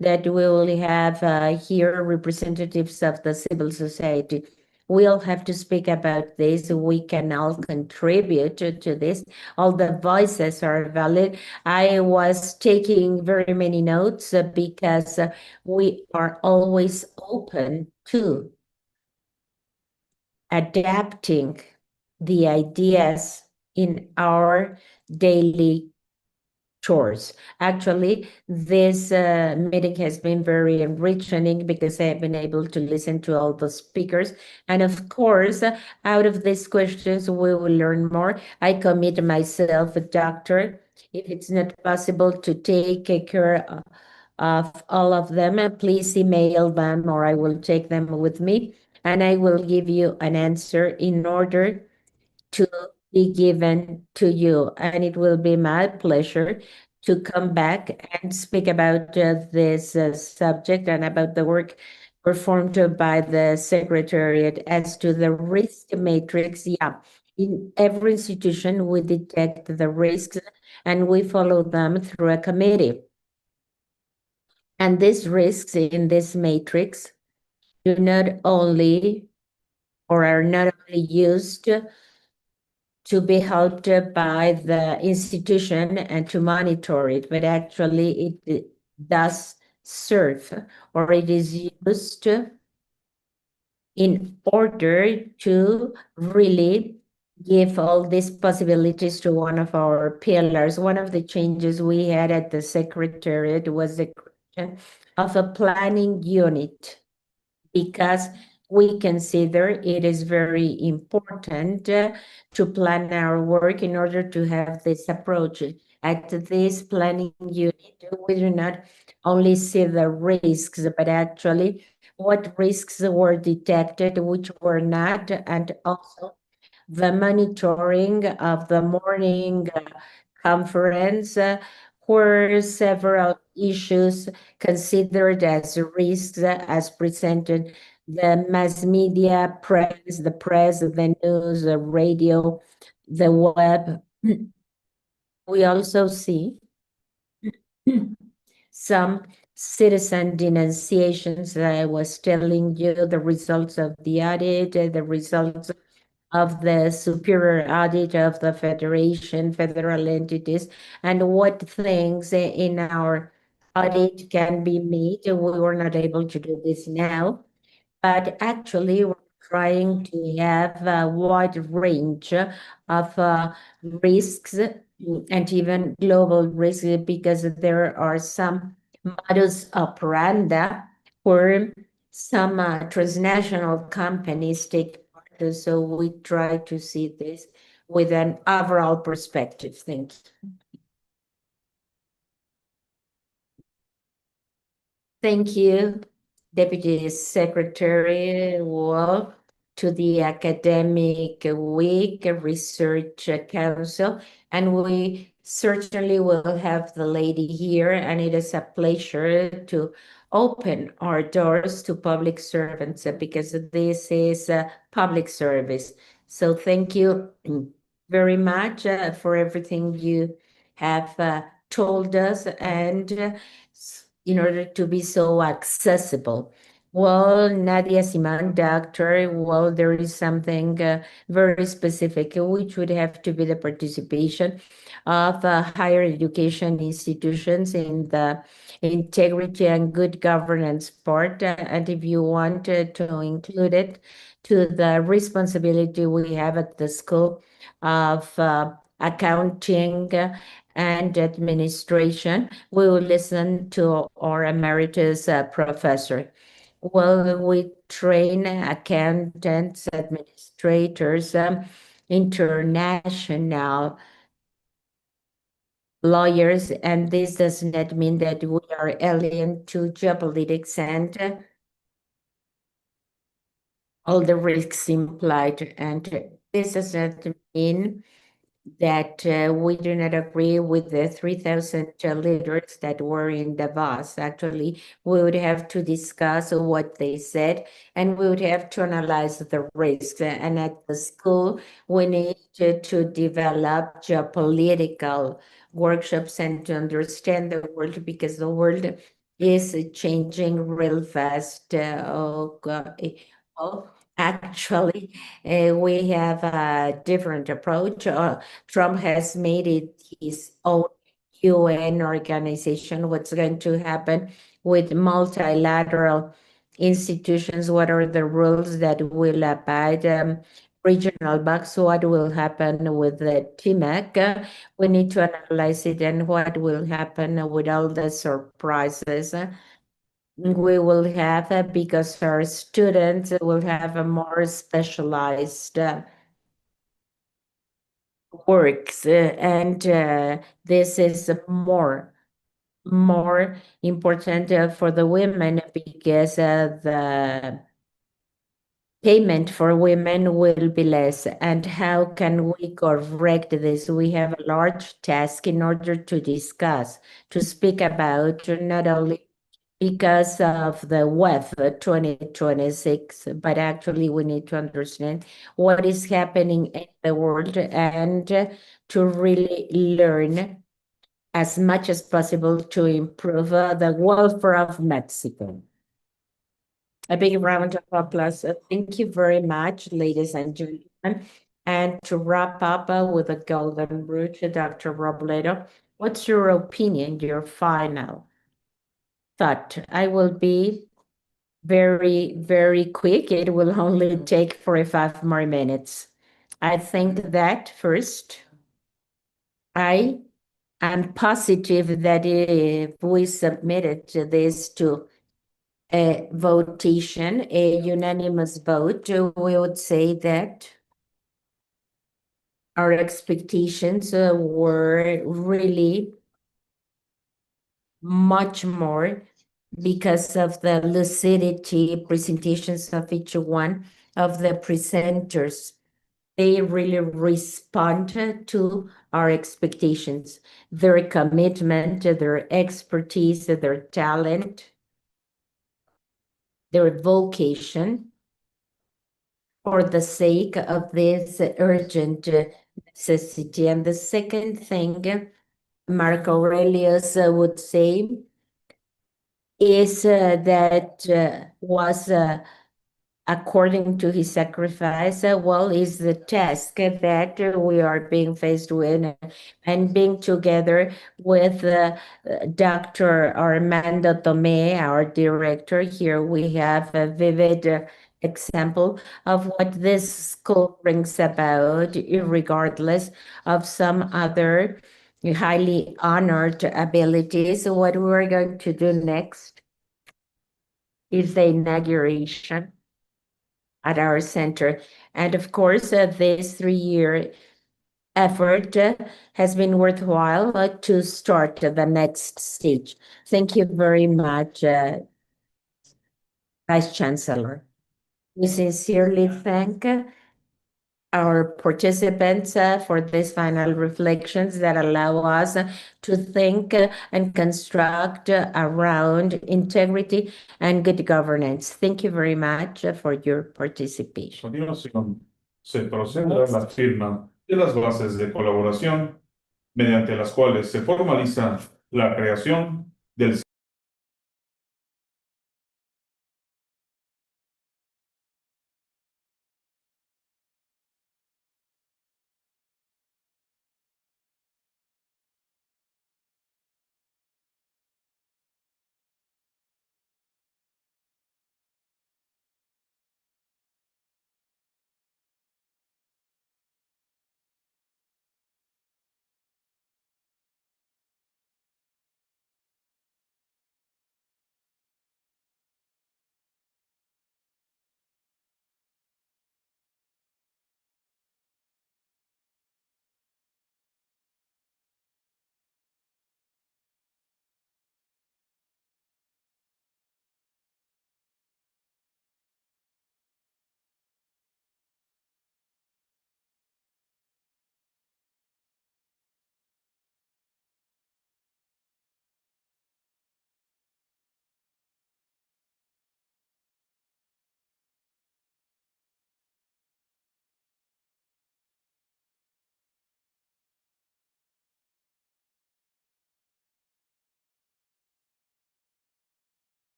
that we will have here representatives of the civil society. We'll have to speak about this. We can all contribute to this. All the voices are valid. I was taking very many notes because we are always open to adapting the ideas in our daily chores. Actually, this meeting has been very enriching, because I have been able to listen to all the speakers. And of course, out of these questions, we will learn more. I commit myself, Doctor, if it's not possible to take care of all of them, please email them, or I will take them with me, and I will give you an answer in order to be given to you. And it will be my pleasure to come back and speak about this subject and about the work performed by the Secretariat. As to the risk matrix, yeah, in every institution we detect the risks and we follow them through a committee. And these risks in this matrix do not only, or are not only used to be helped by the institution and to monitor it, but actually it does serve, or it is used in order to really give all these possibilities to one of our pillars. One of the changes we had at the Secretariat was the creation of a planning unit, because we consider it is very important to plan our work in order to have this approach. At this planning unit, we do not only see the risks, but actually what risks were detected, which were not, and also the monitoring of the morning conference, were several issues considered as risks as presented the mass media, the press, the news, the radio, the web. We also see some citizen denunciations that I was telling you, the results of the audit, the results of the superior audit of the federation, federal entities, and what things in our audit can be made. We were not able to do this now, but actually we're trying to have a wide range of risks and even global risks, because there are some modus operandi where some transnational companies take part. So we try to see this with an overall perspective. Thank you. Thank you, Deputy Secretary. Well, to the Academic Week Research Council, and we certainly will have the lady here, and it is a pleasure to open our doors to public servants because this is a public service. So thank you very much for everything you have told us, and in order to be so accessible. Well, Nadia Simon, doctor, well, there is something very specific, which would have to be the participation of higher education institutions in the integrity and good governance part. And if you wanted to include it to the responsibility we have at the school of accounting and administration, we will listen to our emeritus professor. Well, we train accountants, administrators, international lawyers, and this does not mean that we are alien to geopolitics and all the risks implied. And this does not mean that we do not agree with the 3,000 leaders that were in Davos. Actually, we would have to discuss what they said, and we would have to analyze the risks. And at the school, we need to develop geopolitical workshops and to understand the world, because the world is changing real fast. Oh, God. Oh, actually, we have a different approach. Trump has made it his own UN organization. What's going to happen with multilateral institutions? What are the rules that will abide? Regional banks, what will happen with the TMEC? We need to analyze it, and what will happen with all the surprises we will have, because our students will have a more specialized works, and this is more important for the women, because the payment for women will be less. And how can we correct this? We have a large task in order to discuss, to speak about, not only because of the WEF 2026, but actually we need to understand what is happening in the world, and to really learn as much as possible to improve the welfare of Mexico. A big round of applause. Thank you very much, ladies and gentlemen. And to wrap up with a golden root, Dr. Robledo, what's your opinion, your final thought? I will be very, very quick. It will only take 45 more minutes. I think that first, I am positive that if we submitted this to a votation, a unanimous vote, we would say that our expectations were really much more, because of the lucidity presentations of each one of the presenters. They really respond to our expectations, their commitment, their expertise, their talent. their vocation for the sake of this urgent necessity. And the second thing Mark Aurelius would say is that was according to his sacrifice, well, is the task that we are being faced with, and being together with Dr. Armando Tomé, our director. Here we have a vivid example of what this school brings about, regardless of some other highly honored abilities. So what we're going to do next is the inauguration at our center. And of course, this 3-year effort has been worthwhile to start the next stage. Thank you very much, Vice Chancellor. We sincerely thank our participants for these final reflections that allow us to think and construct around integrity and good governance. Thank you very much for your participation. A continuación, se procederá a la firma de las bases de colaboración mediante las cuales se formaliza la creación del